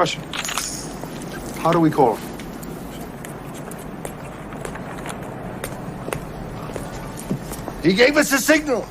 Question. How do we call him? He gave us a signal.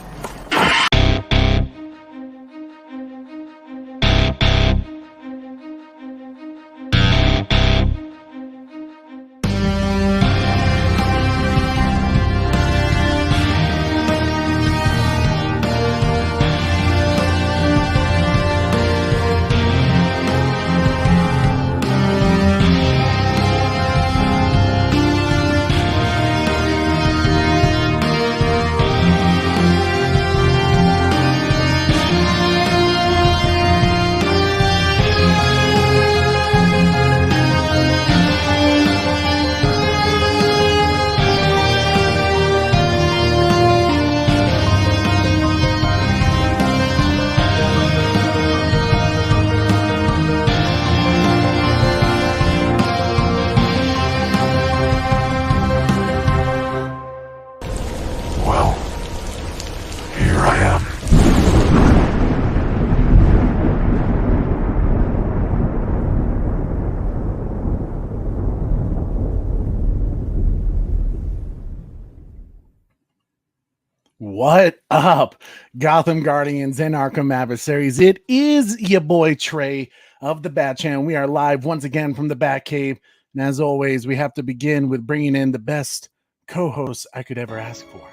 What up, Gotham Guardians and Arkham Adversaries? It is your boy Trey of the Bat Channel. We are live once again from the Bat Cave. And as always, we have to begin with bringing in the best co-host I could ever ask for.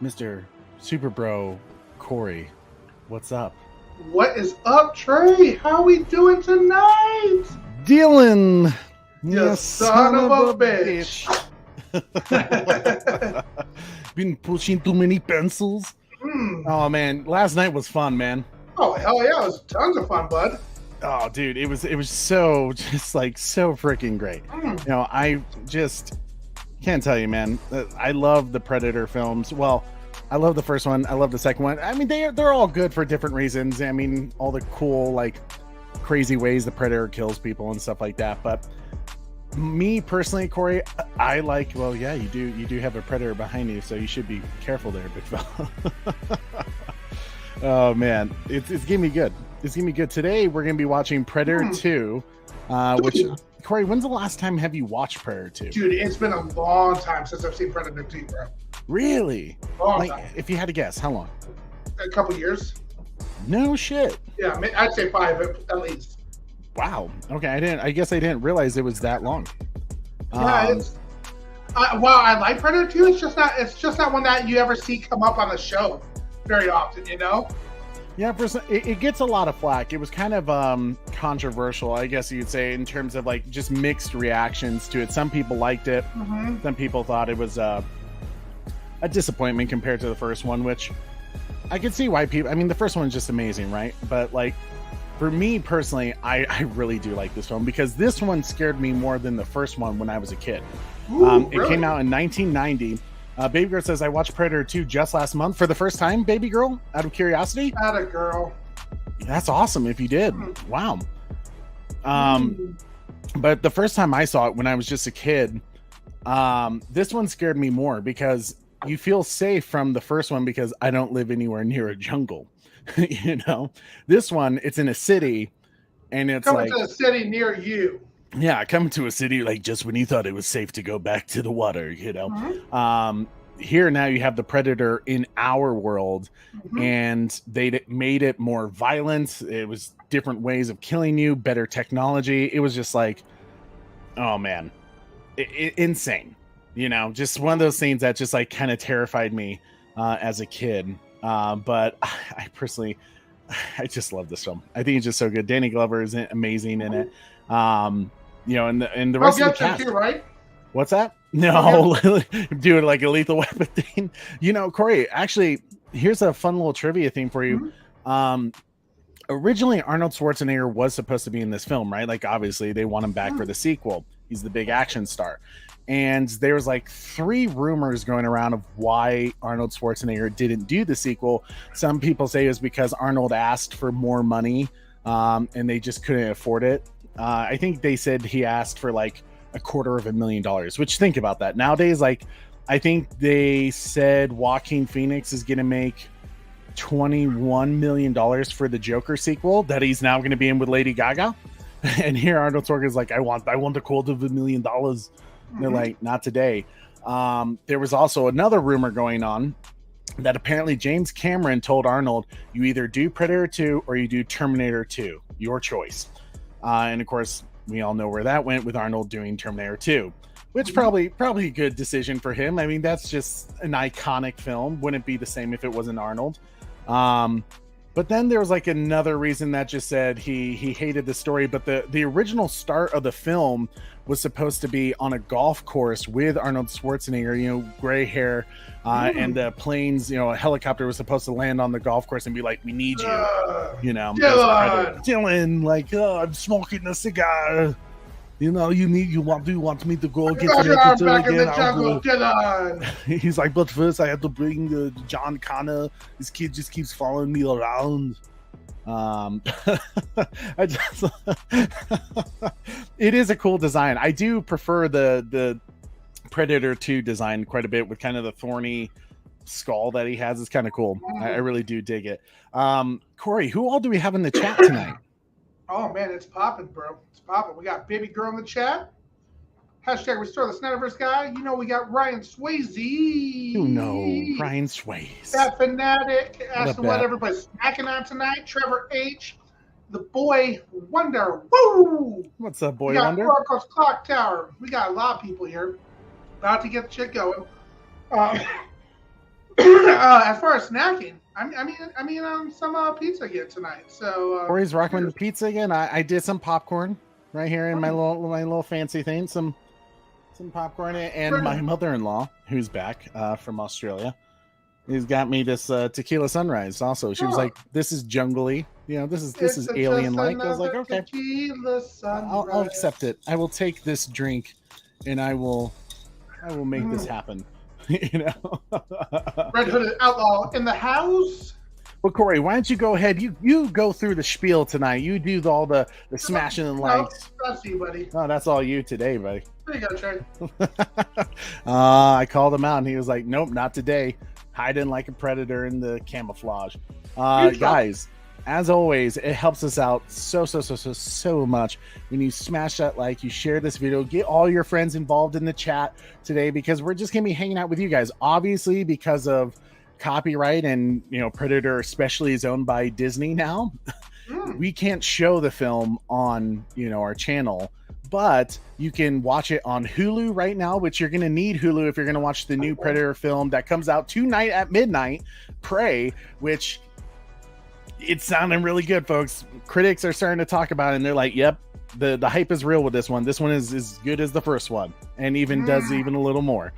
Mr. Super Bro Corey, what's up? What is up, Trey? How we doing tonight? Dylan, You son of a bitch. Been pushing too many pencils. Oh man, last night was fun, man. Oh hell yeah, it was tons of fun, bud. Oh dude, it was so just like so freaking great. You know, I just can't tell you, man. I love the Predator films. Well, I love the first one. I love the second one. I mean, they're all good for different reasons. I mean, all the cool, like, crazy ways the Predator kills people and stuff like that. But me personally, Corey, I like. Well, yeah, you do have a Predator behind you, so you should be careful there, big fella. Oh man, it's gonna be good. It's gonna be good. Today we're gonna be watching Predator 2, which. Corey, when's the last time have you watched Predator 2? Dude, it's been a long time since I've seen Predator 2, bro. Really? Long time. If you had to guess, how long? A couple years. No shit. Yeah, I'd say 5 at least. Wow. Okay, I guess I didn't realize it was that long. Yeah, it's. Well, I like Predator 2. It's just not one that you ever see come up on the show very often, you know. Yeah, it gets a lot of flack. It was kind of controversial, I guess you'd say, in terms of like just mixed reactions to it. Some people liked it. Some people thought it was a disappointment compared to the first one, which I could see why people. I mean, the first one is just amazing, right? But like for me personally, I really do like this film because this one scared me more than the first one when I was a kid. Ooh, It came out in 1990. Baby Girl says, I watched Predator 2 just last month for the first time, Baby Girl, out of curiosity. Atta girl. That's awesome if you did. Wow. But the first time I saw it when I was just a kid, this one scared me more because you feel safe from the first one because I don't live anywhere near a jungle. You know, this one, it's in a city and it's Coming like to a city near you. yeah, coming to a city like just when you thought it was safe to go back to the water, you know. Here now you have the Predator in our world, and they made it more violent. It was different ways of killing you, better technology. It was just like, oh man, insane. You know, just one of those things that just like kind of terrified me as a kid. But I personally, I just love this film. I think it's just so good. Danny Glover is amazing in it. You know, and the rest of the cast. Too, right? What's that? No, do it like a Lethal Weapon thing. You know, Corey, actually, here's a fun little trivia thing for you. Originally, Arnold Schwarzenegger was supposed to be in this film, right? Like, obviously, they want him back for the sequel. He's the big action star. And there was like 3 rumors going around of why Arnold Schwarzenegger didn't do the sequel. Some people say it was because Arnold asked for more money and they just couldn't afford it. I think they said he asked for like $250,000, which think about that. Nowadays, like, I think they said Joaquin Phoenix is going to make $21 million for the Joker sequel that he's now going to be in with Lady Gaga. And here Arnold Schwarzenegger's like, I want the quote of $1 million. And they're like, not today. There was also another rumor going on that apparently James Cameron told Arnold, you either do Predator 2 or you do Terminator 2, your choice. And of course, we all know where that went with Arnold doing Terminator 2, which probably a good decision for him. I mean, that's just an iconic film. Wouldn't be the same if it wasn't Arnold. But then there was like another reason that just said he hated the story. But the original start of the film was supposed to be on a golf course with Arnold Schwarzenegger, gray hair, and the planes, a helicopter was supposed to land on the golf course and be like, we need you, Dylan, like, I'm smoking a cigar. You want me to go get the again? He's like, but first I have to bring John Connor. This kid just keeps following me around. It is a cool design. I do prefer the Predator 2 design quite a bit with kind of the thorny skull that he has. It's kind of cool. I really do dig it. Corey, who all do we have in the chat tonight? Oh man, it's popping, bro. It's popping. We got Baby Girl in the chat. Hashtag Restore the Snyderverse guy. We got Ryan Swayze. Ryan Swayze. That fanatic. Asking what everybody's snacking on tonight. Trevor H. The Boy Wonder. Woo! What's up, Boy we got Wonder? Oracle's Clock Tower. We got a lot of people here. About to get the shit going. As far as snacking, I mean, some pizza again tonight. So Corey's rocking the pizza again. I did some popcorn right here in my little fancy thing. Some popcorn, and my mother-in-law, who's back from Australia, has got me this tequila sunrise. Also, she was like, "This is jungly. This is alien-like." I was like, "Okay, I'll accept it. I will take this drink, and I will make this happen." Red Hooded Outlaw in the house. Well, Corey, why don't you go ahead? You go through the spiel tonight. You do all the smashing and likes. That's you, buddy. Oh, that's all you today, buddy. There you go, Trey. I called him out, and he was like, "Nope, not today. Hiding like a predator in the camouflage." Guys, as always, it helps us out so much when you smash that like, you share this video, get all your friends involved in the chat today, because we're just gonna be hanging out with you guys. Obviously, because of copyright and Predator especially is owned by Disney now. We can't show the film on our channel, but you can watch it on Hulu right now, which you're going to need Hulu if you're going to watch the new Predator film that comes out tonight at midnight, Prey, which it's sounding really good, folks. Critics are starting to talk about it, and they're like, yep, the hype is real with this one. This one is as good as the first one, and even does even a little more.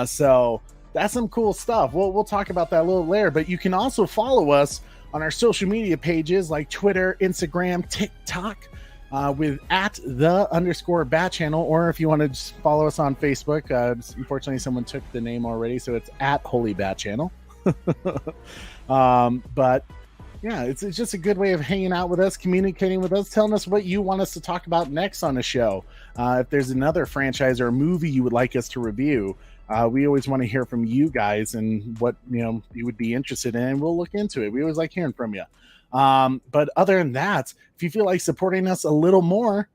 So that's some cool stuff. We'll talk about that a little later, but you can also follow us on our social media pages like Twitter, Instagram, TikTok, with @the_Bat Channel, or if you want to just follow us on Facebook. Unfortunately, someone took the name already, so it's @Holy Bat Channel. But yeah, it's just a good way of hanging out with us, communicating with us, telling us what you want us to talk about next on the show. If there's another franchise or movie you would like us to review, we always want to hear from you guys and what you would be interested in, and we'll look into it. We always like hearing from you. But other than that, if you feel like supporting us a little more,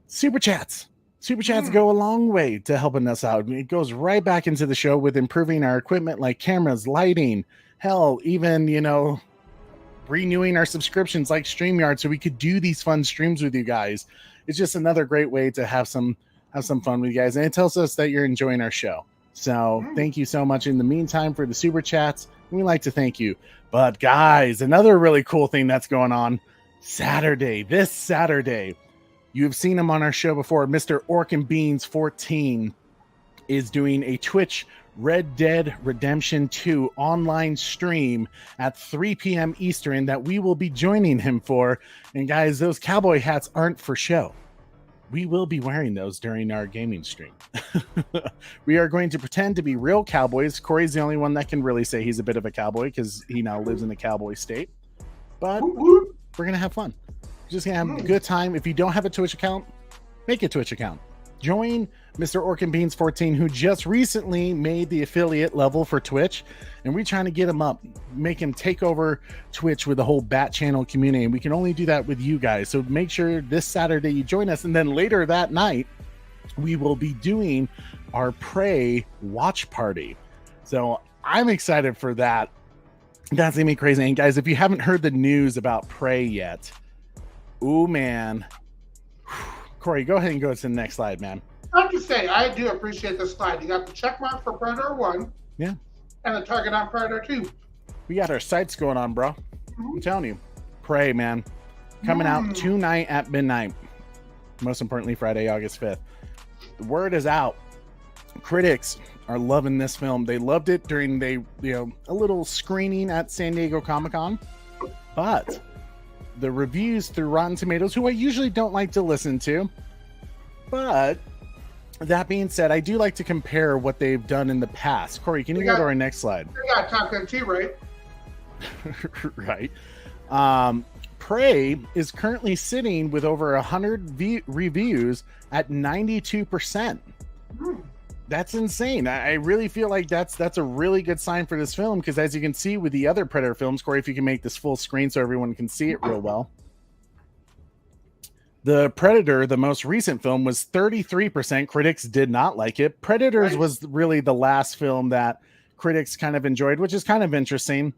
super chats go a long way to helping us out. It goes right back into the show with improving our equipment, like cameras, lighting, hell, even renewing our subscriptions like StreamYard, so we could do these fun streams with you guys. It's just another great way to have some fun with you guys, and it tells us that you're enjoying our show. So thank you so much in the meantime for the super chats. We like to thank you. But guys, another really cool thing that's going on this Saturday, you've seen him on our show before. Mr. Orc and Beans 14 is doing a Twitch Red Dead Redemption 2 online stream at 3 p.m. Eastern that we will be joining him for. And guys, those cowboy hats aren't for show. We will be wearing those during our gaming stream. We are going to pretend to be real cowboys. Corey's the only one that can really say he's a bit of a cowboy because he now lives in a cowboy state. But we're going to have fun. We're just going to have a good time. If you don't have a Twitch account, make a Twitch account. join Mr. Orkin Beans 14, who just recently made the affiliate level for Twitch, and we're trying to get him up, make him take over Twitch with the whole Bat Channel community, and we can only do that with you guys. So make sure this Saturday you join us, and then later that night we will be doing our Prey watch party. So I'm excited for that. That's gonna be crazy. And guys, if you haven't heard the news about Prey yet, oh man, Corey, go ahead and go to the next slide, man. I have to say, I do appreciate this slide. You got the check mark for Predator 1. Yeah. And the target on Predator 2. We got our sights going on, bro. I'm telling you. Prey, man. Coming out tonight at midnight. Most importantly, Friday, August 5th. The word is out. Critics are loving this film. They loved it during a little screening at San Diego Comic-Con. But the reviews through Rotten Tomatoes, who I usually don't like to listen to, but that being said, I do like to compare what they've done in the past. Corey, can you go to our next slide? We got Top Gun 2, right? Right. Prey is currently sitting with over 100 reviews at 92%. That's insane. I really feel like that's a really good sign for this film, because as you can see with the other Predator films, Corey, if you can make this full screen so everyone can see it real well. The Predator, the most recent film, was 33%. Critics did not like it. Predators was really the last film that critics kind of enjoyed, which is kind of interesting.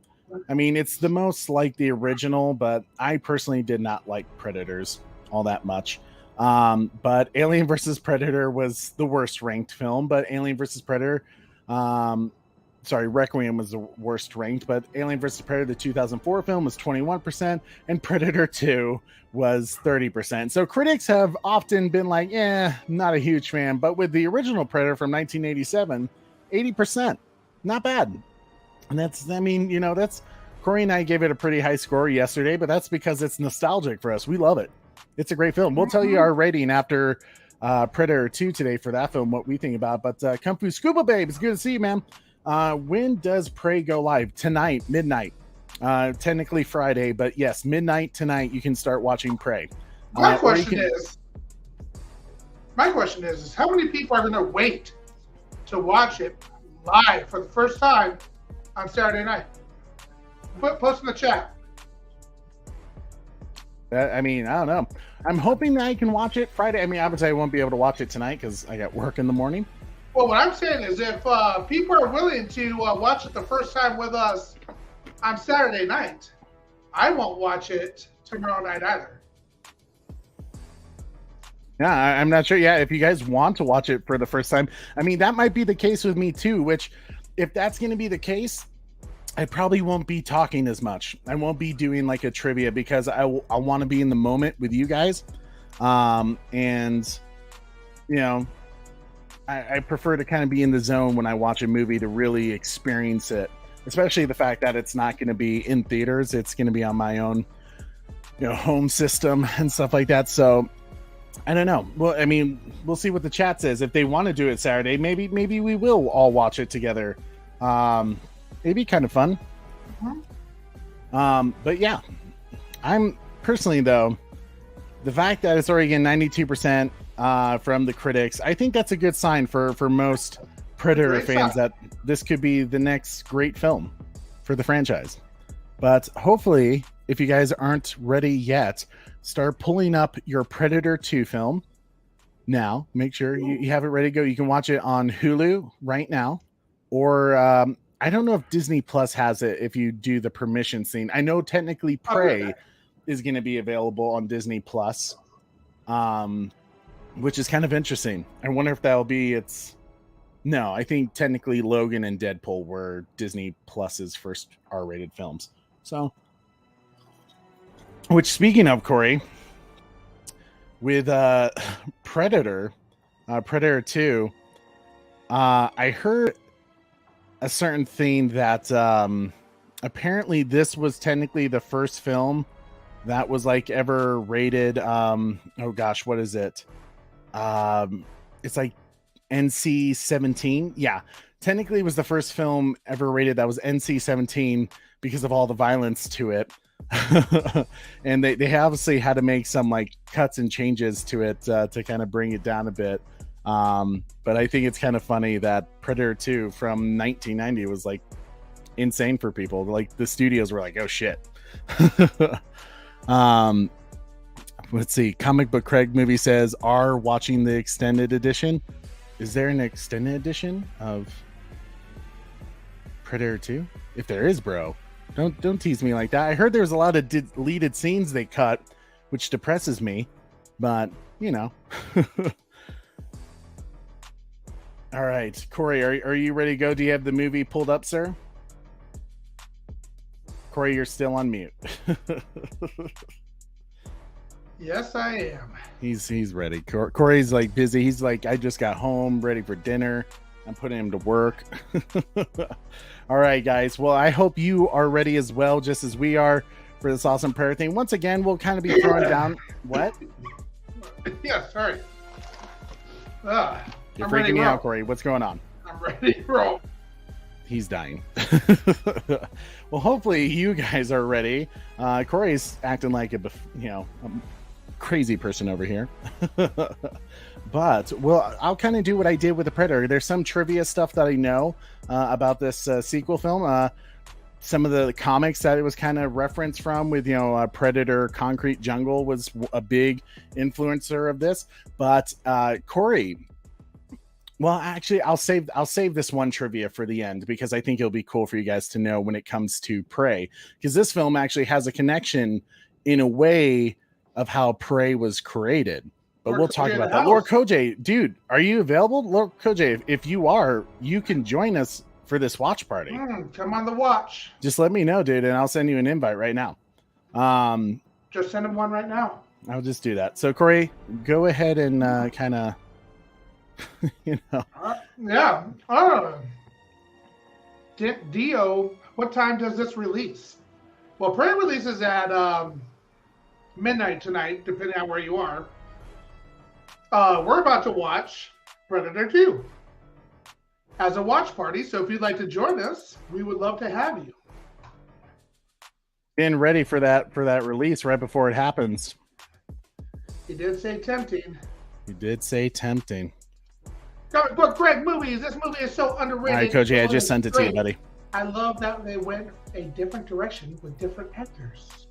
I mean, it's the most like the original, but I personally did not like Predators all that much. But Alien vs. Predator was the worst ranked film, but Alien vs. Predator, Requiem was the worst ranked, but Alien vs. Predator, the 2004 film, was 21%, and Predator 2 was 30%. So critics have often been like, not a huge fan, but with the original Predator from 1987, 80%, not bad. And that's Corey and I gave it a pretty high score yesterday, but that's because it's nostalgic for us. We love it. It's a great film. We'll tell you our rating after Predator 2 today for that film, what we think about. But Kung Fu Scuba Babe, it's good to see you, man. When does Prey go live? Tonight, midnight. Technically Friday, but yes, midnight tonight you can start watching Prey. My question is how many people are going to wait to watch it live for the first time on Saturday night? Post in the chat. I don't know. I'm hoping that I can watch it Friday. I mean, obviously I won't be able to watch it tonight because I got work in the morning. Well, what I'm saying is if people are willing to watch it the first time with us on Saturday night, I won't watch it tomorrow night either. Yeah, I'm not sure. Yeah, if you guys want to watch it for the first time, I mean, that might be the case with me too, which if that's going to be the case, I probably won't be talking as much. I won't be doing like a trivia because I want to be in the moment with you guys. And, you know, I prefer to kind of be in the zone when I watch a movie to really experience it, especially the fact that it's not going to be in theaters. It's going to be on my own, home system and stuff like that. So I don't know. Well, I mean, we'll see what the chat says. If they want to do it Saturday, maybe we will all watch it together. It'd be kind of fun. But yeah, I'm personally though, the fact that it's already getting 92% from the critics, I think that's a good sign for most Predator fans that this could be the next great film for the franchise. But hopefully, if you guys aren't ready yet, start pulling up your Predator 2 film now. Make sure you have it ready to go. You can watch it on Hulu right now, or I don't know if Disney Plus has it if you do the permission scene. I know technically Prey is going to be available on Disney Plus, which is kind of interesting. I wonder if that'll be No, I think technically Logan and Deadpool were Disney Plus's first R-rated films. So, which speaking of, Corey, with Predator 2, I heard a certain thing that apparently this was technically the first film that was like ever rated oh gosh, what is it? It's like NC-17. Yeah, technically it was the first film ever rated that was NC-17 because of all the violence to it. And they obviously had to make some like cuts and changes to it to kind of bring it down a bit. But I think it's kind of funny that Predator 2 from 1990 was like insane for people. Like the studios were like, oh shit. Let's see. Comic Book Craig movie says, are watching the extended edition. Is there an extended edition of Predator 2? If there is, bro, don't tease me like that. I heard there's a lot of deleted scenes they cut, which depresses me, but you know. All right, Corey, are you ready to go? Do you have the movie pulled up, sir? Corey, you're still on mute. Yes, I am. He's ready. Corey's like busy. He's like, I just got home, ready for dinner. I'm putting him to work. All right, guys. Well, I hope you are ready as well, just as we are, for this awesome prayer thing. Once again, we'll kind of be throwing down. What? Yeah, sorry. You're freaking me out, Corey. What's going on? I'm ready to roll. He's dying. Well, hopefully you guys are ready. Corey's acting like a crazy person over here. But well, I'll kind of do what I did with the Predator. There's some trivia stuff that I know about this sequel film. Some of the comics that it was kind of referenced from, with Predator Concrete Jungle was a big influencer of this. But Corey, well, actually, I'll save this one trivia for the end, because I think it'll be cool for you guys to know when it comes to Prey, because this film actually has a connection in a way of how Prey was created. But we'll talk about that. Lord Koj, dude, are you available? Lord Koj, if you are, you can join us for this watch party. Come on the watch. Just let me know, dude, and I'll send you an invite right now. Just send him one right now. I'll just do that. So, Corey, go ahead and kind of, Yeah. Dio, what time does this release? Well, Prey releases at midnight tonight, depending on where you are. We're about to watch Predator 2 as a watch party. So if you'd like to join us, we would love to have you. Been ready for that release right before it happens. He did say tempting. You did say tempting. Comic Book Greg movies. This movie is so underrated. All right, Coach, I just sent it to you, buddy. I love that they went a different direction with different actors.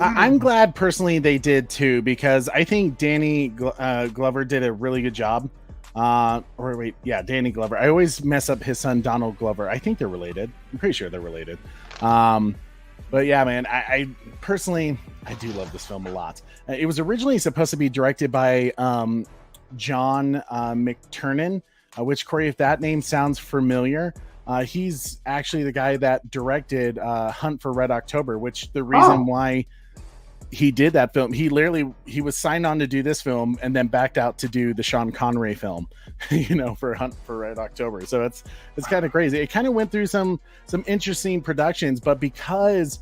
I'm glad personally they did too, because I think Danny Glover did a really good job. Danny Glover. I always mess up his son Donald Glover. I think they're related. I'm pretty sure they're related. But yeah, man, I personally do love this film a lot. It was originally supposed to be directed by John McTiernan, which, Corey, if that name sounds familiar, he's actually the guy that directed Hunt for Red October, which the reason why he did that film, he was signed on to do this film and then backed out to do the Sean Connery film, for Hunt for Red October. So it's kind of crazy. It kind of went through some interesting productions, but because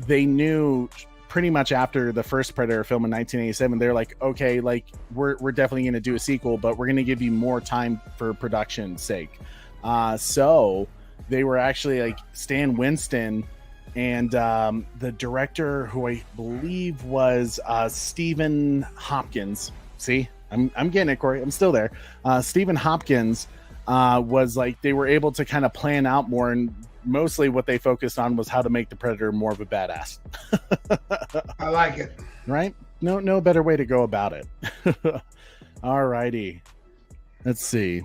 they knew pretty much after the first Predator film in 1987, they're like, okay, like we're definitely going to do a sequel, but we're going to give you more time for production's sake. So they were actually like Stan Winston and the director, who I believe was Stephen Hopkins. See, I'm getting it, Corey. I'm still there. Stephen Hopkins was like, they were able to kind of plan out more, and mostly what they focused on was how to make the Predator more of a badass. I like it. Right? No better way to go about it. All righty. Let's see.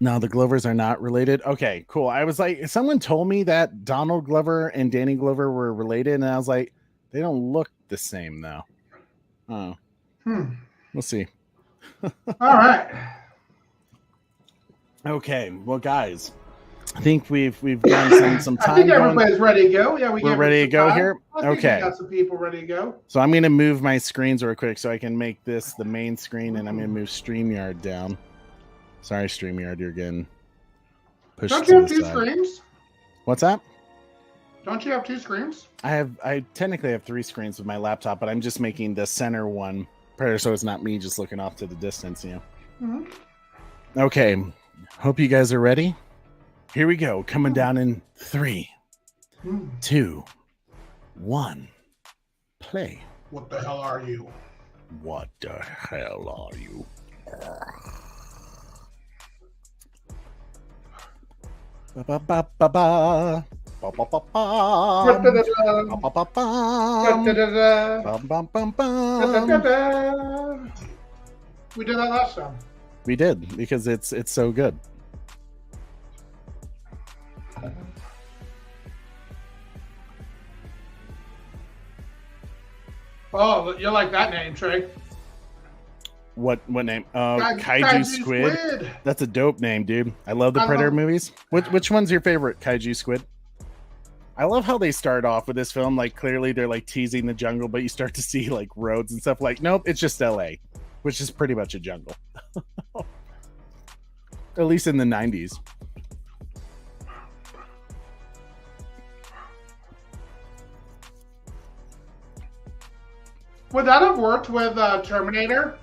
No, the Glovers are not related. Okay, cool. I was like, someone told me that Donald Glover and Danny Glover were related, and I was like, they don't look the same though. Oh, we'll see. All right. Okay, well, guys, I think we've done some time. I think everybody's ready to go. Yeah, we're ready to go here. Okay, we got some people ready to go. So I'm going to move my screens real quick so I can make this the main screen, and I'm going to move StreamYard down. Sorry, StreamYard, you're getting pushed. Don't you have two screens? What's that? Don't you have two screens? I technically have three screens with my laptop, but I'm just making the center one Predator, so it's not me just looking off to the distance, Mm-hmm. Okay, hope you guys are ready. Here we go. Coming down in 3, 2, 1. Play. What the hell are you? What the hell are you? Ba ba ba ba ba. Ba ba ba ba. Da-da-da-da. Ba ba ba ba. Da-da-da-da. Bum, bum, bum, bum. Da-da-da-da. We did that last time. We did because it's so good. Oh, you like that name, Trey? What name? Kaiju Kaiju Squid. That's a dope name, dude. I love the Predator movies. Which one's your favorite, Kaiju Squid? I love how they start off with this film. Like, clearly they're like teasing the jungle, but you start to see like roads and stuff. Like, nope, it's just LA, which is pretty much a jungle. At least in the 90s. Would that have worked with Terminator?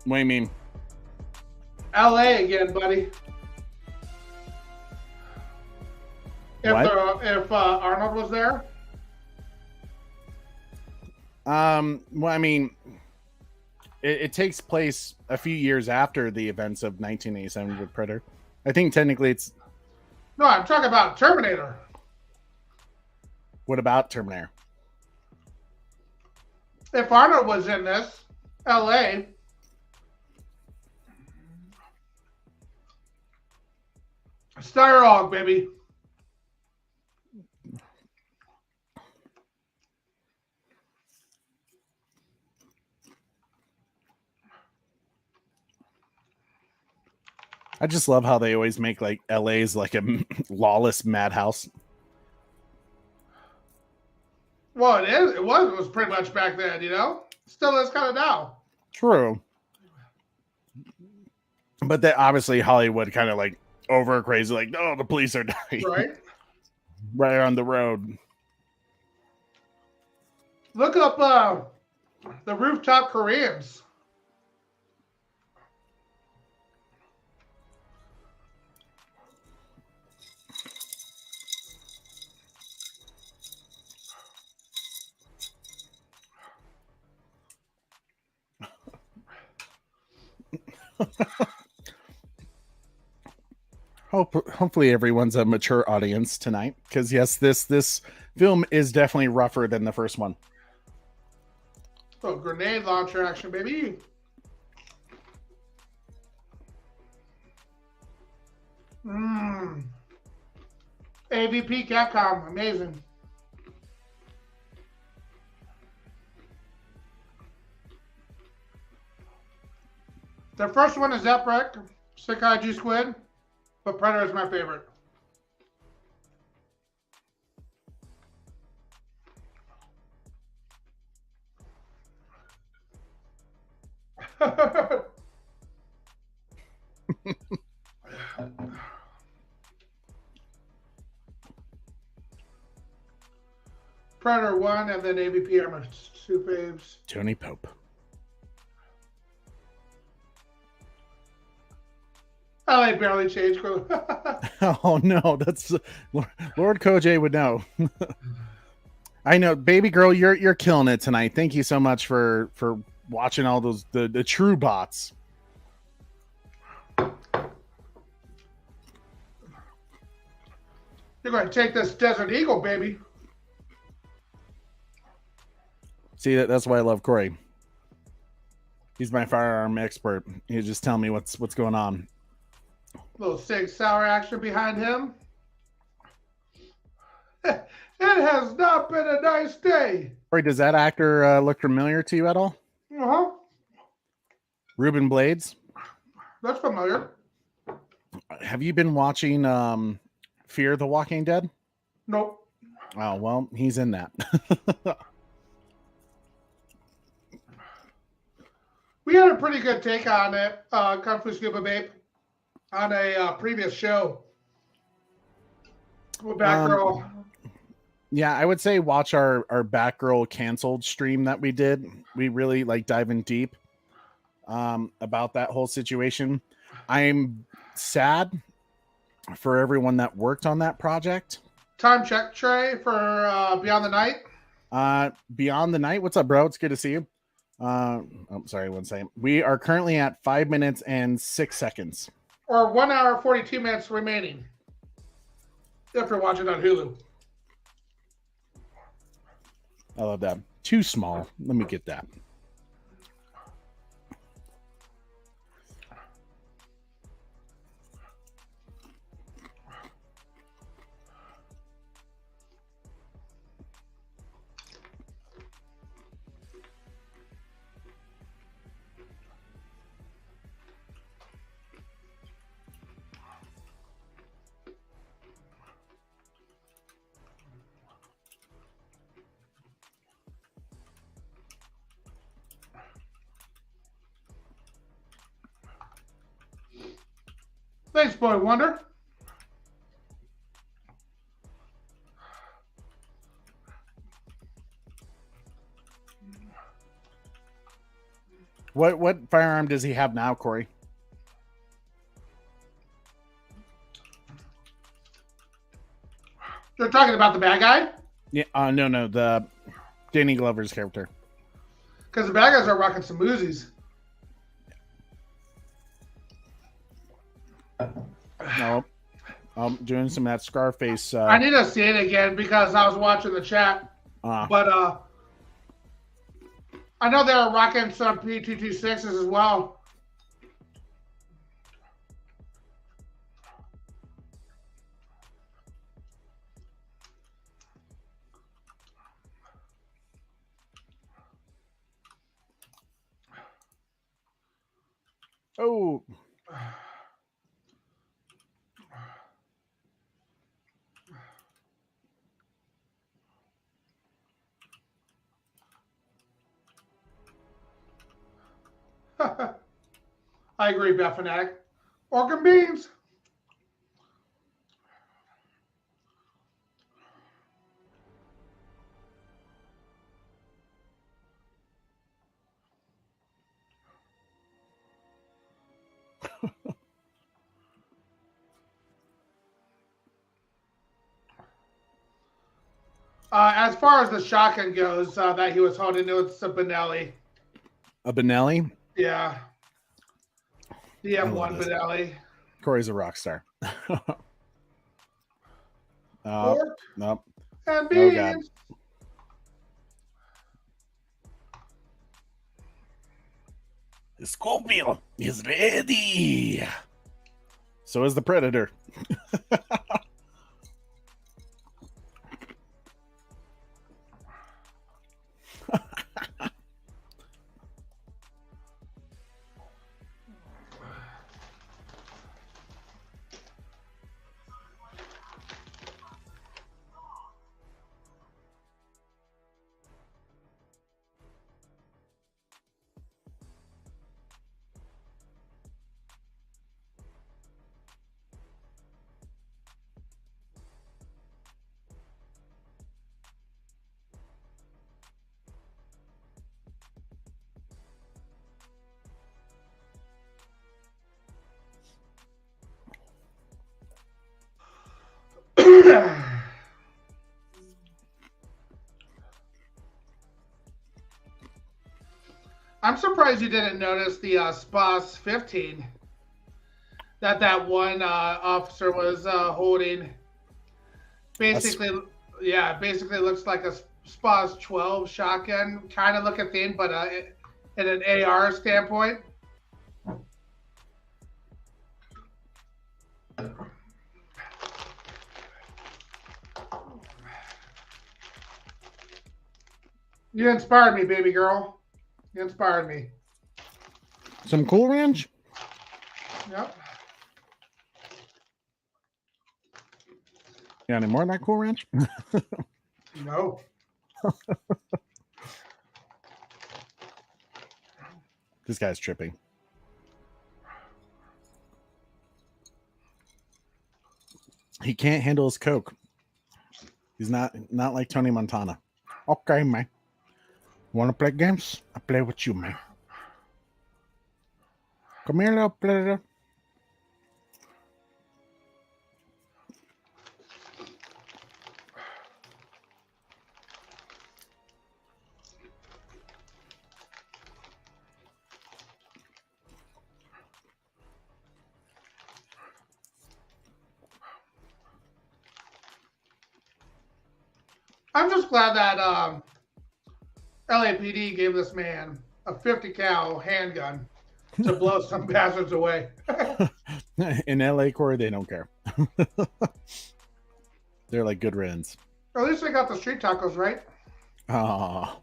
What do you mean? LA again, buddy. If Arnold was there? Well, I mean, it takes place a few years after the events of 1987 with Predator. I think technically it's... No, I'm talking about Terminator. What about Terminator? If Arnold was in this, LA. Styrog, baby. I just love how they always make like LA's like a lawless madhouse. Well, it is. It was pretty much back then, you know? Still is kind of now. True. But that obviously Hollywood kind of like over crazy, like, oh, the police are dying. Right? Right on the road. Look up the Rooftop Koreans. Hopefully everyone's a mature audience tonight, because yes, this film is definitely rougher than the first one. Oh, grenade launcher action, baby. AVP Capcom, amazing. The first one is epic, Kaiju Squid, but Predator is my favorite. Predator 1 and then AVP are my two faves. Tony Pope. I barely changed. Oh no, that's Lord Kojay would know. I know, baby girl, you're killing it tonight. Thank you so much for watching all those the true bots. You're going to take this Desert Eagle, baby. See, that's why I love Corey. He's my firearm expert. He just tell me what's going on. Little Sig Sauer action behind him. It has not been a nice day. Corey, does that actor look familiar to you at all? Uh-huh. Ruben Blades? That's familiar. Have you been watching Fear the Walking Dead? Nope. Oh, well, he's in that. We had a pretty good take on it, Kung Fu Scuba Babe, on a previous show with Batgirl. Yeah, I would say watch our Batgirl canceled stream that we did. We really like diving deep about that whole situation. I'm sad for everyone that worked on that project. Time check, Trey, for Beyond the Night. Beyond the Night, what's up, bro? It's good to see you. Sorry, 1 second. We are currently at 5 minutes and 6 seconds. Or 1 hour, 42 minutes remaining. If you're watching on Hulu. I love that. Too small. Let me get that. Thanks, Boy Wonder. What firearm does he have now, Corey? You're talking about the bad guy? Yeah, no, the Danny Glover's character. Because the bad guys are rocking some Uzis. No, I'm doing some of that Scarface. I need to see it again because I was watching the chat. But I know they were rocking some P226s as well. Oh. I agree, Bethanac. Organ beans. As far as the shotgun goes, that he was holding, it was a Benelli. A Benelli? Yeah. The M1 Benelli. Corey's a rock star. Pork Nope. and beans. Oh, God. The Scorpion is ready. So is the Predator. I'm surprised you didn't notice the SPAS 15 that one officer was holding. Basically, basically looks like a SPAS 12 shotgun kind of looking thing, but in an AR standpoint. You inspired me, baby girl. You inspired me. Some Cool Ranch? Yep. Yeah, any more of that Cool Ranch? No. This guy's tripping. He can't handle his coke. He's not like Tony Montana. Okay, man. Want to play games? I play with you, man. Come here, little Predator. I'm just glad that LAPD gave this man a 50 cal handgun to blow some bastards away. In LA, Corey, they don't care. They're like good riddance. At least they got the street tacos, right? Oh,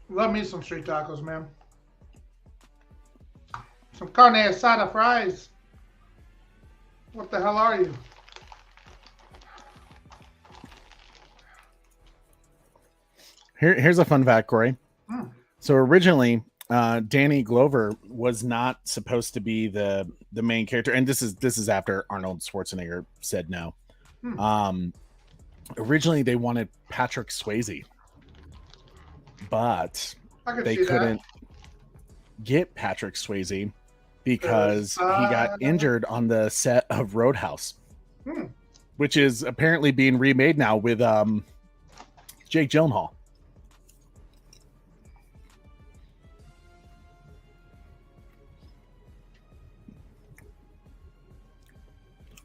Love me some street tacos, man. Some carne asada fries. What the hell are you? here's a fun fact, Corey. Hmm. So originally, Danny Glover was not supposed to be the main character, and this is after Arnold Schwarzenegger said no. Originally, they wanted Patrick Swayze, but they couldn't get Patrick Swayze because he got injured on the set of Roadhouse, which is apparently being remade now with Jake Gyllenhaal.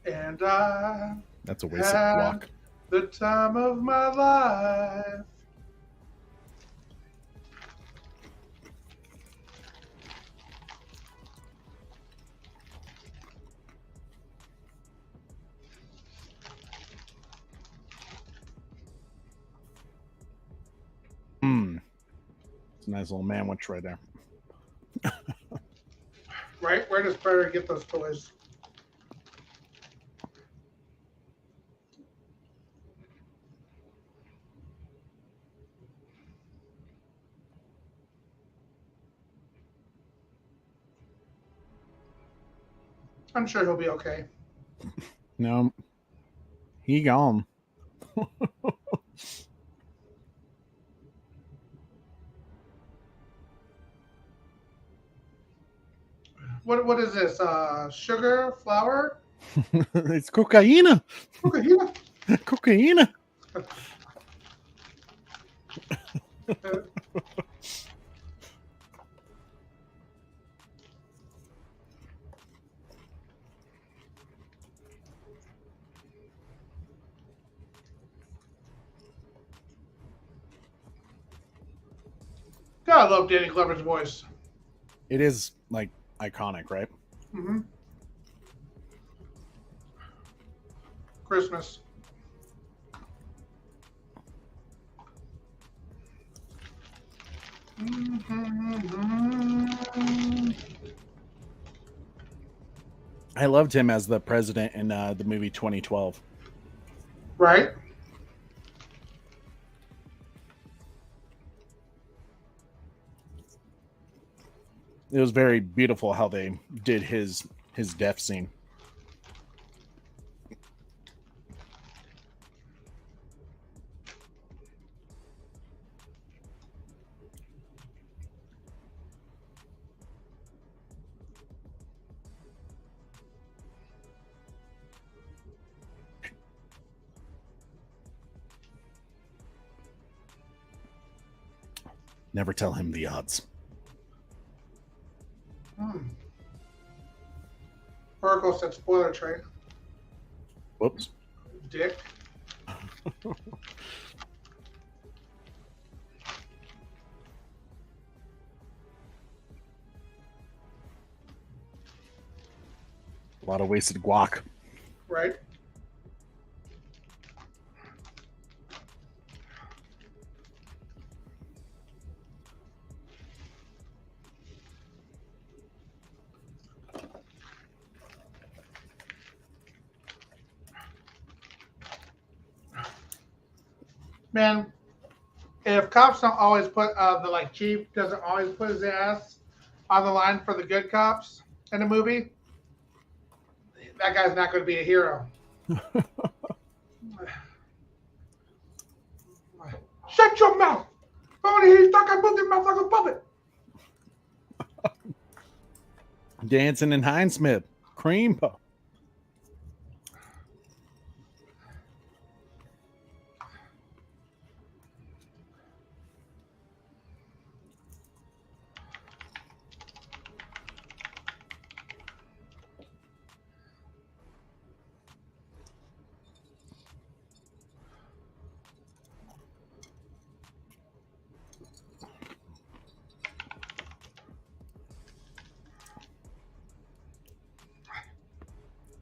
And that's a wasted walk. The time of my life. It's a nice little manwich right there. Right? Where does Predator get those toys? I'm sure he'll be okay. No, he gone. What is this? Sugar, flour? It's cocaine. Cocaine. Cocaine. God, I love Danny Glover's voice. It is like iconic, right? Mm-hmm. Christmas. I loved him as the president in the movie 2012. Right? It was very beautiful how they did his death scene. Never tell him the odds. Oracle said spoiler train. Whoops. Dick. A lot of wasted guac. Right? Man, if cops don't always put the chief doesn't always put his ass on the line for the good cops in a movie, that guy's not going to be a hero. Shut your mouth! I want to hear you talk. I put your mouth like a puppet. Dancing in Heinz-Smith. Cream puff.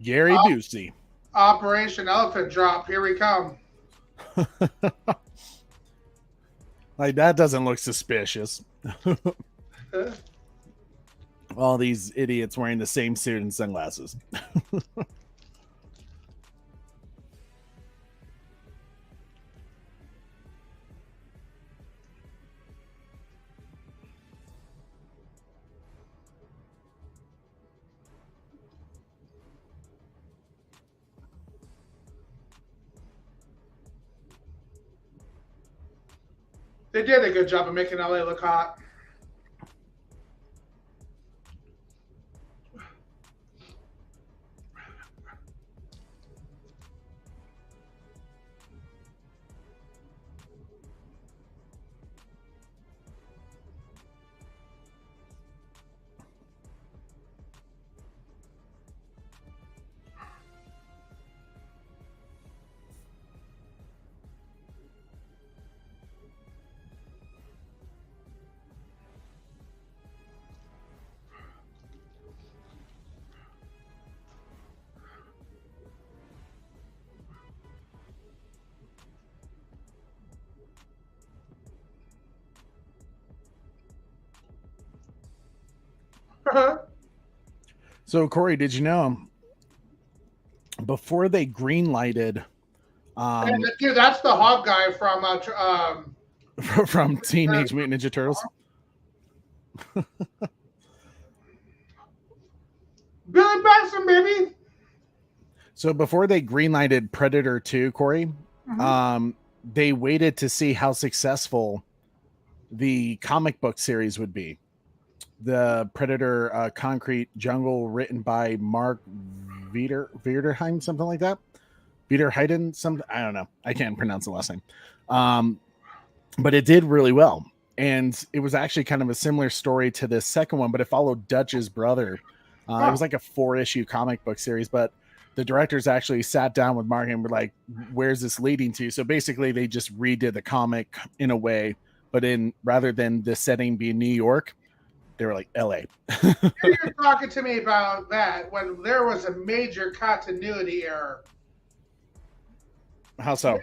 Gary Busey. Operation Elephant Drop. Here we come. Like, that doesn't look suspicious. All these idiots wearing the same suit and sunglasses. They did a good job of making LA look hot. So, Corey, did you know before they green-lighted Dude, that's the hog guy from from Teenage Mutant Ninja Turtles? Billy Batson, baby. So before they greenlighted Predator 2, Corey, they waited to see how successful the comic book series would be. The Predator Concrete Jungle, written by Mark Viderheim, something like that. Viderheiden, something, I don't know. I can't pronounce the last name. But it did really well. And it was actually kind of a similar story to the second one, but it followed Dutch's brother. It was like a 4-issue comic book series, but the directors actually sat down with Mark and were like, where's this leading to? So basically they just redid the comic in a way, but rather than the setting being New York, they were like LA. You're talking to me about that when there was a major continuity error. How so?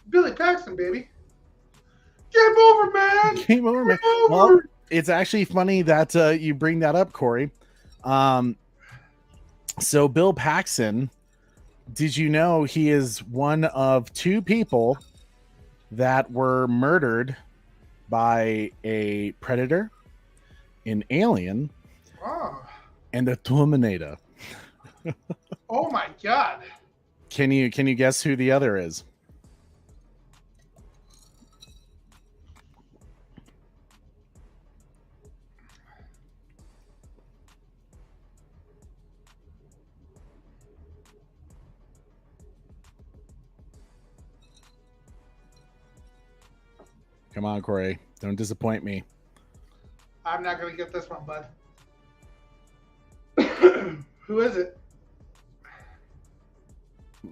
Billy Paxton, baby. Game over, man. Game over, man. Well, it's actually funny that you bring that up, Corey. So Bill Paxton, did you know he is one of 2 people that were murdered by a predator, an alien, and a Terminator? Oh my God. Can you guess who the other is? Come on, Corey. Don't disappoint me. I'm not going to get this one, bud. Who is it?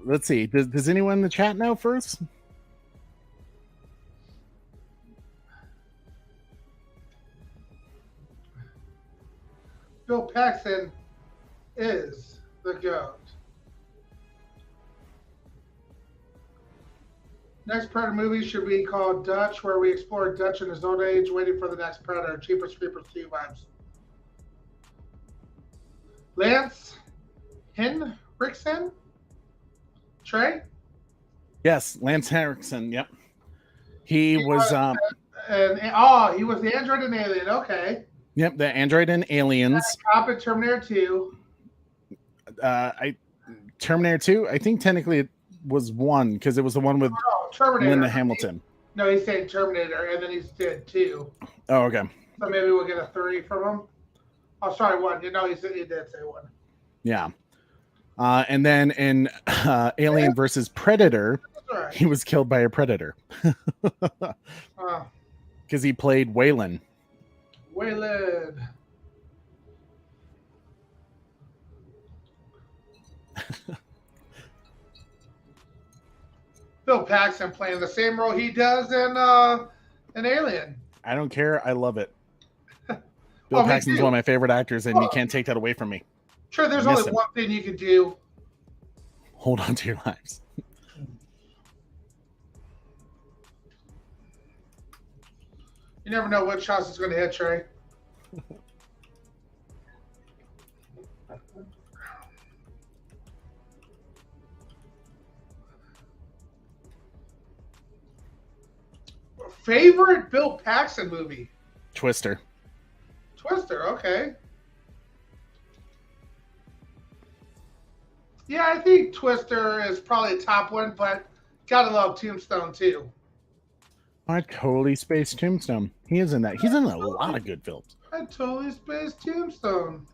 Let's see. Does anyone in the chat know first? Bill Paxton is the GOAT. Next Predator movie should be called Dutch, where we explore Dutch in his old age, waiting for the next Predator. Cheapers Creepers 2 vibes. Lance Henriksen? Trey? Yes, Lance Henriksen. Yep. He was he was the android and alien. Okay. Yep, the android and aliens. Cop in Terminator 2. Terminator 2, I think technically it was 1 because it was the one with Terminator. Linda Hamilton. No, he's saying Terminator, and then he's dead 2. Oh, okay. So maybe we'll get a 3 from him. Oh, sorry, 1. You know, he did say 1. Yeah. And then in Alien versus Predator, Right. he was killed by a predator because he played Wayland. Wayland. Bill Paxton playing the same role he does in Alien. I don't care. I love it. Bill Paxton's one of my favorite actors, and you can't take that away from me. Sure, there's Miss only him. one thing you can do. Hold on to your lives. You never know what shots is going to hit, Trey. Favorite Bill Paxton movie? Twister. Twister, okay. Yeah, I think Twister is probably a top one, but gotta love Tombstone too. I totally spaced Tombstone. He is in that. He's in a lot of good films. I totally spaced Tombstone.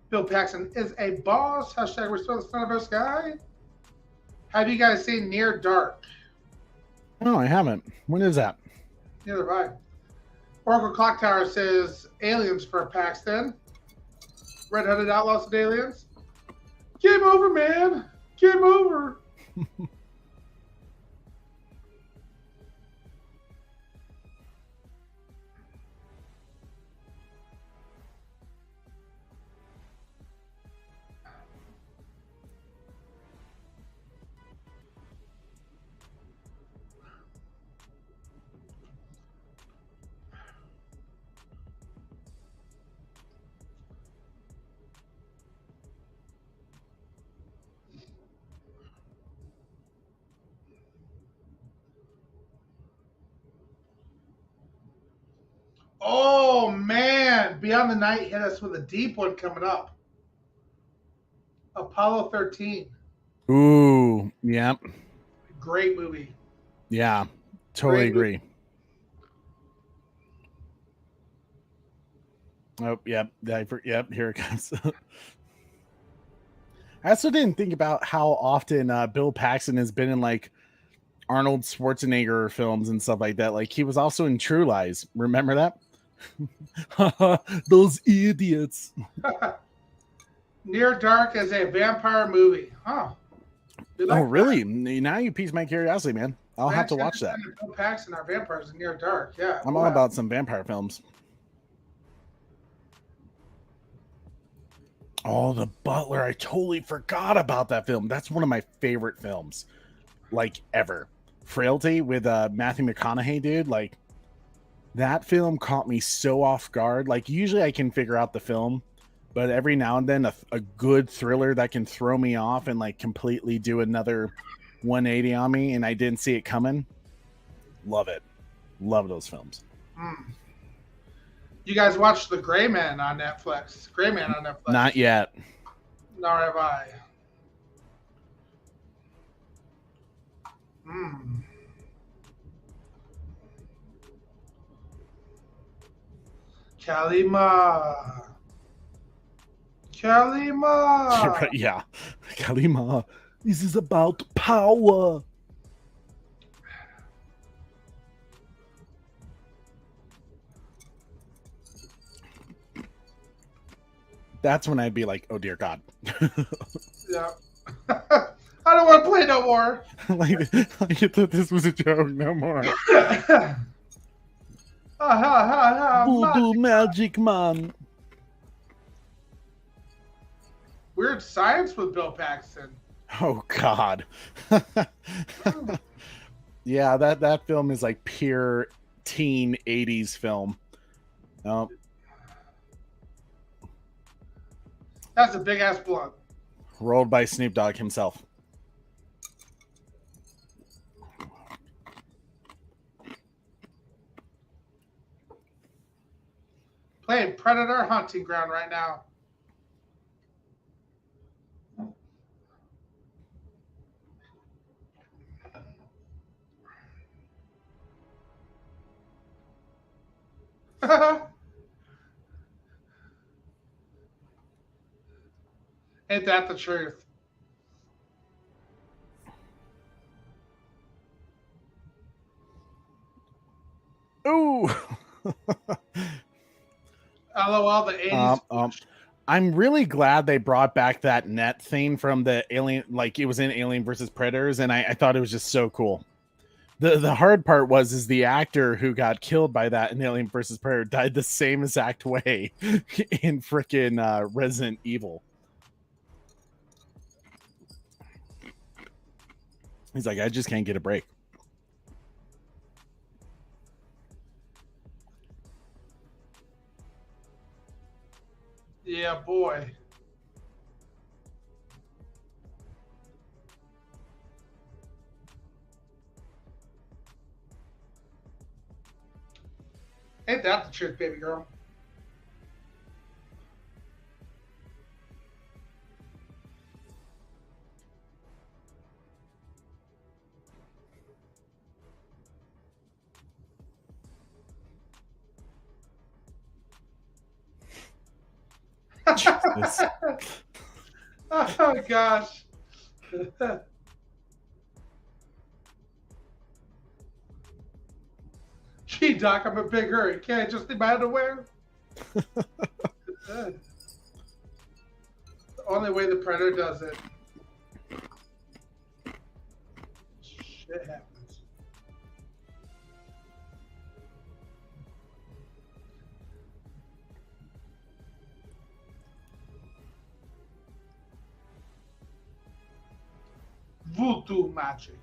Bill Paxton is a boss. Hashtag restore the son of a guy. Have you guys seen Near Dark? No, I haven't. When is that? Neither have I. Oracle Clock Tower says aliens for Paxton. Red Hooded Outlaws and aliens. Game over, man. Game over. Oh, man. Beyond the Night hit us with a deep one coming up. Apollo 13. Ooh, yeah. Great movie. Yeah, totally Great agree. Oh, yep. Yep, here it comes. I also didn't think about how often Bill Paxton has been in like Arnold Schwarzenegger films and stuff like that. Like he was also in True Lies. Remember that? Those idiots. Near Dark is a vampire movie. Huh. You like Oh, really? Now you piqued my curiosity, man. I'll have to watch that. Bill Paxton are vampires in Near Dark. Yeah. I'm all about some vampire films. Oh, The Butler. I totally forgot about that film. That's one of my favorite films, like ever. Frailty with Matthew McConaughey, dude. Like that film caught me so off guard. Like usually I can figure out the film, but every now and then a good thriller that can throw me off and like completely do another 180 on me, and I didn't see it coming. Love it. Love those films. You guys watched The Gray Man on Netflix? Gray Man on Netflix. Not yet. Nor have I. Kalima. Kalima. Yeah. Kalima. This is about power. That's when I'd be like, oh dear God. Yeah. I don't want to play no more. like I thought this was a joke. No more. Voodoo magic man. Weird Science with Bill Paxton. Oh God. Yeah, that film is like pure teen 80s film. Oh. That's a big ass blunt. Rolled by Snoop Dogg himself. Playing Predator Hunting Ground right now. Ain't that the truth? Ooh. LOL, the 80s. I'm really glad they brought back that net thing from the Alien, like it was in Alien versus Predators, and I thought it was just so cool. The hard part is the actor who got killed by that in Alien vs. Predator died the same exact way in freaking Resident Evil. He's like, I just can't get a break. Yeah, boy. Ain't that the truth, baby girl? Oh gosh. Gee, Doc, I'm in a big hurry. Can't I just leave my underwear? The only way the Predator does it. Shit happens. Voodoo magic.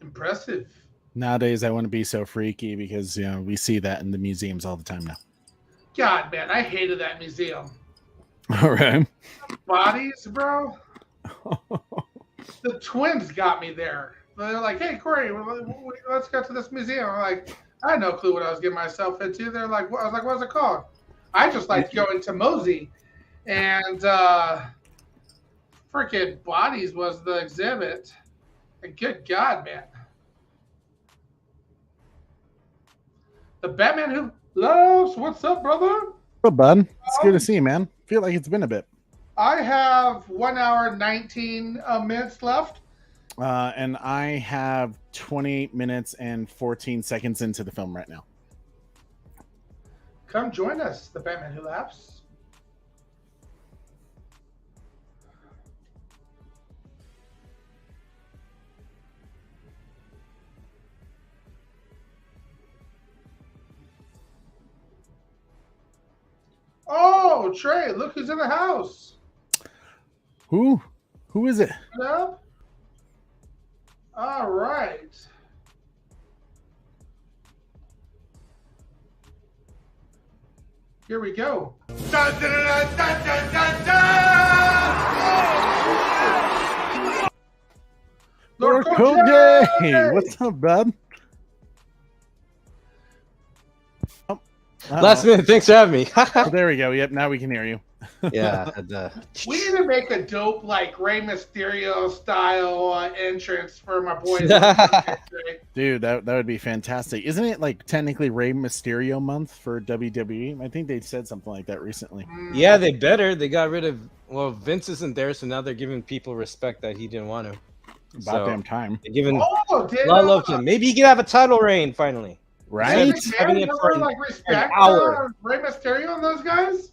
Impressive. Nowadays, I want to be so freaky because we see that in the museums all the time now. God, man, I hated that museum. All right. Bodies, bro. The twins got me there. They're like, "Hey, Corey, let's go to this museum." I'm like, I had no clue what I was getting myself into. They're like, I was like, "What's it called?" I just liked going to Mosey, and freaking Bodies was the exhibit. And good God, man. The Batman Who Loves. What's up, brother? Well, bud, it's good to see you, man. Feel like it's been a bit. I have 1 hour 19 minutes left. And I have 28 minutes and 14 seconds into the film right now. Come join us, the Batman Who Laughs. Oh, Trey, look who's in the house. Who is it? Yep. All right. Here we go. Dun, dun, dun, dun, dun, dun, dun! Lord Kojay! What's up, bud? Oh, Last minute, thanks for having me. oh, there we go. Yep, now we can hear you. Yeah. We need to make a dope, like Rey Mysterio style entrance for my boys. Dude, that would be fantastic. Isn't it like technically Rey Mysterio month for WWE? I think they said something like that recently. Yeah, they better. They got rid of. Well, Vince isn't there, so now they're giving people respect that he didn't want to. About damn time. They're giving Oh, a lot of love to him. Maybe he could have a title reign finally. Right? Having it for like respect hour. Rey Mysterio and those guys.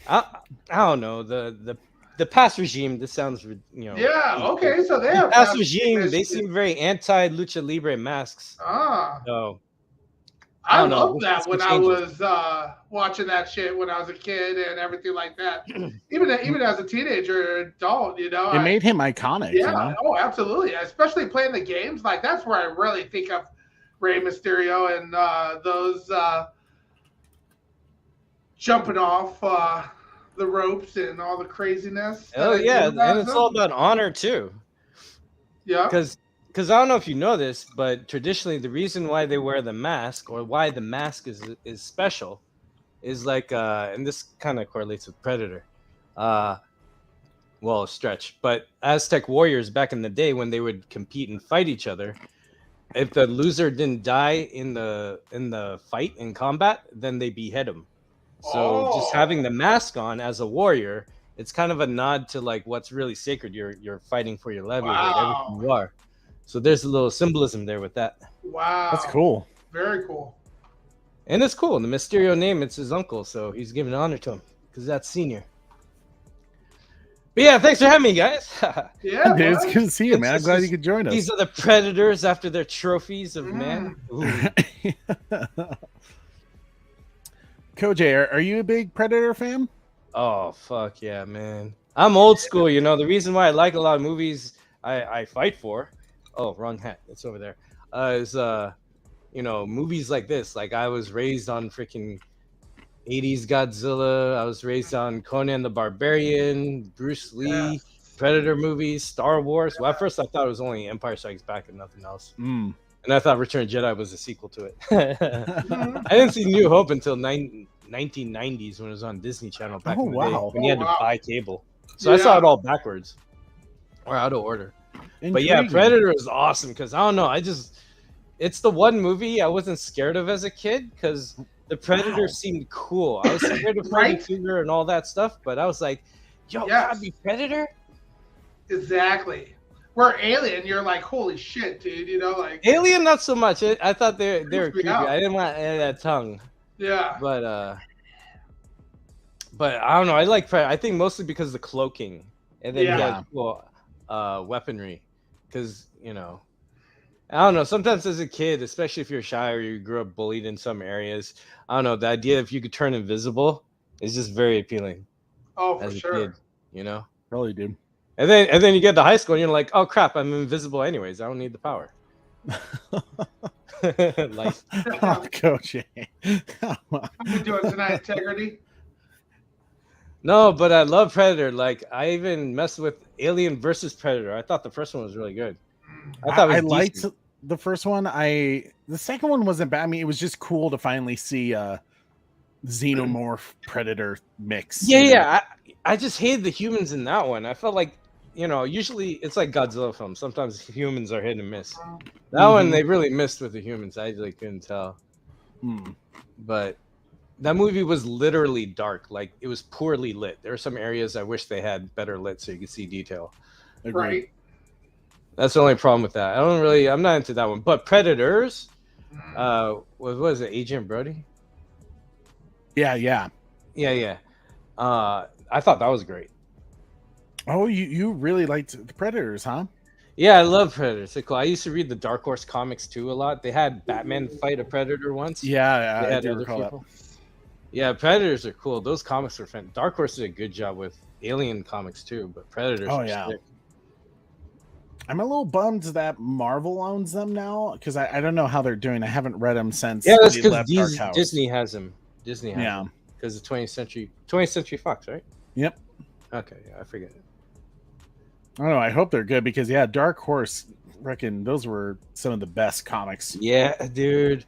I don't know the past regime. This sounds Yeah. Okay. So they have past regime. They seem very anti lucha libre masks. Ah. So I don't know. loved that when I Changes. was watching that shit when I was a kid and everything like that. even as a teenager or adult, It I- made him iconic. Yeah, You know? oh, absolutely. Especially playing the games, like that's where I really think of Rey Mysterio and those jumping off the ropes and all the craziness. that Oh I yeah, do about and it's them. all about honor too. Yeah. Because I don't know if you know this, but traditionally the reason why they wear the mask or why the mask is special is like, and this kind of correlates with Predator. Well, a stretch, but Aztec warriors back in the day when they would compete and fight each other, if the loser didn't die in the fight in combat, then they behead him. So just having the mask on as a warrior, it's kind of a nod to like what's really sacred. You're fighting for your livelihood, everything you are. So there's a little symbolism there with that. Wow. That's cool. Very cool. And it's cool. The Mysterio name, it's his uncle, so he's giving honor to him because that's senior. But yeah, thanks for having me, guys. Yeah, Dude, it's bud. good to see you, man. I'm It's glad just- you could join us. These are the Predators after their trophies of man. Ooh. Koj, are you a big Predator fan? Oh fuck yeah, man! I'm old school. You know the reason why I like a lot of movies I fight for. Oh, wrong hat. It's over there. Is you know, movies like this. Like I was raised on freaking 80s Godzilla. I was raised on Conan the Barbarian, Bruce Lee, Predator movies, Star Wars. Well, at first I thought it was only Empire Strikes Back and nothing else. Mm. And I thought Return of the Jedi was a sequel to it. I didn't see New Hope until 1990s when it was on Disney Channel back in the day when you had to buy cable. So I saw it all backwards or out of order. But yeah, Intriguing. Predator is awesome because I don't know. It's the one movie I wasn't scared of as a kid because the Predator seemed cool. I was scared of Freddy Krueger and all that stuff, but I was like, yo, gotta be Predator? Exactly. Where Alien, you're like, holy shit, dude. You know, like Alien, not so much. I thought they were Freaked me creepy. out. I didn't want that tongue. Yeah. But I don't know. I like Predator. I think mostly because of the cloaking, and then you got cool weaponry. Because you know, I don't know. Sometimes as a kid, especially if you're shy or you grew up bullied in some areas, I don't know. The idea if you could turn invisible is just very appealing. Oh, for as a sure. kid, you know. Really, dude. And then you get to high school and you're like, oh crap, I'm invisible anyways. I don't need the power. Life. Oh, Koj. Come on. How you doing tonight, Integrity? No, but I love Predator. Like I even messed with Alien versus Predator. I thought the first one was really good. I thought it was I liked decent. the first one. The second one wasn't bad. I mean, it was just cool to finally see xenomorph predator mix. Yeah, you know? yeah. I just hated the humans in that one. I felt like, you know, usually it's like Godzilla films. Sometimes humans are hit and miss. That one they really missed with the humans. I really couldn't tell. But that movie was literally dark. Like it was poorly lit. There are some areas I wish they had better lit so you could see detail. Agreed. Right. That's the only problem with that. I'm not into that one. But Predators, what was it, Agent Brody? Yeah. Yeah. I thought that was great. Oh, you really liked the Predators, huh? Yeah, I love Predators. They're cool. I used to read the Dark Horse comics too a lot. They had Batman fight a Predator once. Yeah, They I had do other recall that. people. Yeah, Predators are cool. Those comics are fun. Dark Horse did a good job with Alien comics too, but Predators. Oh, are yeah. sick. I'm a little bummed that Marvel owns them now because I don't know how they're doing. I haven't read them since Yeah, that's they because left Dark House. Disney has them. Disney has them. Because the 20th Century Fox, right? Yep. Okay, yeah, I forget it. I don't know. I hope they're good because Dark Horse. Reckon those were some of the best comics. Yeah, dude.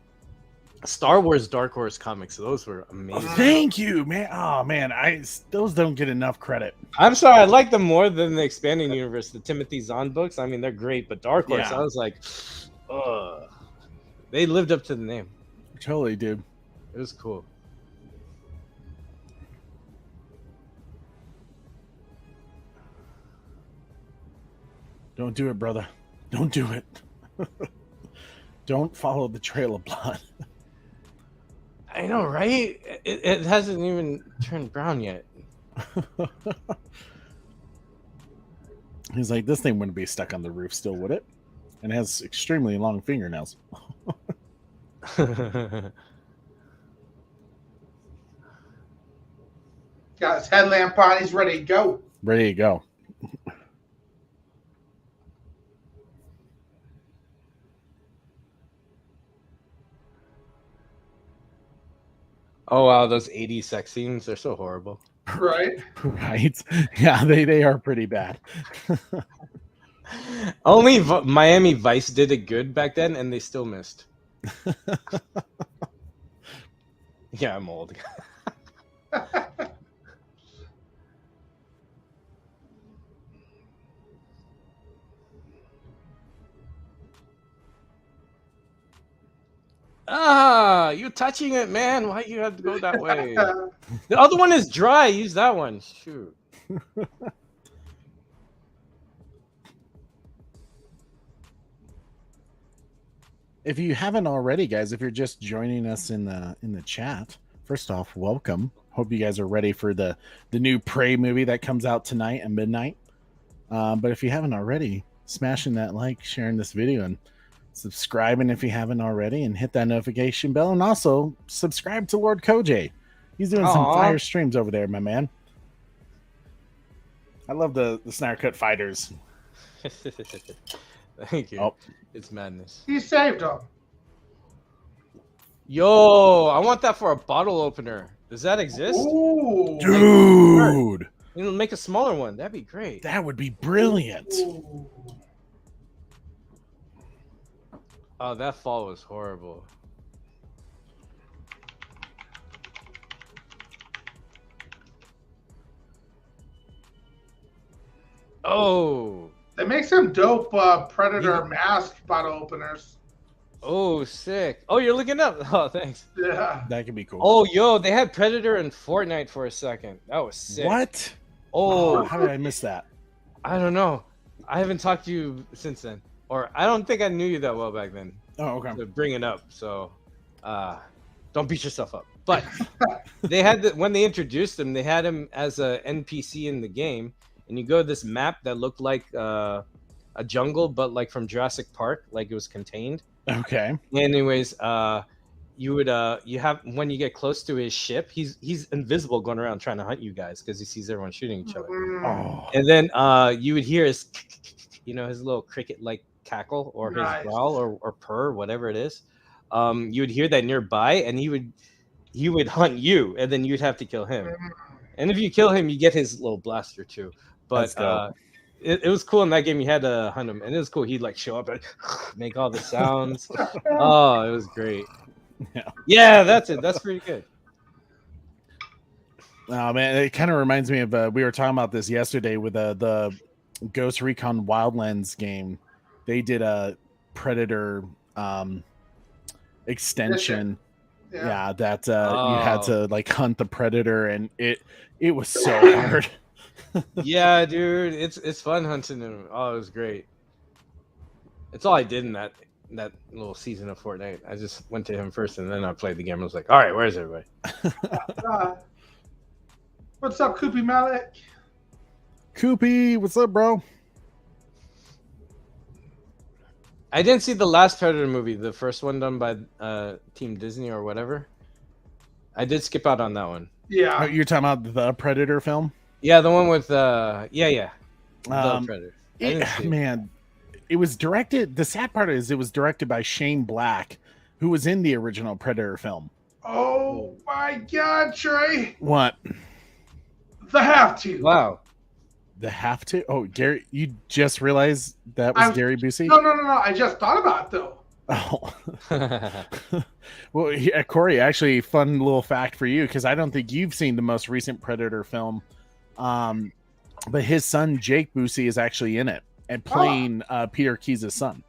Star Wars Dark Horse comics, those were amazing. Thank you, man. Oh man, those don't get enough credit. I'm sorry, I like them more than the Expanding Universe, the Timothy Zahn books. I mean, they're great, but Dark Horse, I was like, ugh. They lived up to the name. Totally, dude. It was cool. Don't do it, brother. Don't do it. Don't follow the trail of blood. I know, right? It hasn't even turned brown yet. He's like, this thing wouldn't be stuck on the roof still, would it? And it has extremely long fingernails. Got his headlamp on. He's ready to go. Ready to go. Oh wow, those 80s sex scenes, they're so horrible. Right. Right. Yeah, they are pretty bad. Only Miami Vice did it good back then, and they still missed. Yeah, I'm old. Ah, you're touching it, man. Why you have to go that way? The other one is dry. Use that one. Shoot. If you haven't already, guys, if you're just joining us in the chat, first off, welcome. Hope you guys are ready for the new Prey movie that comes out tonight at midnight. But if you haven't already, smashing that like, sharing this video, and subscribing if you haven't already, and hit that notification bell, and also subscribe to Lord Koj. He's doing some Aw. fire streams over there, my man. I love the Snyder Cut fighters. Thank you. Oh. It's madness. He saved him. Yo, I want that for a bottle opener. Does that exist? Ooh. Dude, You know, make a smaller one. That'd be great. that would be brilliant. Ooh. Oh, that fall was horrible. Oh, They make some dope Predator mask bottle openers. oh, sick. Oh, you're looking up. Oh, thanks. Yeah. That could be cool. Oh, yo, they had Predator in Fortnite for a second. That was sick. What? Oh, How did I miss that? I don't know. I haven't talked to you since then, or I don't think I knew you that well back then Oh, okay. to bring it up. So, don't beat yourself up. But they had when they introduced him, they had him as a NPC in the game, and you go to this map that looked like a jungle, but like from Jurassic Park, like it was contained. Okay. Anyways, you would you have when you get close to his ship, he's invisible going around trying to hunt you guys because he sees everyone shooting each other. Oh, And then you would hear his, his little cricket-like cackle or his Nice. growl or purr, whatever it is. You would hear that nearby, and he would hunt you, and then you'd have to kill him. And if you kill him, you get his little blaster too. That's But dope. it was cool in that game. You had to hunt him, and it was cool. He'd like show up and make all the sounds. Oh, it was great. Yeah, that's it. That's pretty good. Oh man, it kind of reminds me of we were talking about this yesterday with the Ghost Recon Wildlands game. They did a Predator extension. Yeah, that you had to like hunt the Predator, and it was so hard. Yeah, dude, it's fun hunting him. Oh, it was great. It's all I did in that little season of Fortnite. I just went to him first, and then I played the game. I was like, all right, where's everybody? What's up, Koopy Malik? Koopy, what's up, bro? I didn't see the last Predator movie, the first one done by Team Disney or whatever. I did skip out on that one. Oh, Yeah. you're talking about the Predator film? Yeah, the one with the Predator. I didn't see it. Man, it was directed. The sad part is it was directed by Shane Black, who was in the original Predator film. Oh my God, Trey. What? The have to. Wow. The have to? Oh, Gary, you just realized that was Gary Busey? No. I just thought about it though. Oh. Well, yeah, Corey, actually, fun little fact for you, because I don't think you've seen the most recent Predator film. But his son, Jake Busey, is actually in it and playing Peter Keyes' son.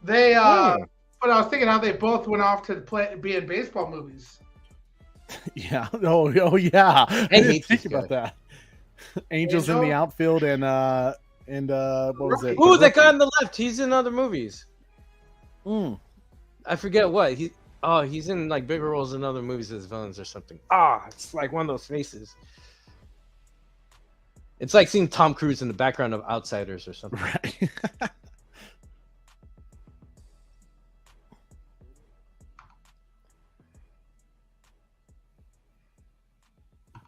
They, but I was thinking how they both went off to be in baseball movies. Yeah. Oh yeah. I didn't hate think this about guy. that. Angels in the outfield and what was it? Ooh, that guy on the left, he's in other movies. Mm. I forget what. He's in like bigger roles in other movies as villains or something. It's like one of those faces. It's like seeing Tom Cruise in the background of Outsiders or something. Right.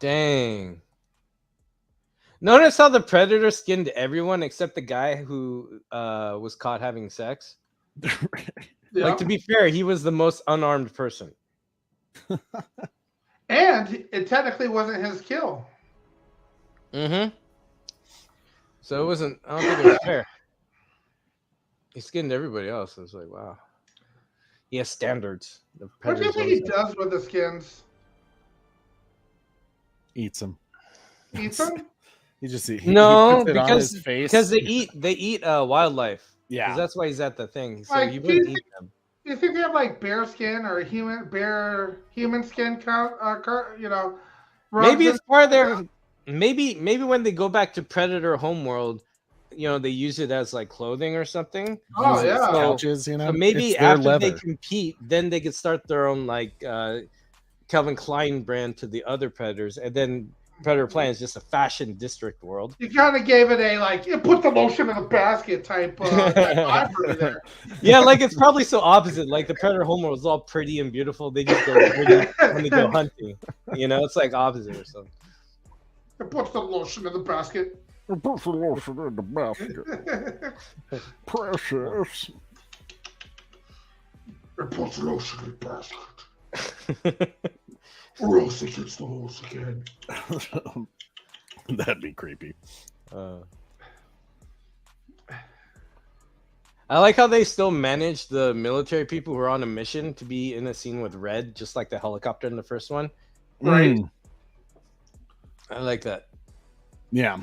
Dang. Notice how the Predator skinned everyone except the guy who was caught having sex? Yeah. Like, to be fair, he was the most unarmed person. And it technically wasn't his kill. Mm-hmm. So it wasn't, I don't think it was fair. He skinned everybody else. I was like, wow. He has standards. The What do you Predator's think he always does with the skins? Eats them. Eat them? He just he No, puts it on his face. because they eat wildlife. 'Cause Yeah. that's why he's at the thing. So Like, he do wouldn't you eat them. Do you think they have like bear skin or human skin count? Rugs Maybe and- it's part of their. Maybe when they go back to Predator Homeworld, they use it as like clothing or something. Oh, Use it as yeah. couches, So maybe It's their after they leather. compete, then they could start their own like Calvin Klein brand to the other Predators, and then Predator Planet is just a fashion district world. You kind of gave it a like, you put the lotion in the basket type library there. Yeah, like it's probably so opposite. Like the Predator Homeworld was all pretty and beautiful. They just go pretty when they go hunting. It's like opposite or something. It puts the lotion in the basket. Precious. It puts the lotion in the basket. Or else it gets the hose again. That'd be creepy. I like how they still manage the military people who are on a mission to be in a scene with Red, just like the helicopter in the first one. Right. Mm, I like that. yeah.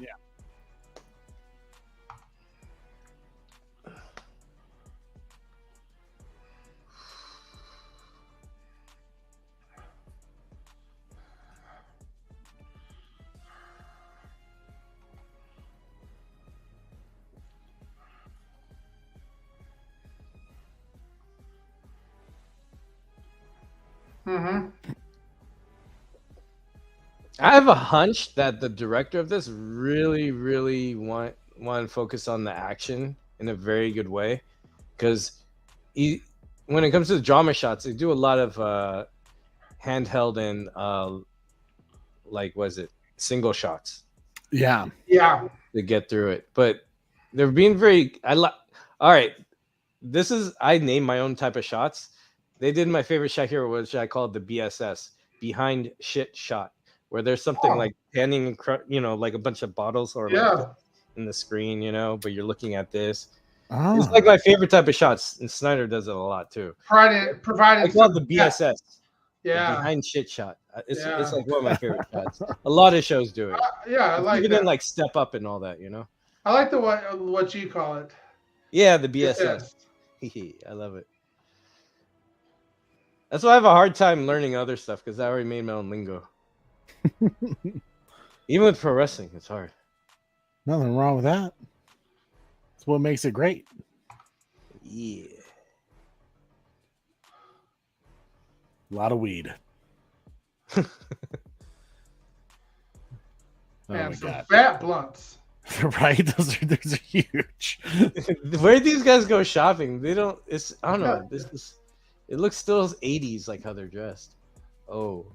Mm-hmm. I have a hunch that the director of this really, really want to focus on the action in a very good way, because when it comes to the drama shots, they do a lot of handheld and single shots Yeah. Yeah. to get through it. But they're being very. All right, I named my own type of shots. They did my favorite shot here, which I called the BSS, behind shit shot, where there's something Oh. like standing, like a bunch of bottles or Yeah. like in the screen, but you're looking at this. Oh. It's like my favorite type of shots, and Snyder does it a lot too. I Provided call it the BSS, the Yeah. behind shit shot. It's Yeah. like one of my favorite shots. A lot of shows do it. Yeah, I like Even that. in like Step Up and all that, I like the what you call it. Yeah, the BSS. I love it. That's why I have a hard time learning other stuff, because I already made my own lingo. Even with pro wrestling, it's hard. Nothing wrong with that. That's what makes it great. Yeah. A lot of weed. Oh Man, my some god. fat blunts. Right? Those are huge. Where these guys go shopping? They don't. I don't know. It looks still 80s, like how they're dressed. Oh,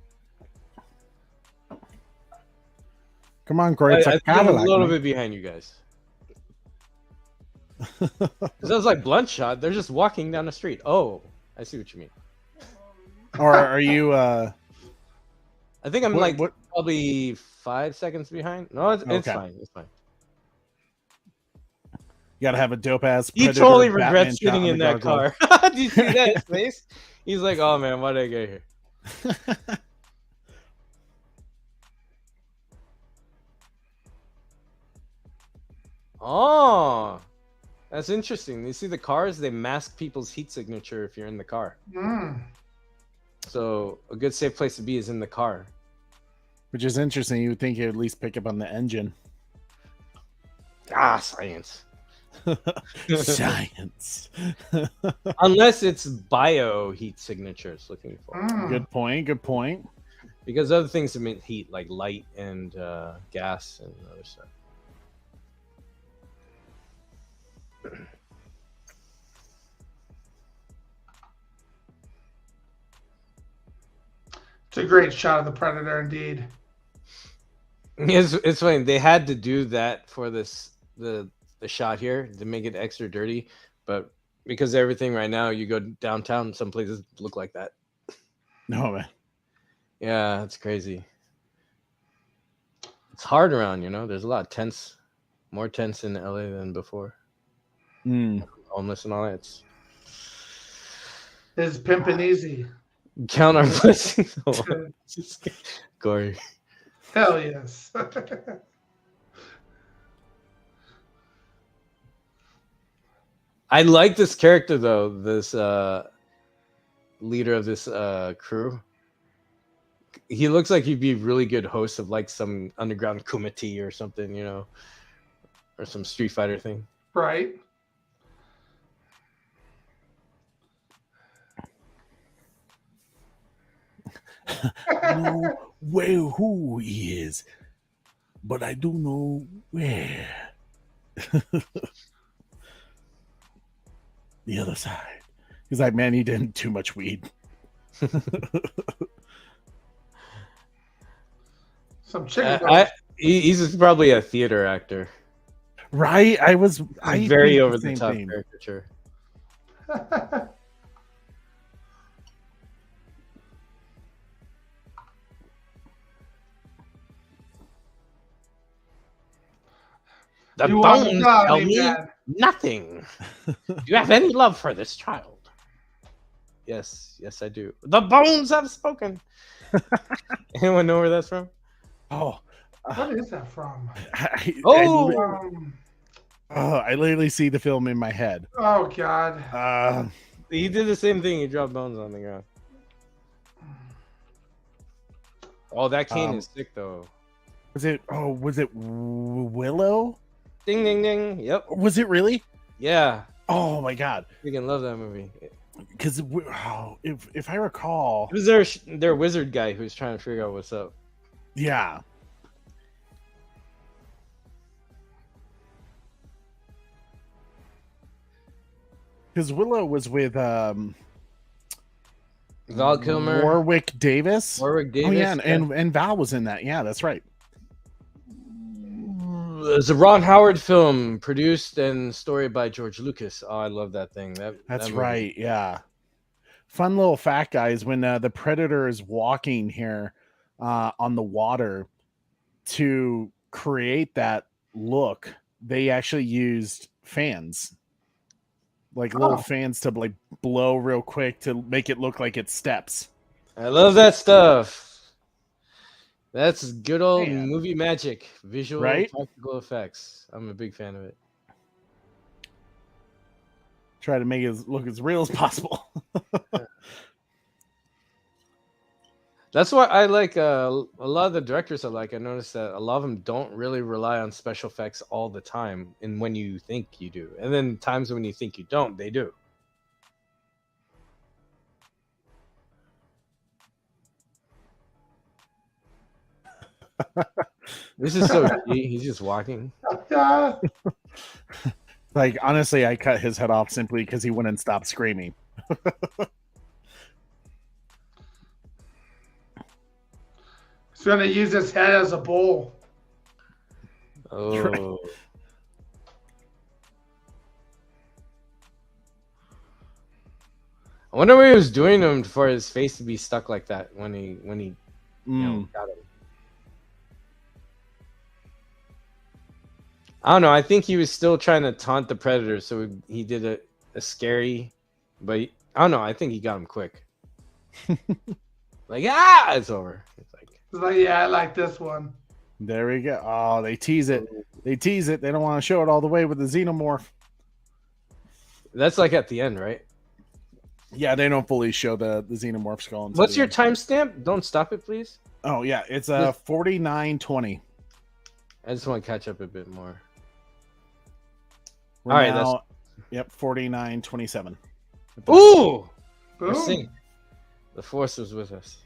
Come on, Corey. It's I a think I'm a Cadillac. little man. bit behind you guys. Sounds like blunt shot. They're just walking down the street. Oh, I see what you mean. Or are you I think I'm what- probably 5 seconds behind. No, it's Okay. fine. It's fine. you gotta have a dope ass He totally regrets sitting in that car. Did you see that his face? He's like, "Oh man, why did I get here?" Oh, that's interesting. You see the cars? They mask people's heat signature if you're in the car. Mm. So a good safe place to be is in the car. Which is interesting. You would think you would at least pick up on the engine. Ah, science. Science. Unless it's bio heat signatures looking for. Mm. Good point. Good point. Because other things emit heat, like light and gas and other stuff. It's a great shot of the Predator, indeed. It's funny. They had to do that for the shot here to make it extra dirty, but because everything right now, you go downtown, some places look like that. No man. Yeah, it's crazy. It's hard around, There's a lot of tents, more tents in LA than before. Mm. Homeless and all that. It's It's pimping easy. count our blessings. Just Corey. Hell yes. I like this character though. This leader of this crew. He looks like he'd be a really good host of like some underground kumite or something, you know, or some Street Fighter thing. Right. know where who he is, but I do know where. The other side. He's like, man, he did too much weed. Some chicken. He's probably a theater actor. Right? I Very think over the same top thing. caricature. The You want bones to tell tell me, me man? nothing. Do you have any love for this child? Yes, I do. The bones have spoken. Anyone know where that's from? Oh, What is that from? I literally see the film in my head. Oh God. He did the same thing. He dropped bones on the ground. Oh, that cane is sick though. Was it Willow? Ding ding ding. Yep. Was it really? Yeah. Oh my god. Freaking love that movie. Because if I recall, It was their wizard guy who was trying to figure out what's up. yeah. Because Willow was with Val Kilmer, Warwick Davis. Warwick Davis. Oh yeah, and Val was in that. Yeah, that's right. It's a Ron Howard film produced and story by George Lucas. Oh, I love that thing. That's that movie. right. Yeah. Fun little fact, guys. When the Predator is walking here on the water to create that look, they actually used fans, like little fans to like blow real quick to make it look like it steps. I love that stuff. That's good old Man. movie magic, visual Right? practical effects. I'm a big fan of it. Try to make it look as real as possible. That's why I like a lot of the directors I like. I noticed that a lot of them don't really rely on special effects all the time, and when you think you do, and then times when you think you don't, they do. This is so G. He's just walking. Yeah. Like honestly, I cut his head off simply because he wouldn't stop screaming. He's gonna use his head as a bowl. Oh. I wonder what he was doing to him for his face to be stuck like that when he got him. I don't know. I think he was still trying to taunt the Predator, so he did a scary, but I don't know. I think he got him quick. Like, it's over. It's like, He's like, yeah, I like this one. There we go. Oh, they tease it. They tease it. They don't want to show it all the way with the xenomorph. that's like at the end, right? Yeah, they don't fully show the xenomorph skull. until What's the your end. timestamp? Don't stop it, please. Oh yeah, it's 49:20. I just want to catch up a bit more. We're All right, now, yep, 49:27. Ooh! We're Boom. singing. The Force was with us.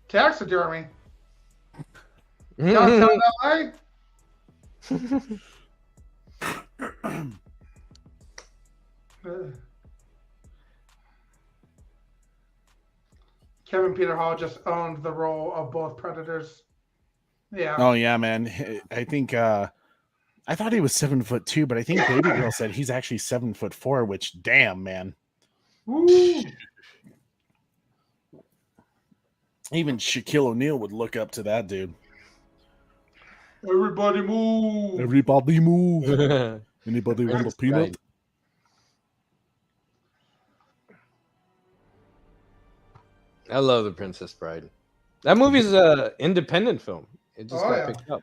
Taxidermy. Downtown LA. Kevin Peter Hall just owned the role of both Predators. Yeah. Oh yeah, man. I think I thought he was 7'2", but I think Baby Girl said he's actually 7'4", which damn man. Woo. Even Shaquille O'Neal would look up to that dude. Everybody move. Everybody move. I Anybody want a Princess peanut? Bride. love The Princess Bride. That movie's a independent film. It just got picked up.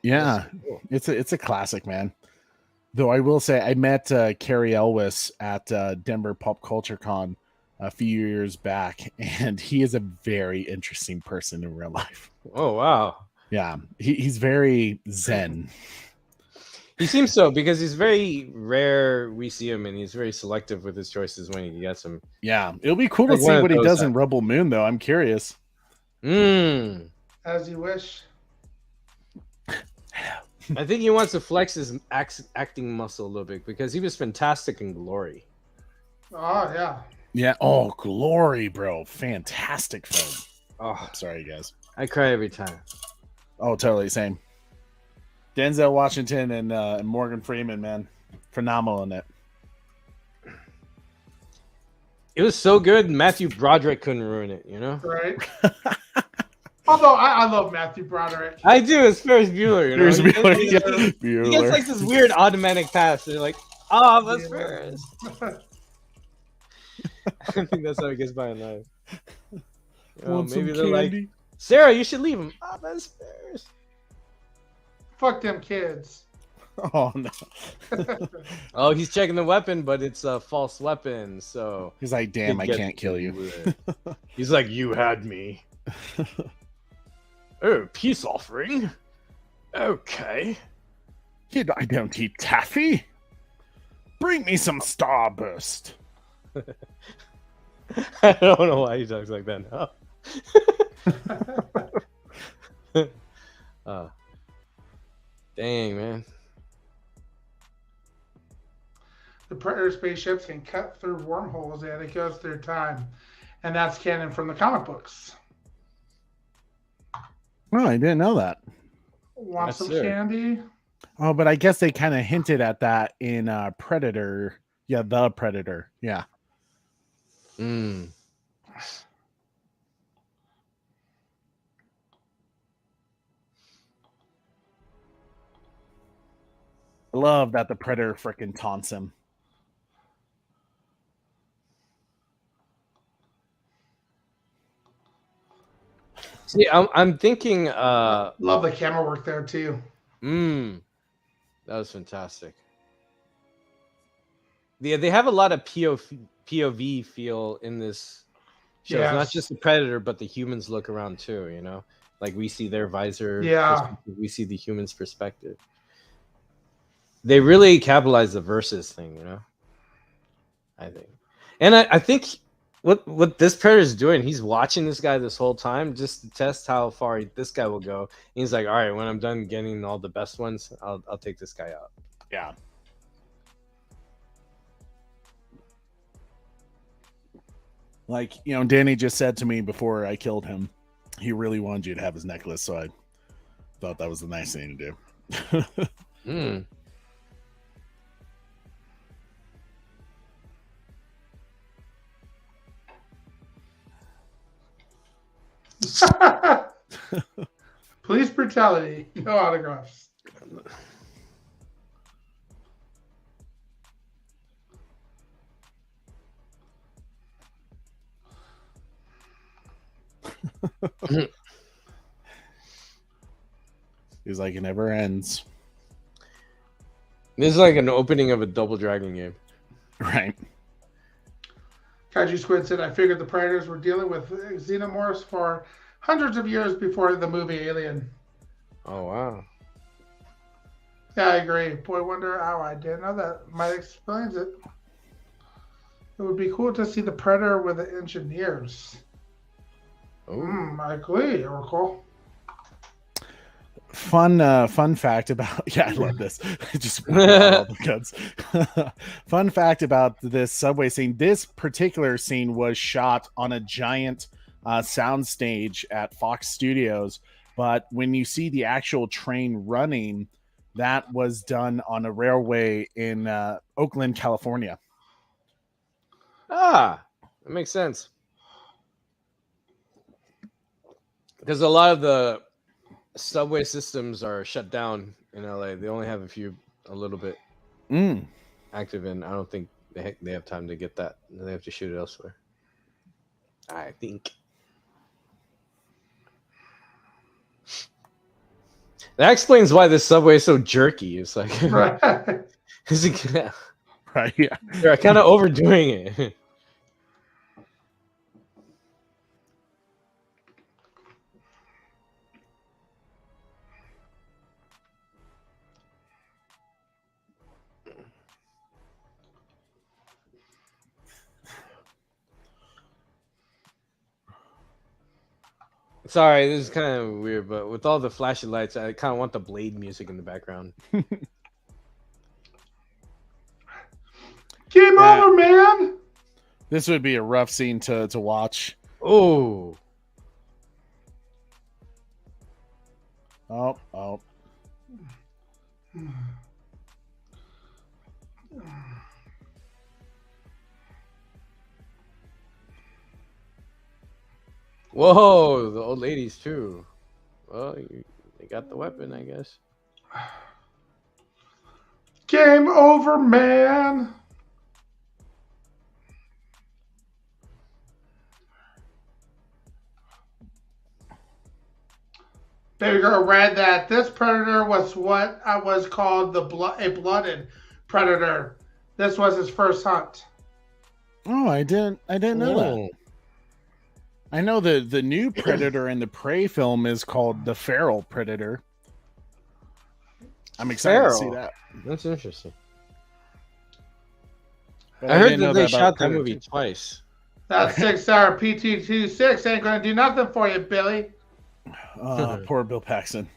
Yeah, That's cool. it's a classic, man. Though I will say, I met Carrie Elwes at Denver Pop Culture Con a few years back, and he is a very interesting person in real life. Oh wow. Yeah, he's very zen. He seems so because he's very rare. We see him, and he's very selective with his choices when he gets them. Yeah, it'll be cool to Like one see of what he those does in guys. Rebel Moon, though. I'm curious. As you wish. I think he wants to flex his acting muscle a little bit because he was fantastic in Glory. Oh, yeah. Yeah. Oh, Glory, bro. Fantastic film. Oh, Sorry, guys. I cry every time. Oh, totally same. Denzel Washington and Morgan Freeman, man, phenomenal in it. It was so good. Matthew Broderick couldn't ruin it. You know. Right. Although I love Matthew Broderick. I do. It's Ferris Bueller. You know? Here's He Bueller. gets- Yeah, He Bueller. gets like this weird automatic pass. And you're like, oh, that's Yeah. Ferris. I think that's how he gets by in life. You know, Want some maybe they're like, candy? Sarah, you should leave him. Oh, that's Ferris. Fuck them kids. Oh no. Oh, he's checking the weapon, but it's a false weapon. So He's like, damn, I Get can't kill you. with it. He's like, you had me. Oh, peace offering. Okay. Kid, I don't eat taffy. Bring me some Starburst. I don't know why he talks like that now. Dang, man. The Predator spaceships can cut through wormholes and it goes through time. And that's canon from the comic books. Oh, I didn't know that. Want That's some it. candy? Oh, but I guess they kind of hinted at that in Predator. Yeah, the Predator. Yeah. Mm. I love that the Predator freaking taunts him. See, I'm thinking. Love the camera work there too. That was fantastic. Yeah, they have a lot of POV feel in this show. It's not Yes. just the Predator, but the humans look around too. You know, like we see their visor. Yeah. perspective, we see the humans' perspective. They really capitalize the versus thing. You know, I think, and I think what this Predator is doing, he's watching this guy this whole time just to test how far this guy will go. And he's like, all right, when I'm done getting all the best ones, I'll take this guy out. Yeah. Like, you know, Danny just said to me before I killed him, he really wanted you to have his necklace, so I thought that was the nice thing to do. Hmm. Police brutality. No autographs. He's like, it never ends. This is like an opening of a Double Dragon game. Right. Kaiju Squid said, I figured the Predators were dealing with xenomorphs for hundreds of years before the movie Alien. Oh wow. Yeah, I agree. Boy, wonder how I didn't know that. Might explains it. It would be cool to see the Predator with the engineers. Oh. I agree, Oracle. Fun fact about I love this. Just all the guns. Fun fact about this subway scene. This particular scene was shot on a giant sound stage at Fox Studios, but when you see the actual train running, that was done on a railway in Oakland, California. Ah, that makes sense. Because a lot of the subway systems are shut down in LA. They only have a little bit Mm. active, and I don't think they have time to get that. They have to shoot it elsewhere. I think that explains why this subway is so jerky. It's like Right. Right. Yeah. they're kind of overdoing it. Sorry, this is kind of weird, but with all the flashing lights, I kind of want the Blade music in the background. Game Yeah. over, man. This would be a rough scene to watch. Oh, Oh. whoa, the old ladies too. Well, they got the weapon, I guess. Game over, man. Baby girl read that this predator was what was called a blooded predator. This was his first hunt. Oh, I didn't know that. Oh. I know the new Predator in the Prey film is called the Feral Predator. I'm excited to see Feral? that. That's interesting. But I heard didn't that know they about shot that Predator movie 2. twice. That 6-hour PT-26 ain't gonna do nothing for you, Billy. Poor Bill Paxton.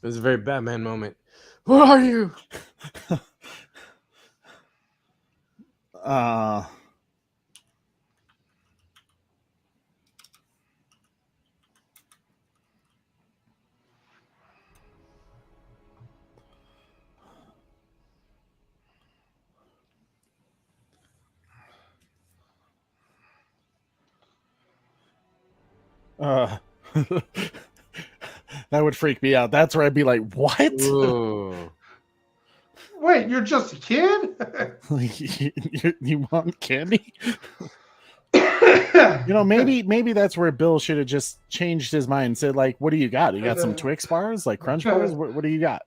It was a very Batman moment. Where are you? Uh uh that would freak me out. That's where I'd be like, what? Ooh. Wait, you're just a kid? Like, you want candy? You know, maybe that's where Bill should have just changed his mind and said, like, what do you got? You got some Twix bars, like Crunch bars? What do you got?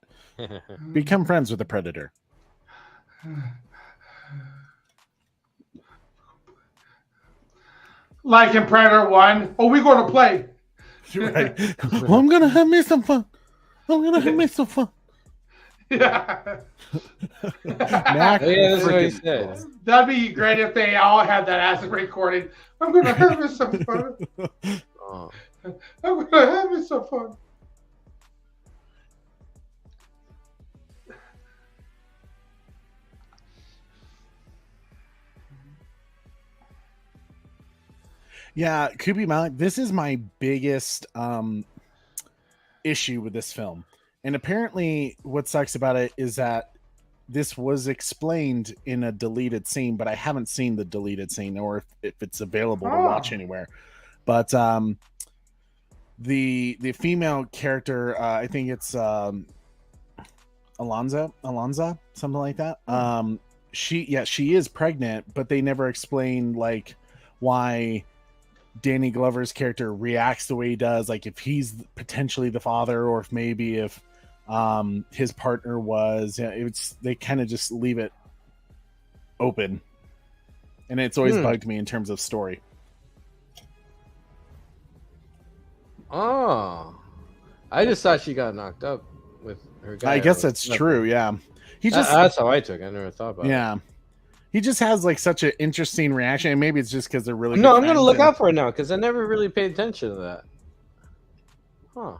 Become friends with the Predator. Like in Predator 1. Oh, we gonna play. Right. Well, I'm gonna have me some fun. Yeah. Mac, Oh, yeah, that's what he freaking- said. That'd be great if they all had that as a recording. I'm gonna have me some fun. Oh. I'm gonna have me some fun. Yeah, Kubi Malik, this is my biggest issue with this film. And apparently what sucks about it is that this was explained in a deleted scene, but I haven't seen the deleted scene or if it's available to watch anywhere. But the female character, I think it's Alonza, something like that. She is pregnant, but they never explain like why Danny Glover's character reacts the way he does, like if he's potentially the father or if maybe if his partner was. They kind of just leave it open, and it's always bugged me in terms of story. Oh, I just thought she got knocked up with her guy. I guess that's true. Yeah, That's how I took it. I never thought about it. Yeah, he just has like such an interesting reaction, and maybe it's just because they're really No, good I'm gonna friends look and- out for it now because I never really paid attention to that. Huh?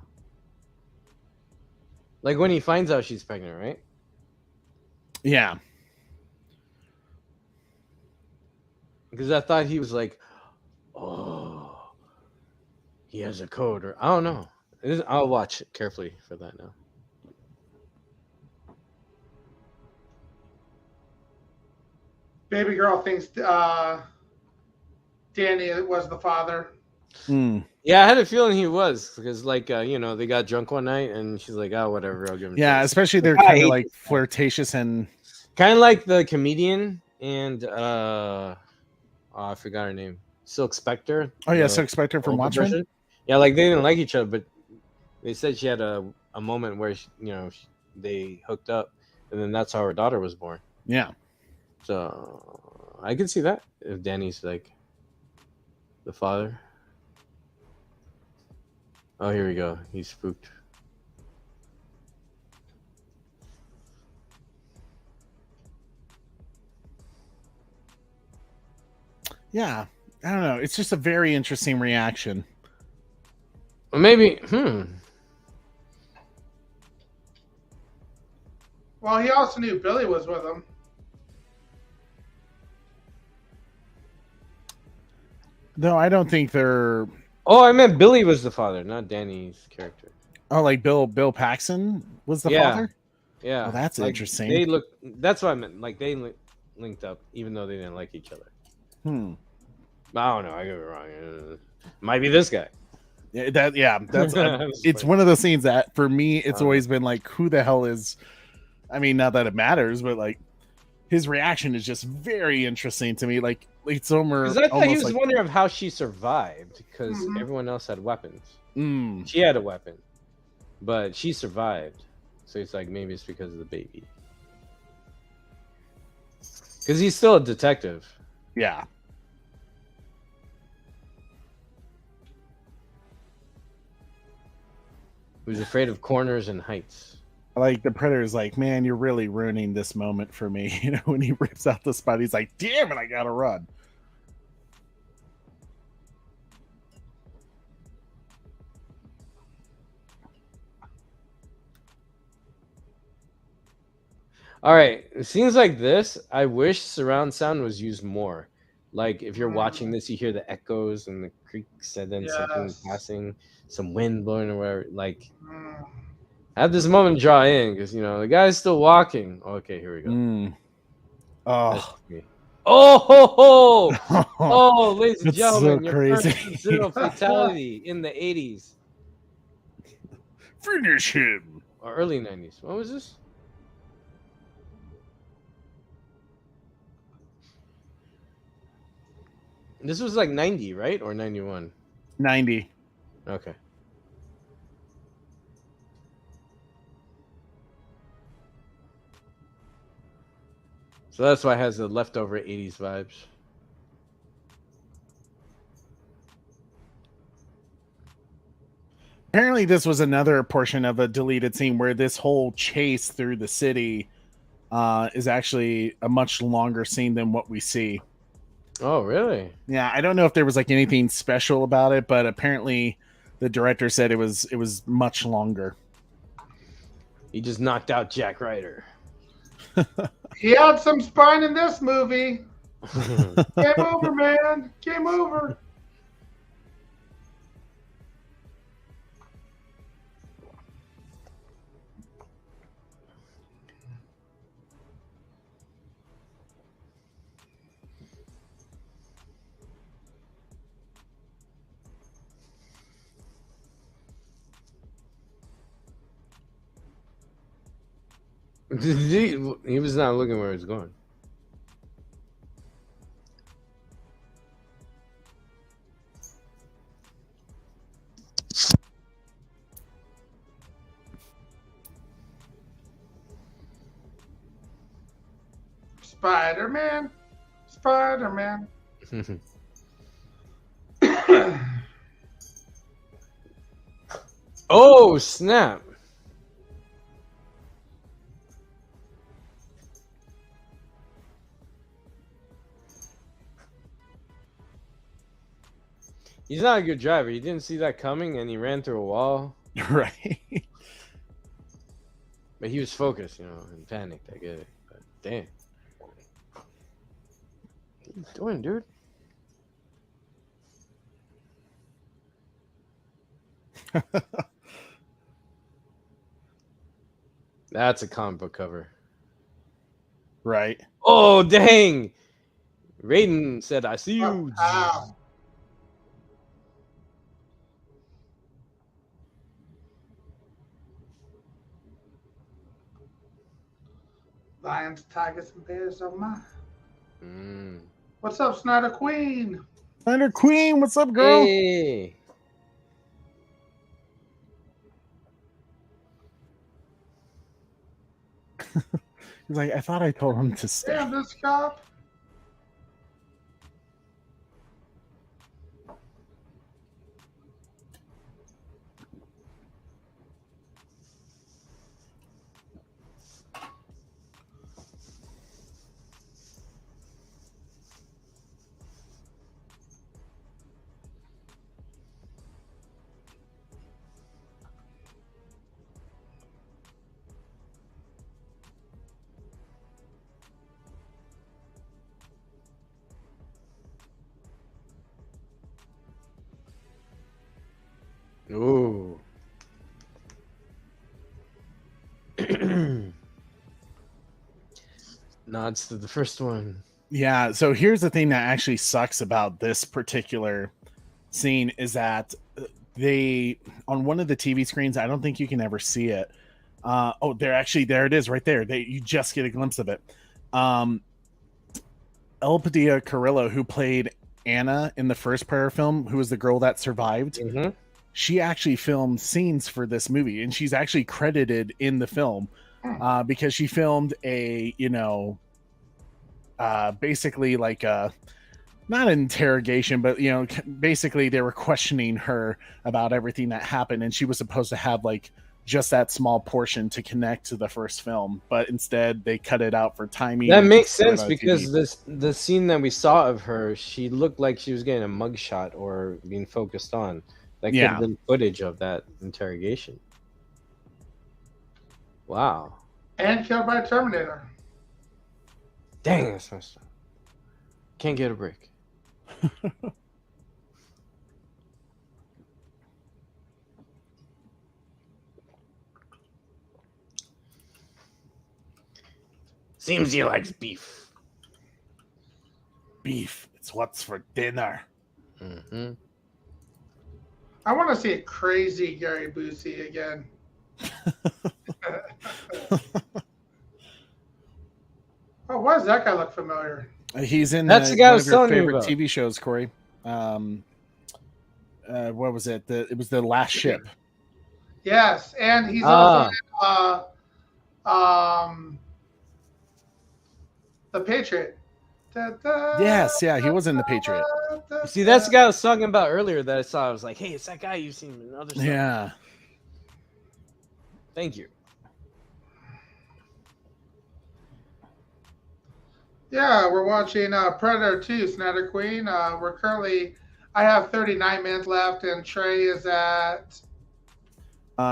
Like when he finds out she's pregnant, right? Yeah. Because I thought he was like, oh, he has a code, or I don't know. I'll watch it carefully for that now. Baby girl thinks Danny was the father. Mm. Yeah, I had a feeling he was because, like, they got drunk one night, and she's like, "Oh, whatever, I'll give him." Yeah, especially they're I kind hate of like this guy. flirtatious and Kind of like the comedian and I forgot her name, Silk Spectre. oh yeah, the so Spectre from older Watchmen. version. Yeah, like they didn't like each other, but they said she had a moment where they hooked up, and then that's how her daughter was born. Yeah, So I can see that if Danny's like the father. Oh, here we go. He's spooked. yeah. I don't know. It's just a very interesting reaction. Well, maybe. Well, he also knew Billy was with him. No, I don't think they're. Oh, I meant Billy was the father, not Danny's character. Oh, like Bill Paxton was the Yeah. father. Yeah, Oh, that's like, interesting. They look. That's what I meant. Like they linked up, even though they didn't like each other. Hmm. I don't know. I got it wrong. Might be this guy. Yeah, that's That's it's funny. one of those scenes that for me it's Uh, always been like, who the hell is? I mean, not that it matters, but like his reaction is just very interesting to me. Like it's Because I thought he was like, wondering of how she survived because Mhm. everyone else had weapons. mm, She had a weapon, but she survived. So he's like, maybe it's because of the baby. Because he's still a detective. yeah. Who's afraid of corners and heights. Like the Predator's like, man, you're really ruining this moment for me. You know, when he rips out the spot, he's like, damn it, I gotta run. All right, scenes like this, I wish surround sound was used more. Like if you're watching this, you hear the echoes and the creaks, and then something Yes. passing, some wind blowing or whatever. Like Mm. have this moment draw in because the guy's still walking. Okay, here we go. Mm. That's Oh, me. Oh ho ho! Oh, ladies and It's so gentlemen, your crazy. first zero fatality in the 80s finish him. or early 90s. What was this? This was like 90, right? Or 91? 90. Okay. So that's why it has the leftover 80s vibes. Apparently, this was another portion of a deleted scene where this whole chase through the city is actually a much longer scene than what we see. Oh, really? Yeah, I don't know if there was like anything special about it, but apparently the director said it was much longer. He just knocked out Jack Ryder. He had some spine in this movie. Game over, man. Game over. He was not looking where he was going. Spider-Man. Spider-Man. Oh, snap. He's not a good driver. He didn't see that coming and he ran through a wall. Right. But he was focused, and panicked. I get it. But damn. What are you doing, dude? That's a comic book cover. Right. Oh, dang. Raiden said, I see you. Wow. Lions, tigers, and bears are mine. Mm. What's up, Snyder Queen? Thunder Queen, what's up, girl? Hey. He's like, I thought I told him to stay. Damn, this cop. Ooh. Nods to the first one. Yeah, so here's the thing that actually sucks about this particular scene is that they on one of the TV screens, I don't think you can ever see it. Oh, there it is right there. You just get a glimpse of it. El Padilla Carrillo, who played Anna in the first Prayer film, who was the girl that survived, she actually filmed scenes for this movie, and she's actually credited in the film because she filmed a, basically like a, not an interrogation, but basically they were questioning her about everything that happened, and she was supposed to have like just that small portion to connect to the first film, but instead they cut it out for timing. That makes sense because the scene that we saw of her, she looked like she was getting a mugshot or being focused on. That could have been footage of that interrogation. Wow. And killed by a Terminator. Dang, that's messed up. Can't get a break. Seems he likes beef. Beef. It's what's for dinner. Mm-hmm. I want to see a crazy Gary Busey again. Oh, why does that guy look familiar? He's in That's the guy I one was of your telling you favorite about. TV shows, Corey. What was it? It was The Last Ship. Yes, and he's also in, The Patriot. Yes, yeah, he was in The Patriot. See, that's the guy I was talking about earlier that I saw. I was like, hey, it's that guy you've seen in other stuff. Yeah. Thank you. Yeah, we're watching Predator 2, Snyder Queen. I have 39 minutes left, and Trey is at...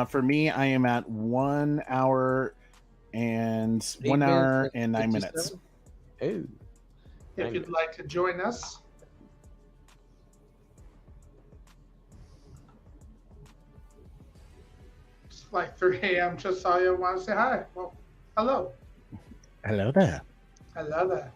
For me, I am at 1 hour and 1 hour and 9 minutes. Oh. If you'd like to join us. It's like 3 a.m. Just saw you. Want to say hi? Well, hello. Hello there. Hello there.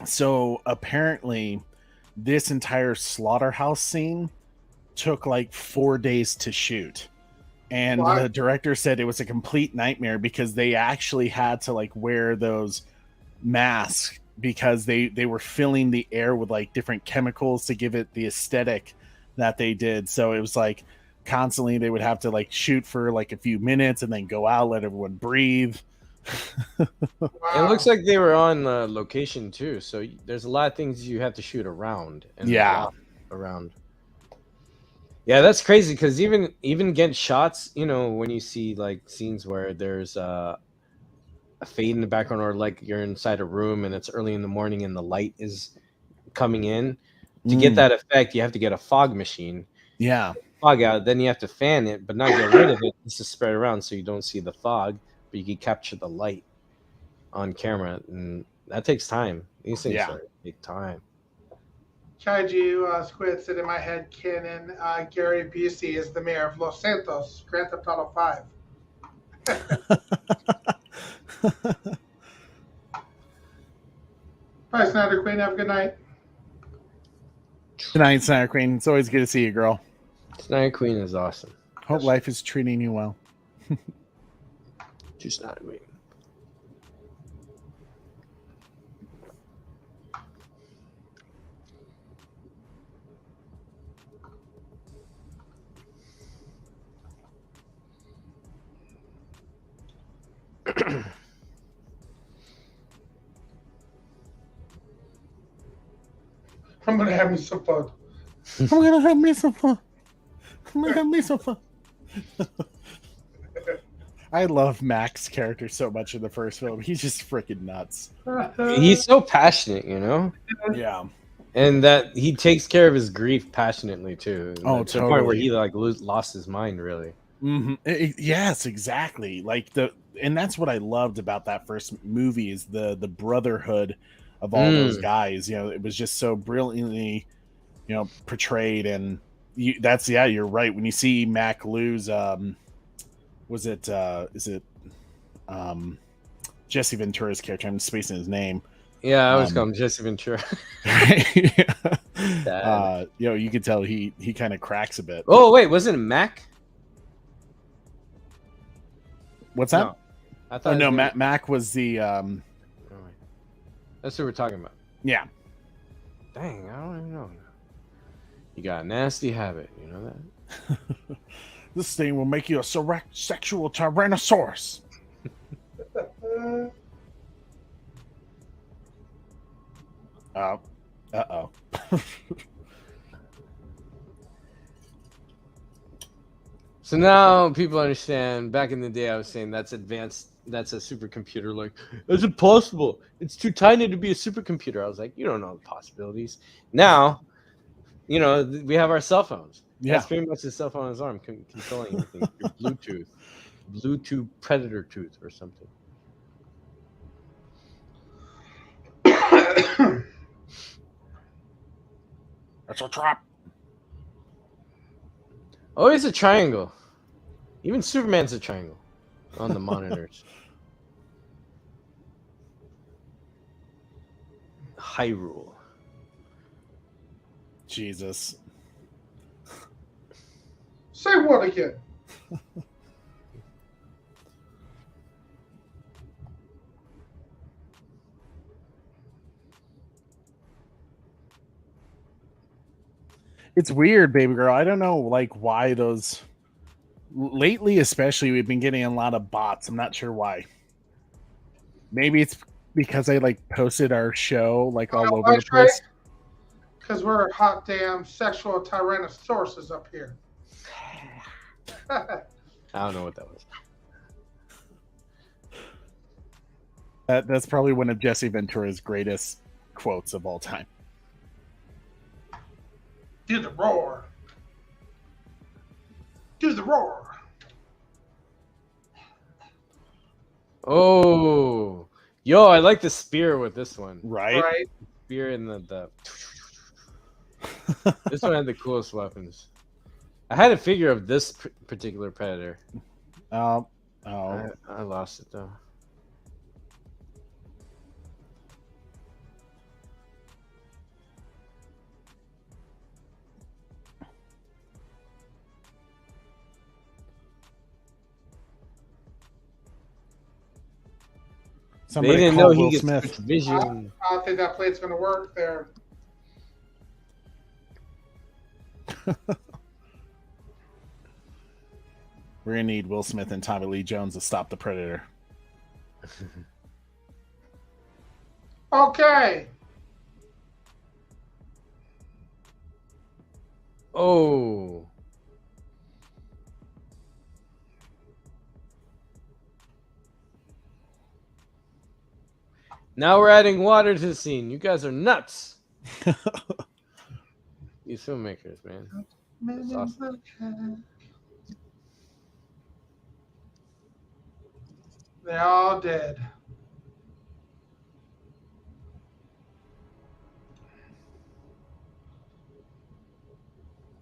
So apparently this entire slaughterhouse scene took like 4 days to shoot. And What? the director said it was a complete nightmare because they actually had to like wear those masks because they were filling the air with like different chemicals to give it the aesthetic that they did. So it was like constantly they would have to like shoot for like a few minutes and then go out, let everyone breathe. Wow. It looks like they were on location too, so there's a lot of things you have to shoot around. And Yeah. around. Yeah, that's crazy because even get shots, you know, when you see like scenes where there's a fade in the background or like you're inside a room and it's early in the morning and the light is coming in. To get that effect, you have to get a fog machine. Yeah. Fog out, then you have to fan it, but not get rid of it. Just to spread around so you don't see the fog, but you can capture the light on camera, and that takes time. These things take time. Kaiju Squid said in my head canon, Gary Busey is the mayor of Los Santos, Grand Theft Auto 5. Bye, Snyder Queen. Have a good night. Good night, Snyder Queen. It's always good to see you, girl. Snyder Queen is awesome. Hope life is treating you well. She's not Queen. I'm gonna have me some fun. I'm gonna have me some fun. I'm gonna have me some fun. I love Mac's character so much in the first film. He's just freaking nuts. He's so passionate, you know? Yeah. And that he takes care of his grief passionately too. Oh, to the point where totally. he like lost his mind, really. Yes, exactly. Like and that's what I loved about that first movie is the brotherhood of all those guys. You know, it was just so brilliantly, you know, portrayed. And you're right. When you see Mac lose, is it Jesse Ventura's character? I'm spacing his name. Yeah, I always call him Jesse Ventura. You know, you could tell he kind of cracks a bit. Oh wait, wasn't it Mac? What's that? No, I thought. No, Mac was the. That's what we're talking about. Yeah. Dang, I don't even know. You got a nasty habit, you know that? This thing will make you a sexual tyrannosaurus. Uh-oh. So now people understand. Back in the day, I was saying that's advanced. That's a supercomputer. Like, it's impossible. It's too tiny to be a supercomputer. I was like, you don't know the possibilities. Now, you know, we have our cell phones. Yeah. That's pretty much a cell phone on his arm, controlling everything through Bluetooth Predator tooth or something. That's a trap. Always a triangle. Even Superman's a triangle on the monitors. Hyrule. Jesus. Say what again? It's weird, baby girl. I don't know, like, why those. Lately, especially, we've been getting a lot of bots. I'm not sure why. Maybe it's because I like posted our show like all over the place. Because we're hot damn sexual tyrannosauruses up here. I don't know what that was. That's probably one of Jesse Ventura's greatest quotes of all time. Do the roar. Do the roar. Oh, yo, I like the spear with this one. Right? Right. Spear and the this one had the coolest weapons. I had a figure of this particular predator. Oh. I lost it though. Somebody they didn't call know Will he gets Smith. such vision. I don't think that plate's going to work there. We're gonna need Will Smith and Tommy Lee Jones to stop the Predator. Okay. Oh, Now we're adding water to the scene. You guys are nuts. These filmmakers, man. That's awesome. They're all dead.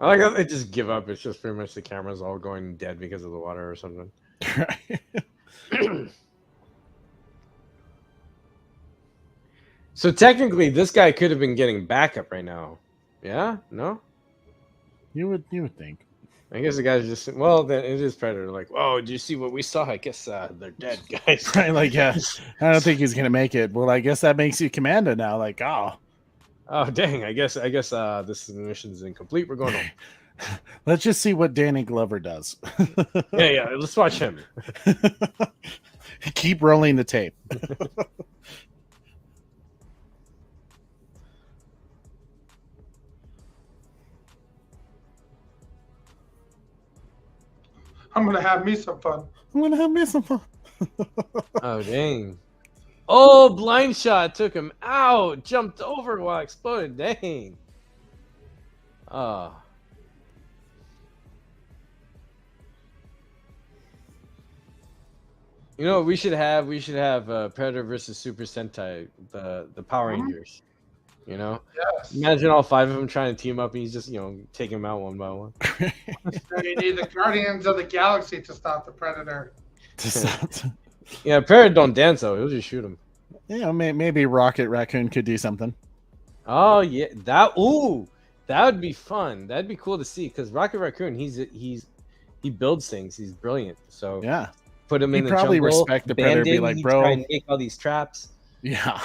I like how they just give up. It's just pretty much the camera's all going dead because of the water or something. Right. So technically, this guy could have been getting backup right now. Yeah? No? You would think. I guess the guys just well, then it is Predator. Like, whoa, did you see what we saw? I guess they're dead, guys. Right, like, yeah, I don't think he's gonna make it. Well, I guess that makes you Commando now. Like, oh, Dang, I guess this mission's incomplete. We're going home. let's just see what Danny Glover does. Yeah, let's watch him. Keep rolling the tape. I'm gonna have me some fun. I'm gonna have me some fun. Oh dang. Oh, blind shot took him out. Jumped over while exploded. Dang. Oh. You know what we should have? We should have Predator versus Super Sentai, the Power Rangers. You know? Yes. Imagine all 5 of them trying to team up and he's just, taking them out one by one. So you need the Guardians of the Galaxy to stop the Predator. Yeah, Predator don't dance though. He'll just shoot him. Yeah, maybe Rocket Raccoon could do something. Oh yeah, that would be fun. That'd be cool to see because Rocket Raccoon, he builds things. He's brilliant. So Yeah, put him in he'd the probably jungle, respect the Predator. Be banding, like, he'd bro, try and make all these traps. yeah.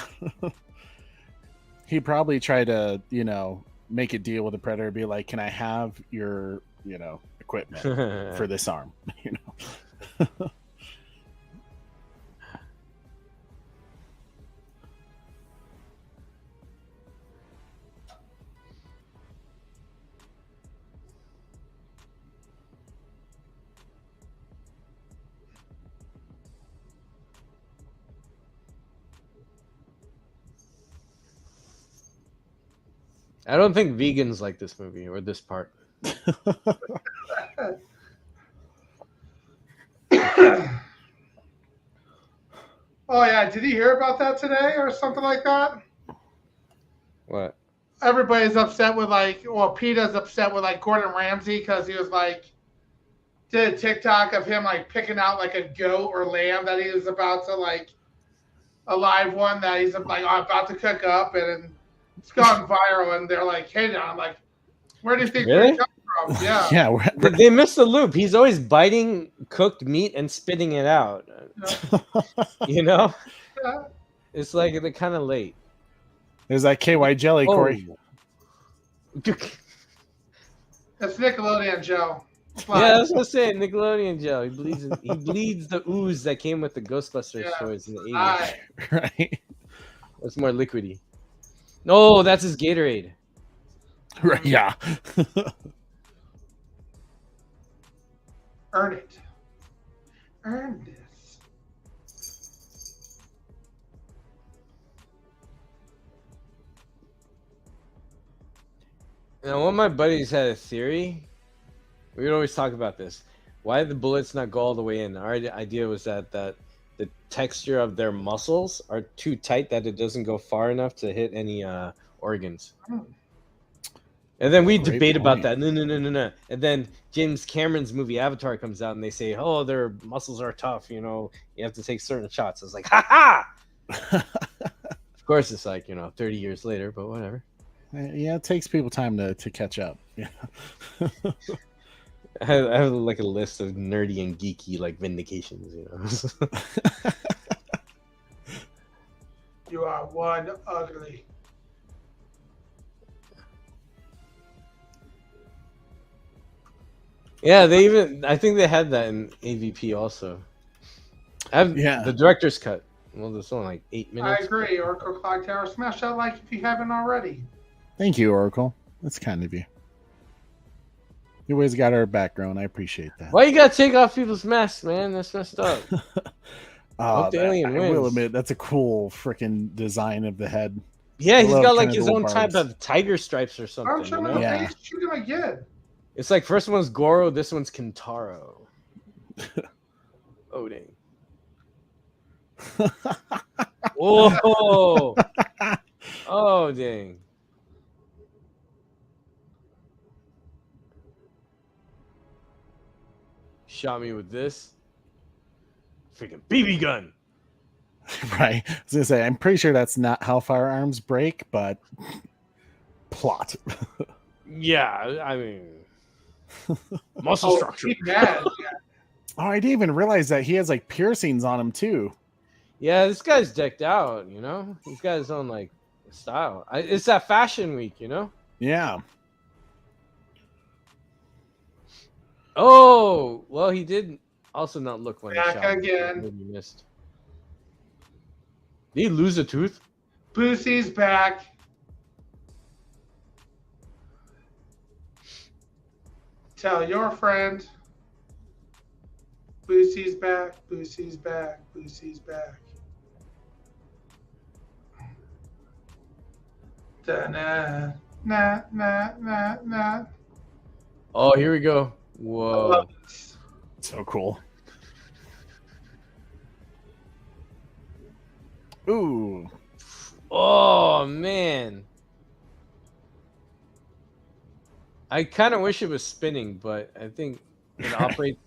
He'd probably try to, make a deal with the Predator. Be like, can I have your, equipment for this arm? I don't think vegans like this movie or this part. Oh yeah, did you hear about that today or something like that? What? Everybody's upset with PETA's upset with Gordon Ramsay because he was did a TikTok of him picking out a goat or lamb that he was about to a live one that he's about to cook up and it's gone viral and they're like, hey now, I'm like, where do you think Really? it comes from? Yeah. Yeah, They missed the loop. He's always biting cooked meat and spitting it out. Yeah. It's like they're kind of late. There's that KY jelly, Corey. It's Nickelodeon, Joe. Yeah, that's what I'm saying. Nickelodeon Joe. He bleeds the ooze that came with the Ghostbusters toys in the 80s. Aye. Right. It's more liquidy. No, that's his Gatorade. Right. Yeah. Earn it. Earn this. Now, one of my buddies had a theory. We would always talk about this. Why did the bullets not go all the way in? Our idea was that the texture of their muscles are too tight that it doesn't go far enough to hit any organs. And then we Great debate about point. that. No. And then James Cameron's movie Avatar comes out and they say, oh, their muscles are tough. You have to take certain shots. I was like, ha ha! Of course, it's 30 years later, but whatever. Yeah, it takes people time to catch up. Yeah. I have a list of nerdy and geeky vindications, You are one ugly. Yeah, I think they had that in AVP also. Yeah. The director's cut. Well, it's only 8 minutes. I agree. Oracle Clock Tower, smash that like if you haven't already. Thank you, Oracle. That's kind of you. You always got our background. I appreciate that. Why you gotta take off people's masks, man? That's messed up. Hope the alien I will wins. admit that's a cool freaking design of the head. Yeah, I he's love got kind like of his the own little type barbs. of tiger stripes or I'm something. showing You him know? the Yeah. face. Shoot him again. It's like first one's Goro, this one's Kintaro. Oh dang! Whoa! Oh dang! Shot me with this freaking BB gun. Right. I was gonna say, I'm pretty sure that's not how firearms break, but plot. Yeah, I mean, muscle Oh, structure. he's mad. Oh, I didn't even realize that he has like piercings on him too. Yeah, this guy's decked out. You know, he's got his own like style. It's that fashion week. You know. Yeah. Oh well, he did also not look when he Back shot. again. Maybe he missed. Did he lose a tooth? Boosie's back. Tell your friend. Boosie's back. Boosie's back. Boosie's back. Da-na, na, na, na, na. Oh, here we go. I Whoa. love this. So cool. Ooh. Oh man. I kind of wish it was spinning, but I think it operates.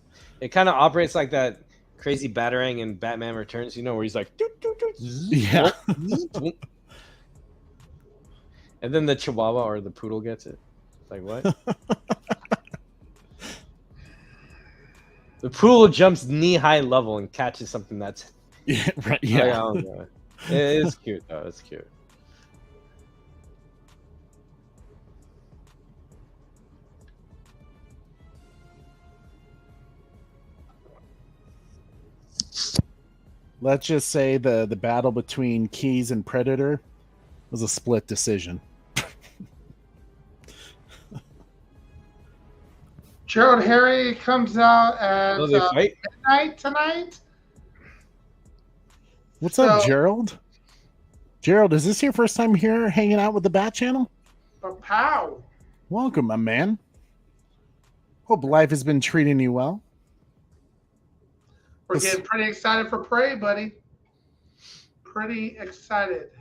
It kind of operates like that crazy batarang in Batman Returns. You know, where he's like, "Doot, doot, doot, zzz, Yeah. zzz, zzz." And then the Chihuahua or the poodle gets it. Like what? The poodle jumps knee-high level and catches something that's. Yeah. Right. I Yeah. don't know. It is cute though. It's cute. Let's just say the battle between Keys and Predator was a split decision. Gerald Harry comes out at Will they fight? midnight tonight. What's up, So- Gerald? Gerald, is this your first time here hanging out with the Bat Channel? But pow. Welcome, my man. Hope life has been treating you well. We're This- getting pretty excited for Prey, buddy. Pretty excited.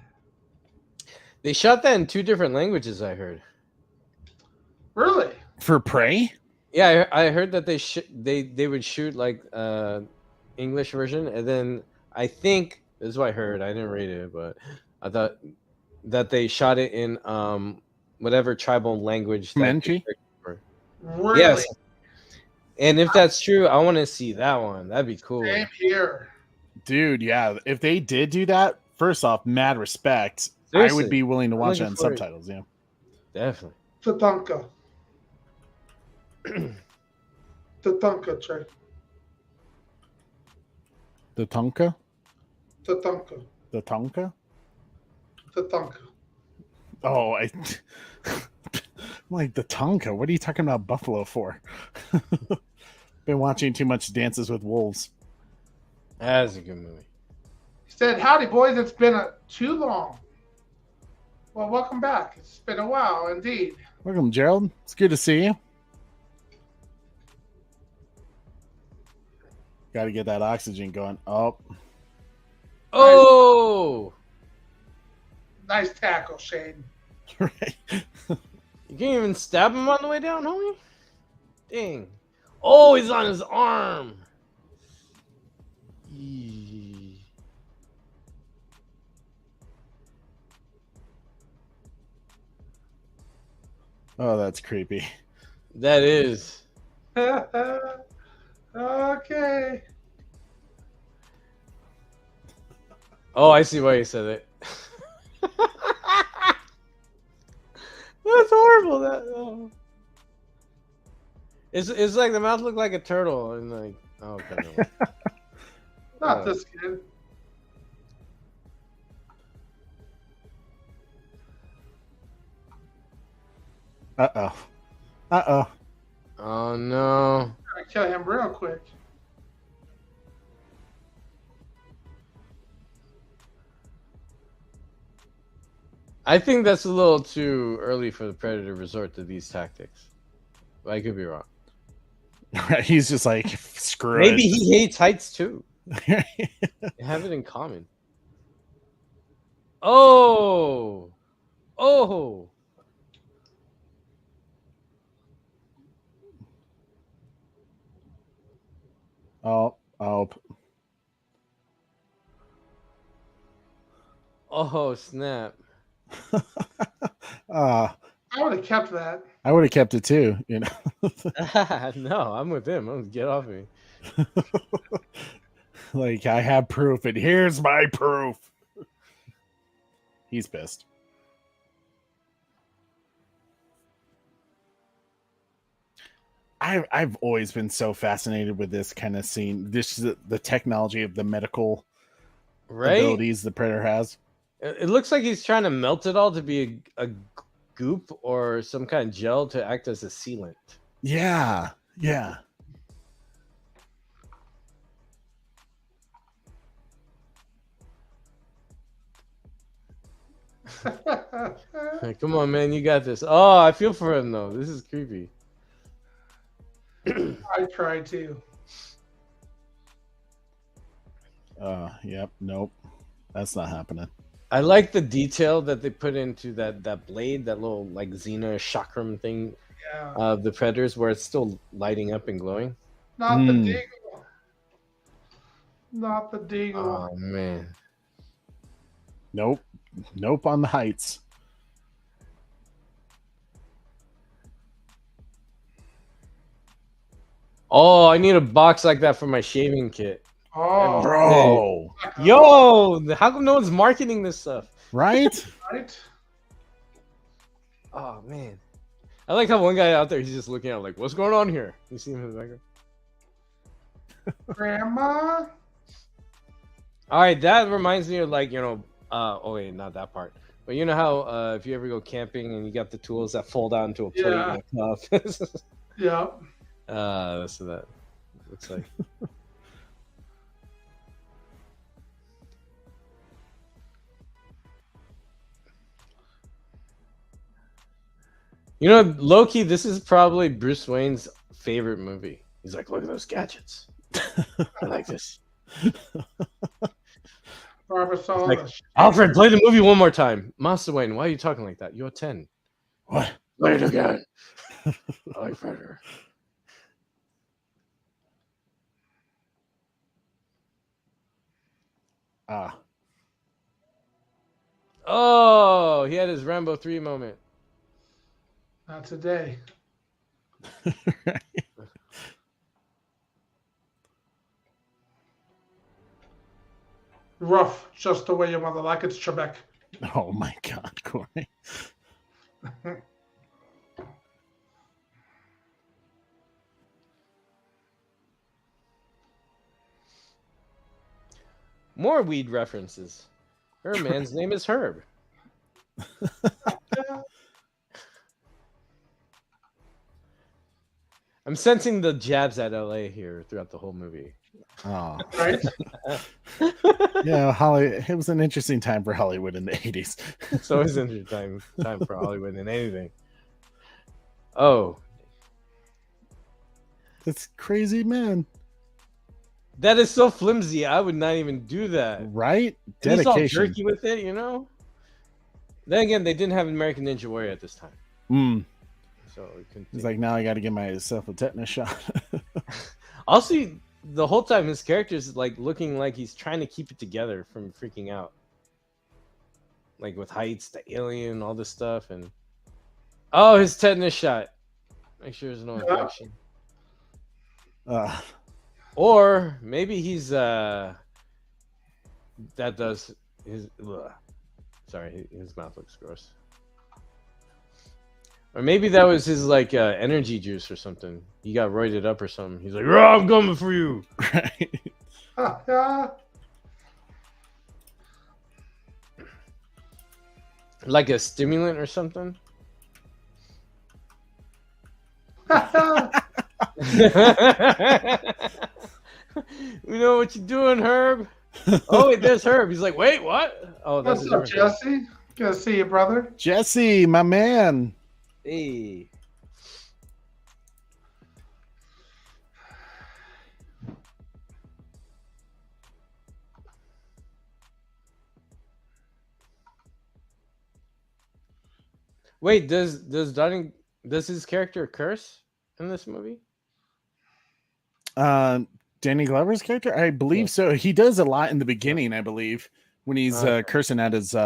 They shot that in 2 different languages. I heard. Really? For Prey? Yeah, I heard that they would shoot like English version, and then I think this is what I heard. I didn't read it, but I thought that they shot it in whatever tribal language. that they Comanche? picked for. Really? Yes. And if that's true, I want to see that one. That'd be cool. Same here. Dude, yeah. If they did do that, first off, mad respect. I Seriously. would be willing to I'm watch it looking in forward. subtitles, yeah. Definitely. Tatanka. Tatanka, Trey. The Tonka? Tatanka. The Tonka? Tatanka. Oh, I'm like the Tonka. What are you talking about Buffalo for? Been watching too much Dances with Wolves. That's a good movie. He said, howdy, boys. It's been too long. Well, welcome back. It's been a while, indeed. Welcome, Gerald. It's good to see you. Got to get that oxygen going. Oh, Oh, Nice tackle, Shane. right. you can't even stab him on the way down, homie. Dang. Oh, he's on his arm. Yee. Oh, that's creepy. That is. Okay. Oh, I see why you said it. That's horrible. That. Oh. It's like the mouth looked like a turtle and like. Oh, okay. No. Not this kid. Uh-oh. Uh-oh. Oh no. Gotta kill him real quick. I think that's a little too early for the predator to resort to these tactics. But I could be wrong. He's just like, screw Maybe it. he hates heights too. They have it in common. Oh, oh. Oh. Oh, snap. uh, I would have kept that. I would have kept it too, you know. No, I'm with him. I'm get off me. Like, I have proof, and here's my proof. He's pissed. I've always been so fascinated with this kind of scene. This is the technology of the medical abilities the Predator has. It looks like he's trying to melt it all to be a goop or some kind of gel to act as a sealant. Yeah. Like, come on, man, you got this. Oh, I feel for him though. This is creepy. I tried to. Yep. Nope. That's not happening. I like the detail that they put into that blade, that little like Xena chakram thing Yeah. of the Predators, where it's still lighting up and glowing. Not the Deagle. Not the Deagle. Oh man. Nope on the heights. Oh, I need a box like that for my shaving kit. Oh, Bro. Yo, how come no one's marketing this stuff? Right? right. Oh man. I like how one guy out there, he's just looking at like, what's going on here? You see him in the background? Grandma. All right, that reminds me of like, oh wait, not that part. But you know how if you ever go camping and you got the tools that fold out into a plate Yeah. and a cup? Yeah. That's what that looks like. You know, Loki, this is probably Bruce Wayne's favorite movie. He's like, look at those gadgets. I like this. Barbara saw Like, the Alfred, play the movie one more time. Master Wayne, why are you talking like that? You're 10. What? Play it again. I like Predator. Oh, he had his Rambo 3 moment. Not today. Rough, just the way your mother like it's Trebek. Oh my God, Corey. More weed references. Her man's name is Herb. I'm sensing the jabs at LA here throughout the whole movie. Oh. Right? Yeah, Hollywood. It was an interesting time for Hollywood in the 80s. It's always an interesting time for Hollywood and anything. Oh, That's crazy, man. that is so flimsy. I would not even do that. Right? And he's all Dedication. jerky with it, you know? Then again, they didn't have American Ninja Warrior at this time. So we couldn't He's take- like, now I got to give myself a tetanus shot. Also, the whole time his character's like looking like he's trying to keep it together from freaking out. Like with heights, the alien, all this stuff, and oh, his tetanus shot. Make sure there's no infection. Or maybe he's that does his sorry, his mouth looks gross. Or maybe that was his like energy juice or something. He got roided up or something. He's like, "Oh, I'm coming for you." Right? Like a stimulant or something. We know what you're doing, Herb. Oh wait, there's Herb. He's like, wait, what? Oh, that's What's up, Herb. Jesse? Good to see you, brother. Jesse, my man. Hey. Wait, does his character curse in this movie? Danny Glover's character? I believe Yeah. so. He does a lot in the beginning, I believe, when he's Okay. cursing at his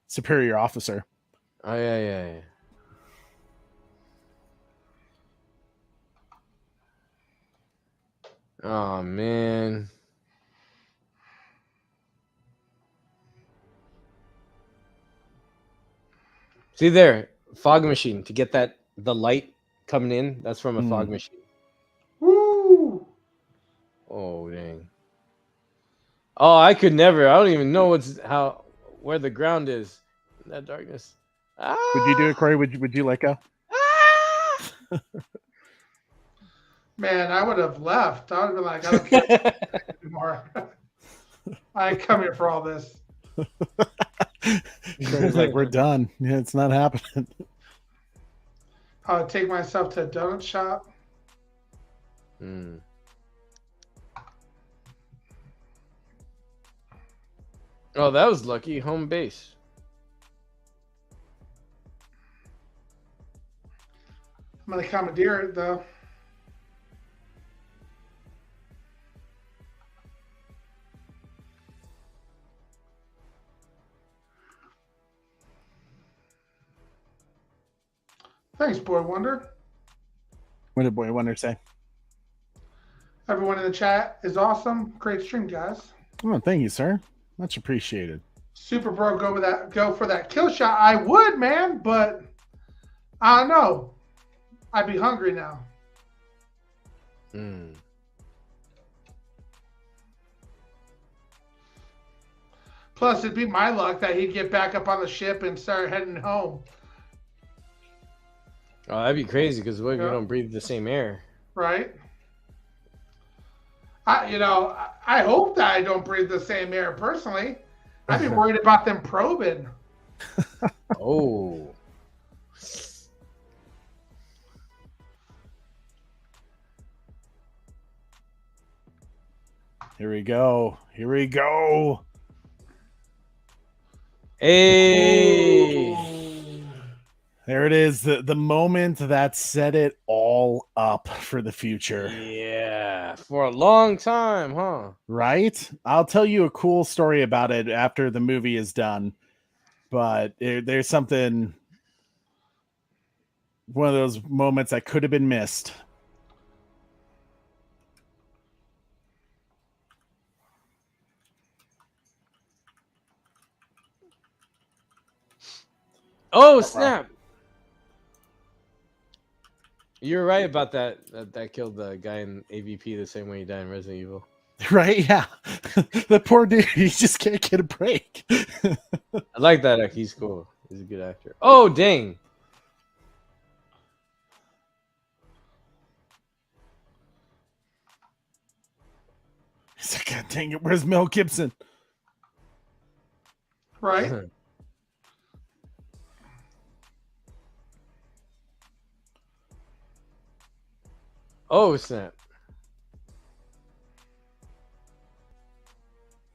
superior officer. Oh yeah. Oh man. See there, fog machine to get the light coming in. That's from a fog machine. Woo! Oh dang. Oh, I could never. I don't even know where the ground is in that darkness. Ah! Would you do it, Corey? Would you let go? Ah! Man, I would have left. I would have been like, I don't care anymore. I come here for all this. Corey's like, we're done. Yeah, it's not happening. I would take myself to a donut shop. Mm. Oh, that was lucky. Home base. I'm gonna commandeer it though. Thanks, Boy Wonder. What did Boy Wonder say? Everyone in the chat is awesome. Great stream, guys. Oh, thank you, sir. Much appreciated. Super Bro, go for that kill shot. I would, man, but I don't know. I'd be hungry now. Mm. Plus, it'd be my luck that he'd get back up on the ship and start heading home. Oh, that'd be crazy because what if you Yeah. don't breathe the same air? Right? I hope that I don't breathe the same air personally. I'd be worried about them probing. Oh. Here we go. Here we go. Hey. There it is. The moment that set it all up for the future. Yeah, for a long time, huh? Right? I'll tell you a cool story about it after the movie is done. But there's something, one of those moments that could have been missed. Oh, snap. You're right about that. That killed the guy in AVP the same way he died in Resident Evil. Right? Yeah. The poor dude, he just can't get a break. I like that. He's cool. He's a good actor. Oh, dang. He's like, God dang it, where's Mel Gibson? Right? Oh, snap.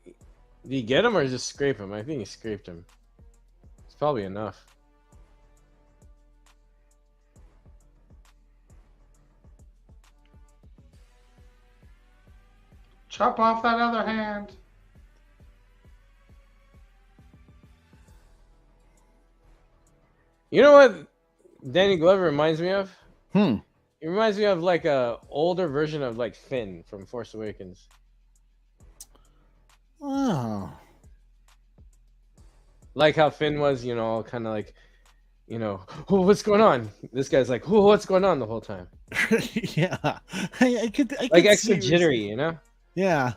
Did he get him or just scrape him? I think he scraped him. It's probably enough. Chop off that other hand. You know what Danny Glover reminds me of? Hmm. It reminds me of like a older version of like Finn from Force Awakens. Oh. Like how Finn was, kind of like, oh, what's going on? This guy's like, oh, what's going on the whole time? Yeah. I could Like extra see- jittery, you know? Yeah.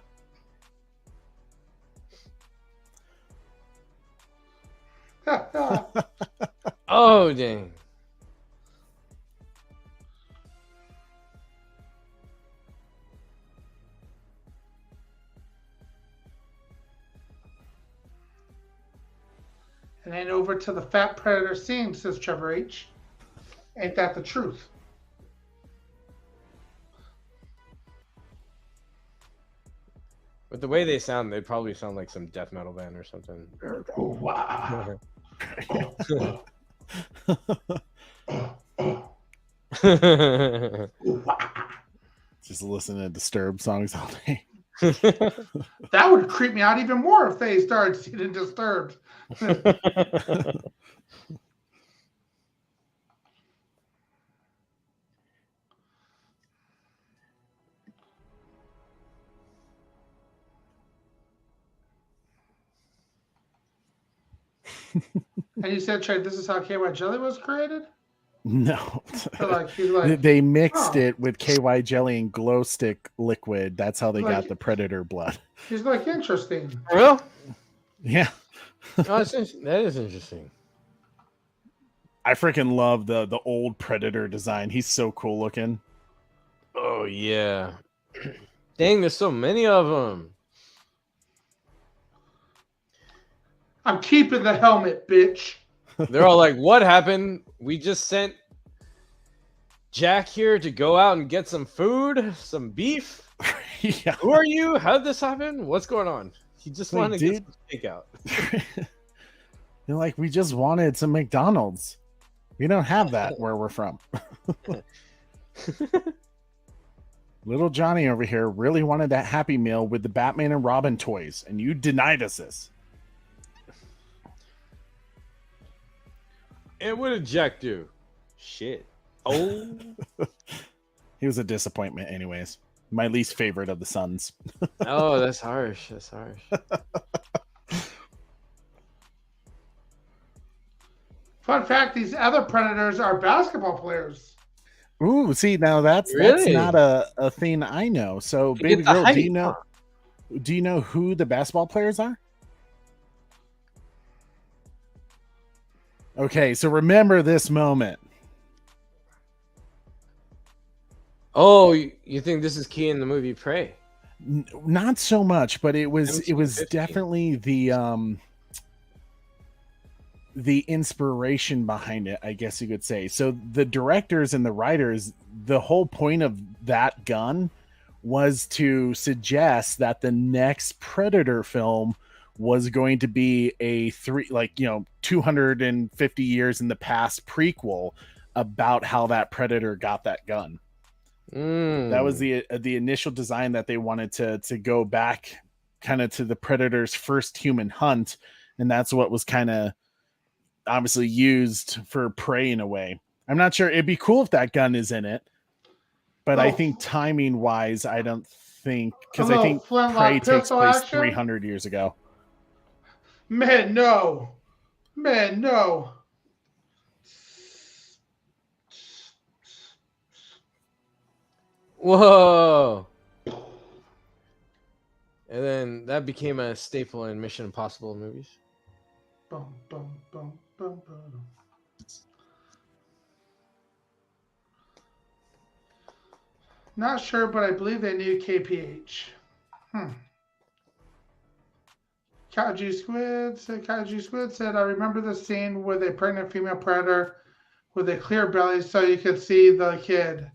Oh, dang. And then over to the fat predator scene, says Trevor H. Ain't that the truth? With the way they sound, they probably sound like some death metal band or something. Wow. Just listen to Disturbed songs all day. That would creep me out even more if they started singing Disturbed. And you said, Trey, this is how KY Jelly was created? No. He's like, They mixed oh. it with KY jelly and glow stick liquid. That's how they Like- got the predator blood. He's like, interesting. For real? Yeah. Oh, that is interesting. I freaking love the old predator design. He's so cool looking. Oh yeah. Dang, there's so many of them. I'm keeping the helmet, bitch. They're all like, "What happened? We just sent Jack here to go out and get some food, some beef. Yeah. Who are you? How did this happen? What's going on?" He just Wait, wanted to dude. get some takeout. They're like, we just wanted some McDonald's. We don't have that where we're from. Little Johnny over here really wanted that Happy Meal with the Batman and Robin toys, and you denied us this. And what did Jack do? Shit. Oh. He was a disappointment, anyways. My least favorite of the Sons. Oh, that's harsh. That's harsh. Fun fact, these other predators are basketball players. Ooh, see, now that's Really? not a thing I know. So, You baby get the girl, height, do you know who the basketball players are? Okay, so remember this moment. Oh, you think this is key in the movie Prey? Not so much, but it was 1750. definitely the inspiration behind it, I guess you could say. So the directors and the writers, the whole point of that gun was to suggest that the next Predator film was going to be a 250 years in the past prequel about how that Predator got that gun. That was the initial design that they wanted to go back kind of to the Predator's first human hunt, and that's what was kind of obviously used for Prey in a way. I'm not sure. It'd be cool if that gun is in it, but I think timing wise, I don't think, because I think Prey takes place 300 years ago. Man, no. Man, no. Whoa. And then that became a staple in Mission Impossible movies. Bum, bum, bum, bum, bum. Not sure, but I believe they knew KPH. Kaiju Squid said, I remember the scene with a pregnant female predator with a clear belly so you could see the kid.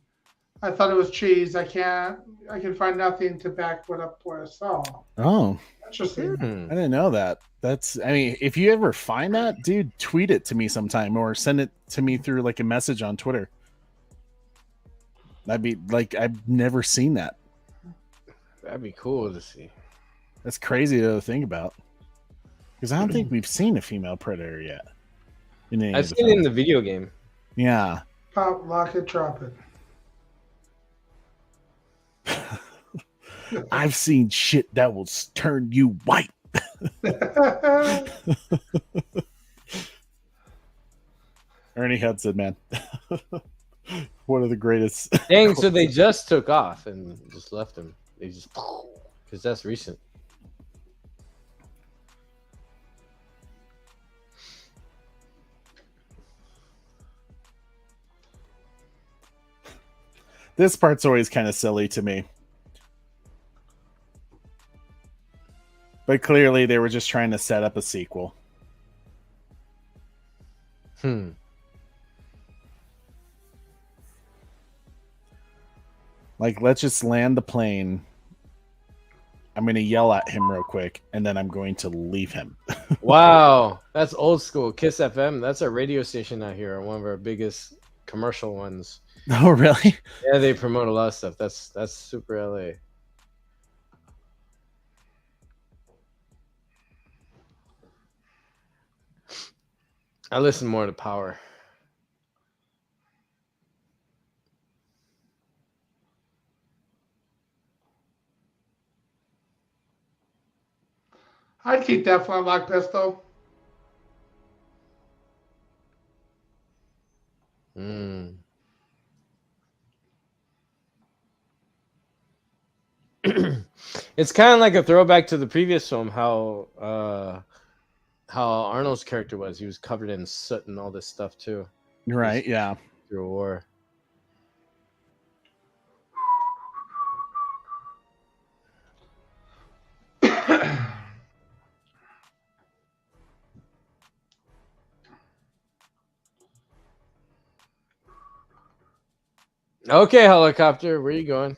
I thought it was cheese. I can find nothing to back what up what I saw. Oh, Interesting. I didn't know that. If you ever find that, dude, tweet it to me sometime or send it to me through like a message on Twitter. That'd be like, I've never seen that. That'd be cool to see. That's crazy to think about. Because I don't think we've seen a female predator yet. I've seen it in the video game. Yeah. Pop, lock it, drop it. I've seen shit that will turn you white. Ernie Hudson, man. One of the greatest. Dang, so they just took off and just left him. They just, because that's recent. This part's always kind of silly to me. But clearly they were just trying to set up a sequel. Hmm. Like, let's just land the plane. I'm going to yell at him real quick, and then I'm going to leave him. Wow, that's old school. Kiss FM. That's a radio station out here. One of our biggest commercial ones. Oh, really? Yeah, they promote a lot of stuff. That's super LA. I listen more to Power. I'd keep that flintlock pistol. Mm. It's kind of like a throwback to the previous film, how Arnold's character was. He was covered in soot and all this stuff too Right, yeah. through a war. Okay, helicopter, where are you going?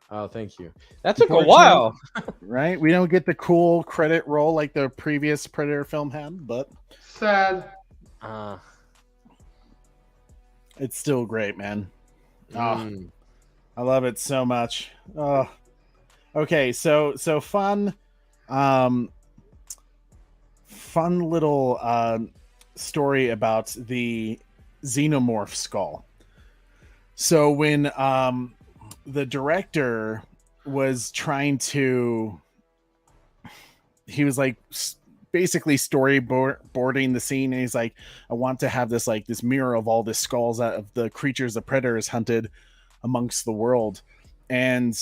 Oh, thank you. That took a while. Right? We don't get the cool credit roll like the previous Predator film had, but Sad. it's still great, man. Mm. I love it so much. Okay, so fun little story about the xenomorph skull. So when the director was trying to, he was like basically storyboarding the scene, and he's like, I want to have this mirror of all the skulls out of the creatures the Predator has hunted amongst the world. And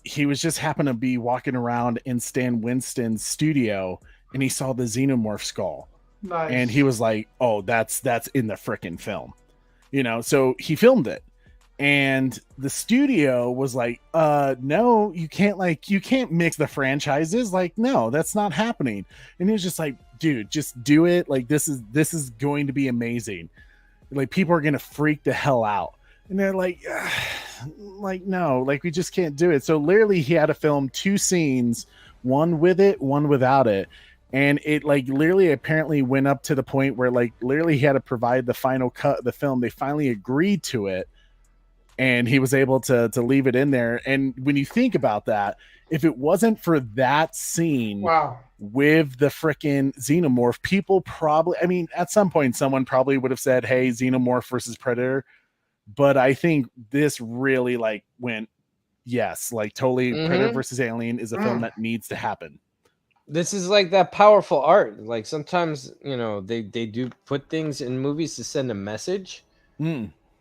he was just happened to be walking around in Stan Winston's studio, and he saw the xenomorph skull. Nice. And he was like, oh, that's in the frickin' film, so he filmed it. And the studio was like, no, you can't mix the franchises. Like, no, that's not happening. And he was just like, dude, just do it. Like, this is going to be amazing. Like, people are going to freak the hell out. And they're like, no, like, we just can't do it. So literally he had to film 2 scenes, one with it, one without it. And it like literally apparently went up to the point where like literally he had to provide the final cut of the film. They finally agreed to it. And he was able to leave it in there. And when you think about that, if it wasn't for that scene with the frickin' xenomorph, people probably, I mean, at some point, someone probably would have said, hey, xenomorph versus Predator. But I think this really like went, yes, like totally Predator versus Alien is a film that needs to happen. This is like that powerful art. Like sometimes, they do put things in movies to send a message.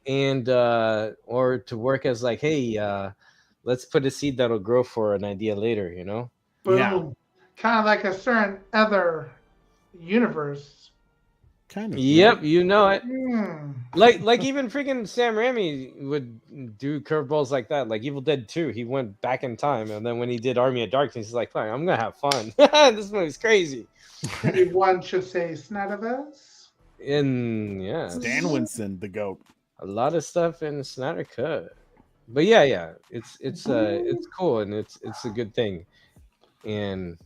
And or to work as like, hey, let's put a seed that'll grow for an idea later, Boom. Yeah. Kind of like a certain other universe. Kind of. Yep, you know it. Hmm. Like even freaking Sam Raimi would do curveballs like that. Like Evil Dead 2, he went back in time, and then when he did Army of Darkness, he's like, fine, I'm gonna have fun. This movie's crazy. Maybe one should say Snyderverse. And yeah, Stan Winston, the GOAT. a lot of stuff in Snyder Cut. But yeah, it's cool, and it's a good thing. And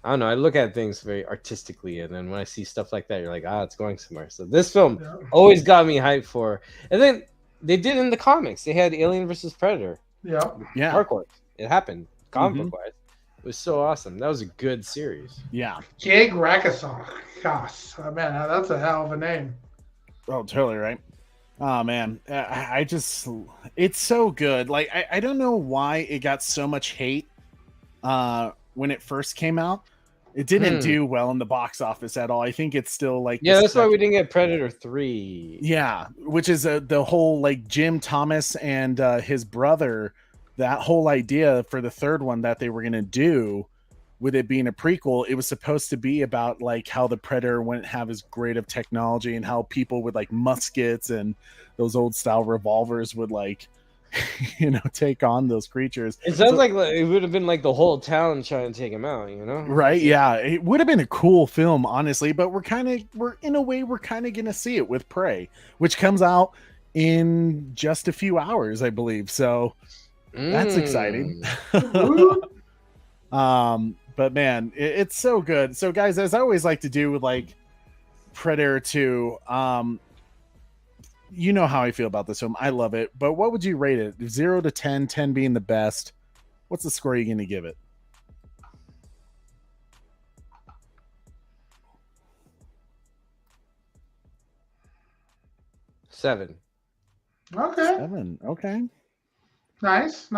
I don't know, I look at things very artistically, and then when I see stuff like that, you're like, it's going somewhere. So this film always got me hyped for. And then they did in the comics. They had Alien versus Predator. Yeah. Dark Horse. It happened. Comic book wise. It was so awesome. That was a good series. Yeah. Jake Rakasov. Gosh, man, that's a hell of a name. Oh, totally right. Oh man, I just, it's so good. Like I don't know why it got so much hate when it first came out. It didn't do well in the box office at all. I think it's still like, that's why we didn't get Predator 3. Yeah, which is the whole like Jim Thomas and his brother, that whole idea for the third one that they were gonna do, with it being a prequel, it was supposed to be about like how the Predator wouldn't have as great of technology, and how people with like muskets and those old style revolvers would like take on those creatures. It sounds So- like it would have been like the whole town trying to take him out, you know? Right? Yeah, it would have been a cool film, honestly. But we're kind of gonna see it with Prey, which comes out in just a few hours, I believe. So that's exciting. But man, it's so good. So guys, as I always like to do with like Predator 2, you know how I feel about this film. I love it. But what would you rate it? 0 to 10, 10 being the best. What's the score you're going to give it? Okay. 7. Okay. Nice.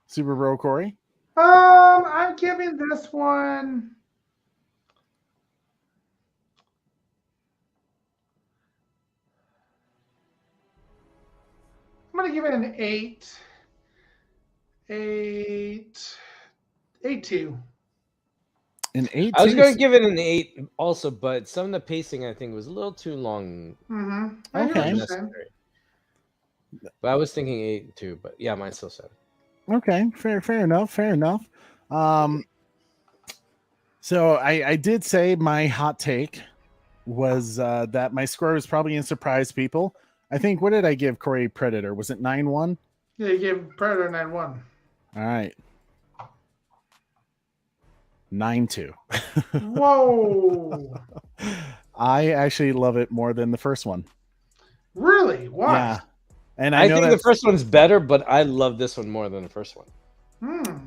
Super Bro Corey? I'm giving this one. I'm gonna give it an 8. 8.2. An 8. I was going to give it an 8 also, but some of the pacing I think was a little too long. Mm-hmm. Okay. Unnecessary. But I was thinking 8 too, but yeah, mine's still 7. Okay, fair enough. So I did say my hot take was that my score was probably going to surprise people. I think, what did I give Corey Predator? Was it 9-1? Yeah, you gave Predator 9-1. All right. 9-2. Whoa. I actually love it more than the first one. Really? Why? Yeah. And I know think the first one's better, but I love this one more than the first one.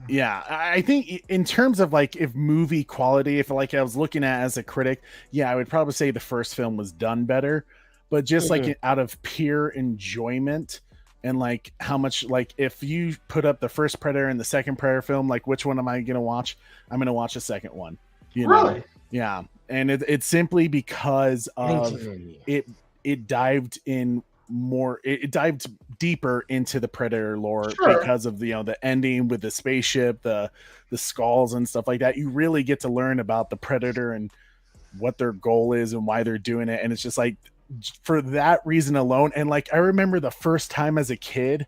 Yeah, I think in terms of like if movie quality, if like I was looking at as a critic, yeah, I would probably say the first film was done better. But just like out of pure enjoyment and like how much, like if you put up the first Predator and the second Predator film, like which one am I going to watch? I'm going to watch the second one. You know? Really? Yeah. And it's simply because of it dived in more, it dived deeper into the Predator lore because of the ending with the spaceship, the skulls and stuff like that. You really get to learn about the Predator and what their goal is and why they're doing it. And it's just like, for that reason alone. And like I remember the first time as a kid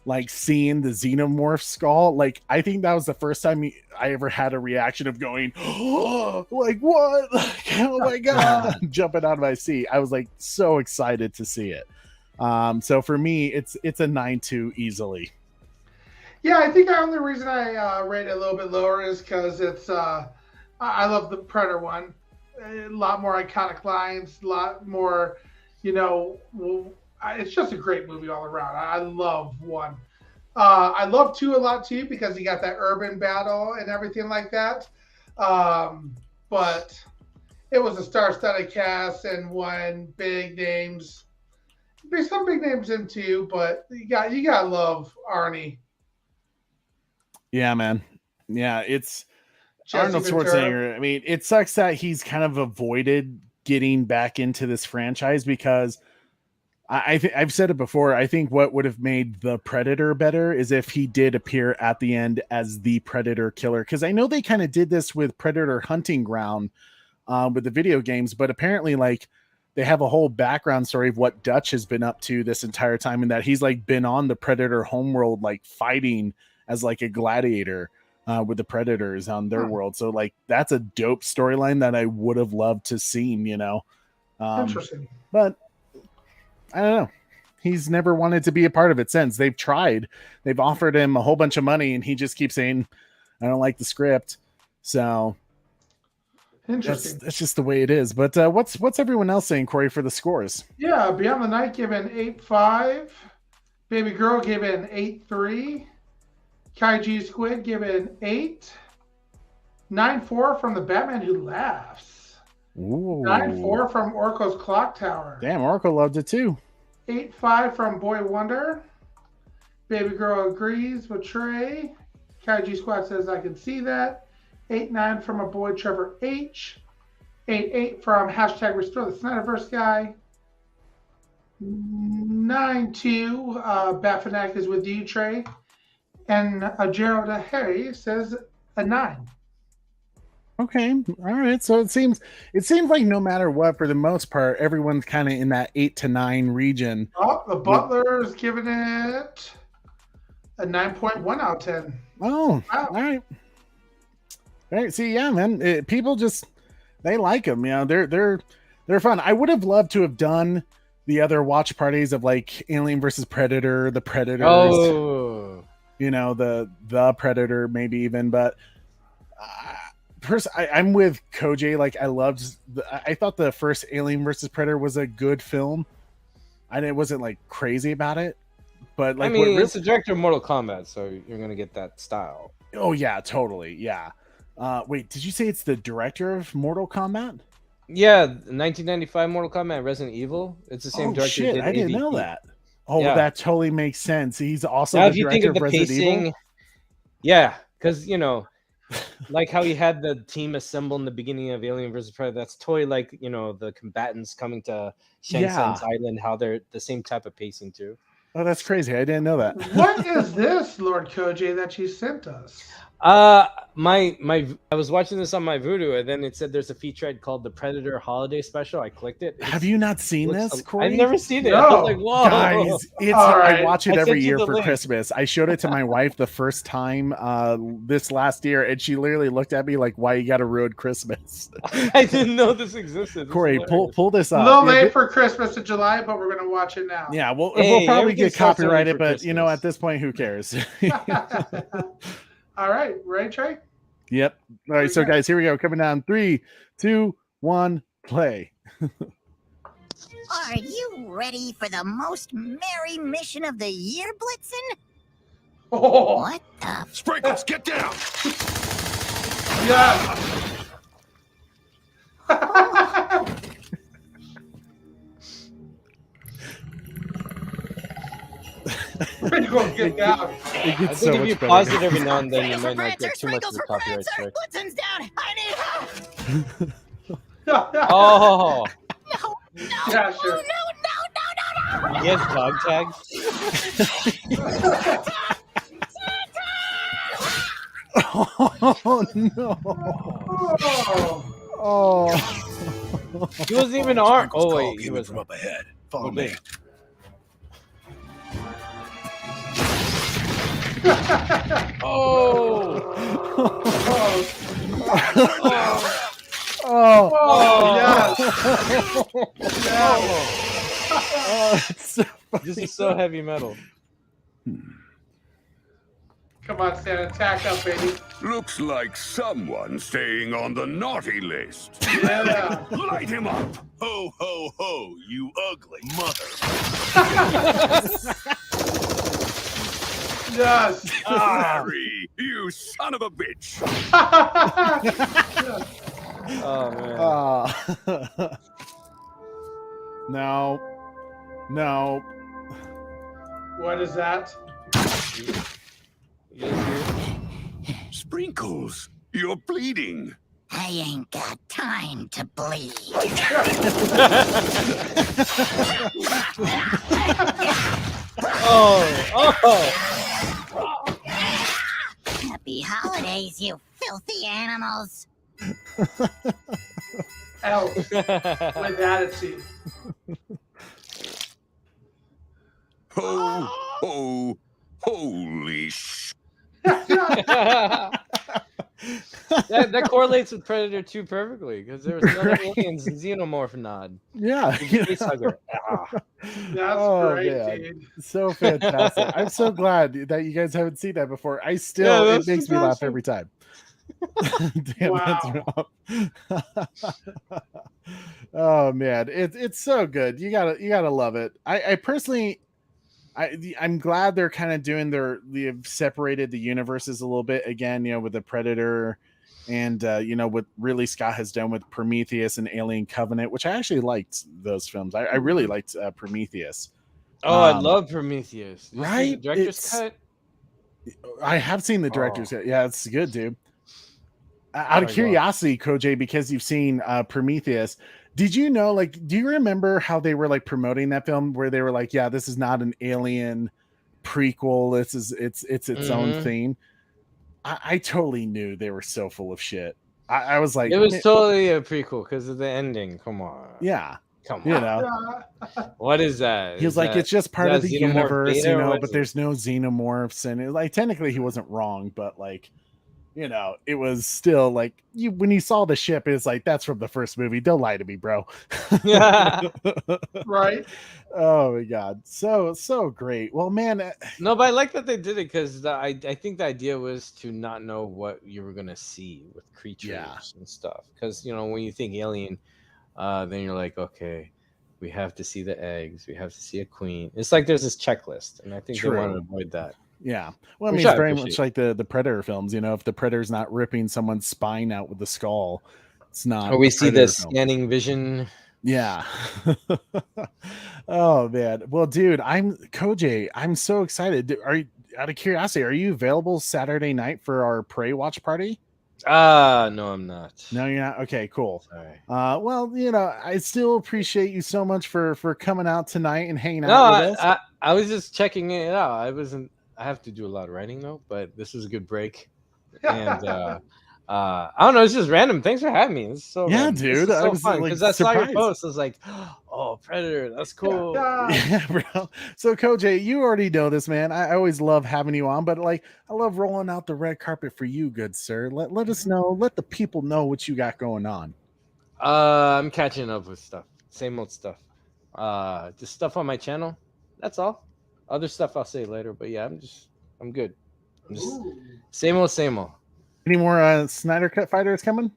like seeing the xenomorph skull, like I think that was the first time I ever had a reaction of going, oh, like what, like, oh my god, jumping out of my seat. I was like so excited to see it. So for me it's a 9-2 easily. Yeah, I think the only reason I rate it a little bit lower is because it's I love the Predator one. A lot more iconic lines, a lot more, it's just a great movie all around. I love 1. I love 2 a lot too because you got that urban battle and everything like that. But it was a star-studded cast and 1 big names. There's some big names in 2, but you gotta love Arnie. Yeah, man. Yeah, it's Jesse Arnold Schwarzenegger. I mean, it sucks that he's kind of avoided getting back into this franchise because I've said it before. I think what would have made the Predator better is if he did appear at the end as the Predator killer. Because I know they kind of did this with Predator Hunting Ground with the video games, but apparently, like, they have a whole background story of what Dutch has been up to this entire time, and that he's like been on the Predator homeworld, like fighting as like a gladiator. With the Predators on their world. So like that's a dope storyline that I would have loved to seen, Interesting. But I don't know. He's never wanted to be a part of it since. They've tried. They've offered him a whole bunch of money and he just keeps saying, I don't like the script. So interesting. That's just the way it is. But what's everyone else saying, Corey, for the scores? Yeah, Beyond the Night given 8.5. Baby Girl given 8.3. Kaiji Squid given 8. 9.4 from the Batman Who Laughs. Ooh. 9.4 from Orko's Clock Tower. Damn, Orko loved it too. 8.5 from Boy Wonder. Baby Girl agrees with Trey. Kaiji Squad says I can see that. 8.9 from a boy Trevor H. 8.8 from hashtag Restore the Snyderverse guy. 9.2 Bafanac is with you, Trey. And Gerald Harry says a 9. Okay, all right. So it seems like no matter what, for the most part, everyone's kind of in that 8 to 9 region. Oh, the Butler's giving it A 9.1 out of 10. Oh, Wow. all right. All right. See, yeah, man. People just they like them. You know, they're fun. I would have loved to have done the other watch parties of like Alien versus Predator, the Predators. Oh, You know, the Predator, maybe even. But I'm with Koj. Like, I thought the first Alien versus Predator was a good film. I wasn't like crazy about it, but like, I mean, it's the director of Mortal Kombat, so you're gonna get that style. oh yeah, totally, yeah. Wait, did you say it's the director of Mortal Kombat? Yeah, 1995 Mortal Kombat, Resident Evil. It's the same Oh director. shit, Did I didn't know AVP. that. Oh, Yeah. that totally makes sense. He's also Now, the if you director think of the of Resident pacing, Evil. yeah, because like how he had the team assemble in the beginning of Alien vs Predator. That's totally like the combatants coming to Shang Tsung's island. How they're the same type of pacing too. Oh, that's crazy. I didn't know that. What is this, Lord Koj, that you sent us? I was watching this on my Vudu, and then it said there's a featurette called the Predator Holiday Special. I clicked it. Have you not seen this, Corey? I've never seen it. No. I was like, whoa, Guys, All right. I watch it I every sent you year the for link. Christmas. I showed it to my wife the first time this last year, and she literally looked at me like, "Why you got to ruin Christmas?" I didn't know this existed. It's Corey, hilarious. pull this A up. little Yeah, late for Christmas in July, but we're going to watch it now. yeah, we'll Hey, probably everything get starts early copyrighted, for but Christmas. at this point, who cares? All right. Ready, Trey? Yep. All right, so we go. guys, here we go. Coming down. 3, 2, 1, play. Are you ready for the most merry mission of the year, Blitzen? Oh, What the? Sprinkles, get down! yeah. We're going to get down. It I gets think so if you much better. pause it every now and then, you Sprinkles might for not Prancer, get too much of Sprinkles the for copyright Prancer. strike. Blitzen's down. I need help. Oh, No, no, Yeah, sure. no. he has dog tags. Oh no! Oh. Oh. He wasn't even armed. Sprinkles Oh call wait, he came in was from up ahead. Follow Okay. me. Oh, Oh. Oh. oh, Yes. Yes. Oh, it's so this is so heavy metal. Come on, Santa, attack up, baby. Looks like someone's staying on the naughty list. Yeah. Light him up! Ho, ho, ho, you ugly mother. Yes. Harry, you son of a bitch. Oh man. No. No. What is that? You guys hear? Sprinkles, you're bleeding. I ain't got time to bleed. Oh, Happy holidays, you filthy animals. Elf oh. with attitude. Ho, ho, holy sh. that correlates with Predator 2 perfectly because there was another Right. aliens and xenomorph nod. Yeah. Face hugger. Ah. That's Oh, great, man. dude. So fantastic. I'm so glad that you guys haven't seen that before. Yeah, It that's makes me laugh fantastic. every time. Damn, that's rough. Oh man, it's so good. You gotta love it. I personally, I'm glad they're kind of doing they've separated the universes a little bit again. With the Predator, and what Ridley Scott has done with Prometheus and Alien Covenant, which I actually liked those films. I really liked Prometheus. Oh, I love Prometheus. Did you see right? the director's It's- cut. I have seen the director's cut. Yeah, it's good, dude. Out of my God. curiosity, Koj, because you've seen Prometheus, did you know, do you remember how they were promoting that film where they were like, yeah, this is not an Alien prequel. It's its own Mhm. thing. I totally knew they were so full of shit. I was like, It was totally a prequel because of the ending. Come on. yeah. Come You on. know, What is that? he was Is like, that- it's just part is of that the Xenomorph universe, Beta, you or know, what but is it? there's no xenomorphs. And like, technically, he wasn't wrong, but like, you know, it was still like, when you saw the ship, it's like, that's from the first movie. Don't lie to me, bro. Right. Oh my God. So great. Well, man, No, but I like that they did it because I think the idea was to not know what you were gonna see with creatures and stuff. Because when you think alien, then you're like, okay, we have to see the eggs, we have to see a queen. It's like there's this checklist, and I think they want to avoid that. yeah. Well, I Which mean, I it's very appreciate. much like the Predator films. You know, if the Predator's not ripping someone's spine out with the skull, it's not. Or we a see Predator the film. scanning vision. Yeah. Oh man. Well, dude, Koj. I'm so excited. Are you, out of curiosity, are you available Saturday night for our Prey watch party? No, I'm not. No, you're not. Okay, cool. Sorry. Well, I still appreciate you so much for coming out tonight and hanging No, out with us. I was just checking it out. I have to do a lot of writing though, but this was a good break. And I don't know, it's just random. Thanks for having me. It's so Yeah, random. This dude, is I so was, fun like, because I saw your surprised. post. I was like, oh, Predator, that's cool. Yeah, bro. So, Koj, you already know this, man. I always love having you on, but like, I love rolling out the red carpet for you, good sir. Let us know. Let the people know what you got going on. I'm catching up with stuff. Same old stuff. Just stuff on my channel. That's all. Other stuff I'll say later. But yeah, I'm good. I'm just Ooh. same old. Any more Snyder Cut fighters coming?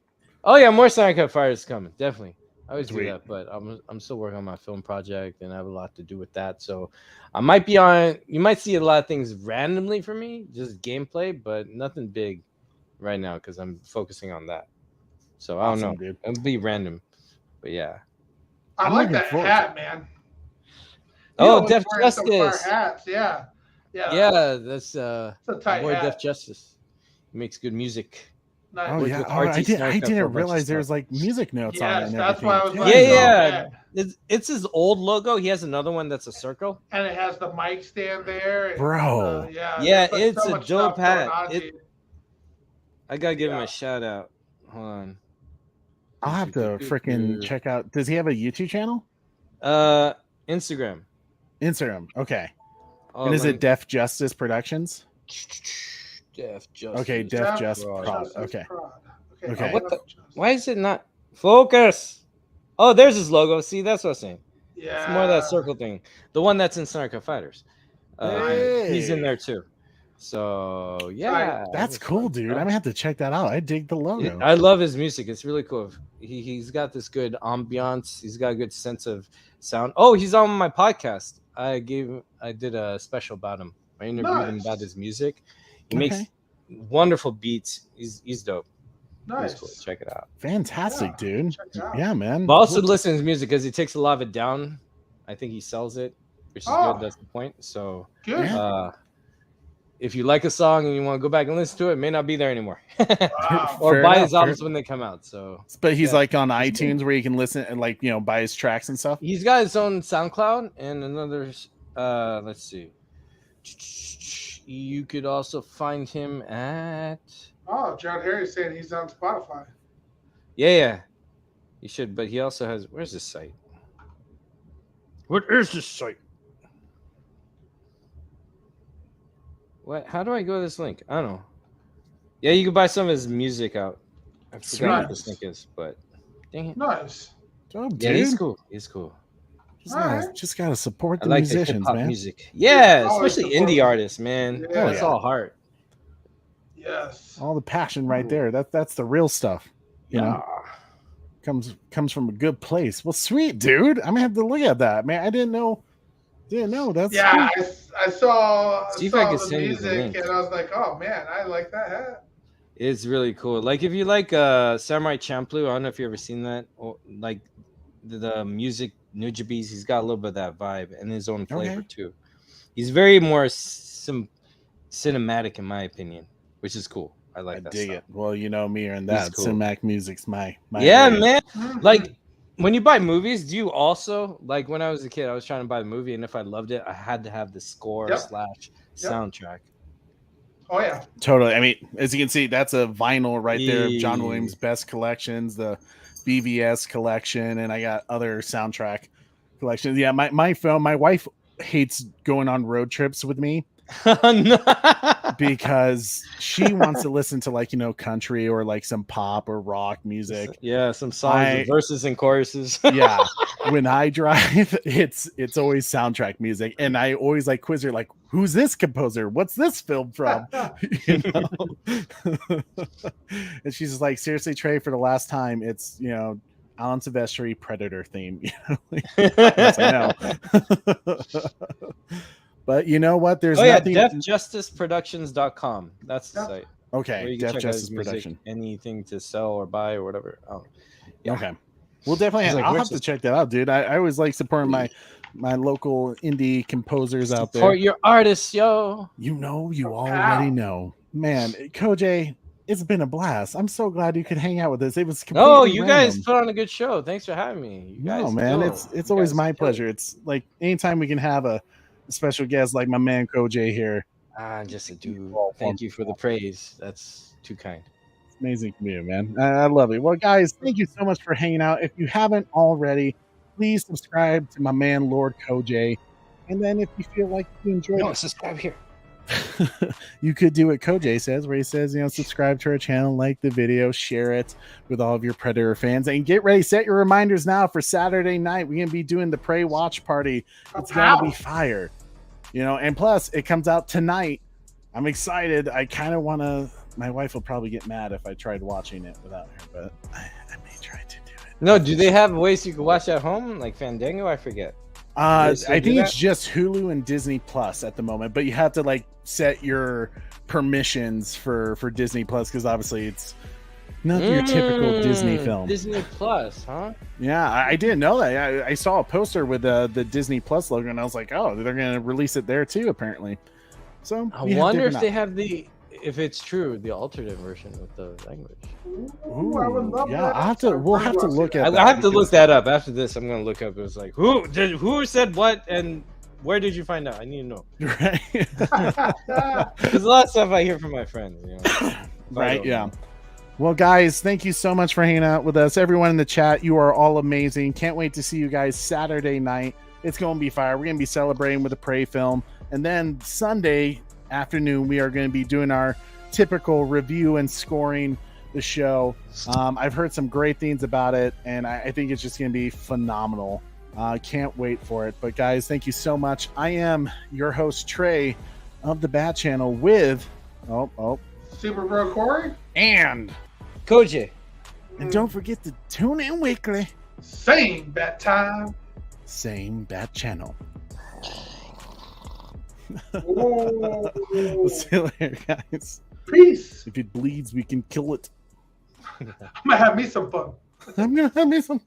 Oh yeah, more Snyder Cut fighters coming. Definitely. I always Sweet. do that, but I'm still working on my film project and I have a lot to do with that. So I might be on. You might see a lot of things randomly for me, just gameplay, but nothing big right now because I'm focusing on that. So I don't Awesome, know. dude. It'll be random, but yeah. I I'm like looking that forward to hat, man. Oh, always Def wearing some fire Justice. hats. Yeah. Yeah, that's It's a my tight boy hat. Def Justice. He makes good music. Nice. Oh Worked yeah. with Oh, I RT didn't Snyder Cut for a didn't bunch of realize stuff. there's like music notes on it. Yes, And that's why I was everything. like, Yeah. oh, It's his old logo. He has another one that's a circle. And it has the mic stand there. And, Bro. yeah. Yeah, there's, like, it's so a much dope stuff going hat. on, It- dude. I gotta give him Yeah. a shout out. Hold on. I'll have to freaking check out. Does he have a YouTube channel? Instagram. Instagram. Okay. Oh, And is let it Def Justice Productions? me- Def Justice? Okay, Def Just Prod. Prod. Justice Okay. Prod. Okay. What the- Why is it not focus? Oh, there's his logo. See, that's what I'm saying. Yeah. It's more of that circle thing. The one that's in Snyder Cut Fighters. He's in Hey. there too. So yeah, That's cool, dude. I'm gonna have to check that out. I dig the logo. I love his music. It's really cool. He's got this good ambiance. He's got a good sense of sound. Oh, he's on my podcast. I did a special about him. I interviewed him Nice. about his music. He Okay. makes wonderful beats. He's dope. Nice. He's cool. Check it out. Fantastic, Yeah, dude. check it out. Yeah, man. But also listen to his music because he takes a lot of it down. I think he sells it, which is Oh. good. That's the point. So Good. Yeah. if you like a song and you want to go back and listen to it, it may not be there anymore. Wow. Or Fair buy enough, his albums fair- when they come out. So But he's Yeah. like on iTunes where you can listen and like buy his tracks and stuff. he's got his own SoundCloud and another. Let's see. You could also find him at. Oh, John Harry's saying he's on Spotify. Yeah. You should, but he also has. Where's this site? What is this site? What? How do I go to this link? I don't know. Yeah, you can buy some of his music out. I forgot what this link is, but dang it. Nice. Oh, dude. Yeah, he's cool. He's cool. Just gotta support I the like the musicians, hip-hop man. music. Yeah, always especially support indie them. artists, man. Yeah. That's all heart. Yes. All the passion right there. That's the real stuff. You know, comes from a good place. Well, sweet, dude. I'm gonna have to look at that, man. I didn't know. That's Yeah, sweet. I saw, See if saw I can the send you the music link. and I was like, oh man, I like that hat. It's really cool. Like if you like Samurai Champloo, I don't know if you ever seen that, or like the music Nujabes, he's got a little bit of that vibe and his own flavor Okay. too. He's very more cinematic in my opinion, which is cool. I like I that dig stuff. it. Well, me and that. cool. Cinematic music's my Yeah, area. man. Mhm. Like when you buy movies, do you also like when I was a kid, I was trying to buy the movie, and if I loved it, I had to have the score Yep. / soundtrack. Oh yeah. Totally. I mean, as you can see, that's a vinyl right there of John Yeah. Williams' best collections. The BVS collection, and I got other soundtrack collections. Yeah, my phone. My wife hates going on road trips with me because she wants to listen to like country or like some pop or rock music. Yeah, some songs with verses and choruses. Yeah, when I drive, it's always soundtrack music, and I always like quiz her, like, who's this composer? What's this film from? And she's just like, seriously, Trey, for the last time, it's Alan Silvestri Predator theme. Yes, I know. But you know what? There's nothing. DeafJusticeProductions.com. That's the site. Okay, Deaf Justice music, Production. Anything to sell or buy or whatever. Oh, yeah. Okay. We'll definitely. I'll have to check that out, dude. I always like supporting my local indie composers out there. Support your artists, yo. You already know, man. Koj, it's been a blast. I'm so glad you could hang out with us. It was completely guys put on a good show. Thanks for having me. You guys, man, it's always my pleasure. It's like anytime we can have a special guest like my man Koj here. Just a dude. Thank you for the praise. That's too kind. It's amazing to me, man. I love it. Well, guys, thank you so much for hanging out. If you haven't already, please subscribe to my man Lord Koj. And then if you feel like you enjoyed it, subscribe here. You could do what Koj says, where he says, subscribe to our channel, like the video, share it with all of your Predator fans, and get ready. Set your reminders now for Saturday night. We're gonna be doing the Prey watch party. It's gonna be fire, and plus it comes out tonight. I'm excited. I kind of want to. My wife will probably get mad if I tried watching it without her, but I may try to do it. No, do they have ways you can watch at home, like Fandango? I forget. I think it's just Hulu and Disney Plus at the moment, but you have to like set your permissions for Disney Plus because obviously it's not your typical Disney film. Disney Plus, huh? Yeah, I didn't know that. I saw a poster with the Disney Plus logo, and I was like, oh, they're going to release it there too, apparently. So I wonder if they have if it's true, the alternate version with the language. Ooh, I would love that. We'll have to look at. I have to look that up after this. I'm gonna look up. It was like who said what and where did you find out? I need to know. Right. There's a lot of stuff I hear from my friends. Right. Yeah. Well, guys, thank you so much for hanging out with us. Everyone in the chat, you are all amazing. Can't wait to see you guys Saturday night. It's going to be fire. We're going to be celebrating with a Prey film, and then Sunday afternoon we are going to be doing our typical review and scoring the show. I've heard some great things about it, and I think it's just going to be phenomenal. Can't wait for it. But guys, thank you so much. I am your host Trey of the Bat Channel with Superbro Corey and Koj. And don't forget to tune in weekly. Same bat time, same Bat Channel. We'll see you later, guys. Peace. If it bleeds, we can kill it. I'm gonna have me some fun. I'm gonna have me some.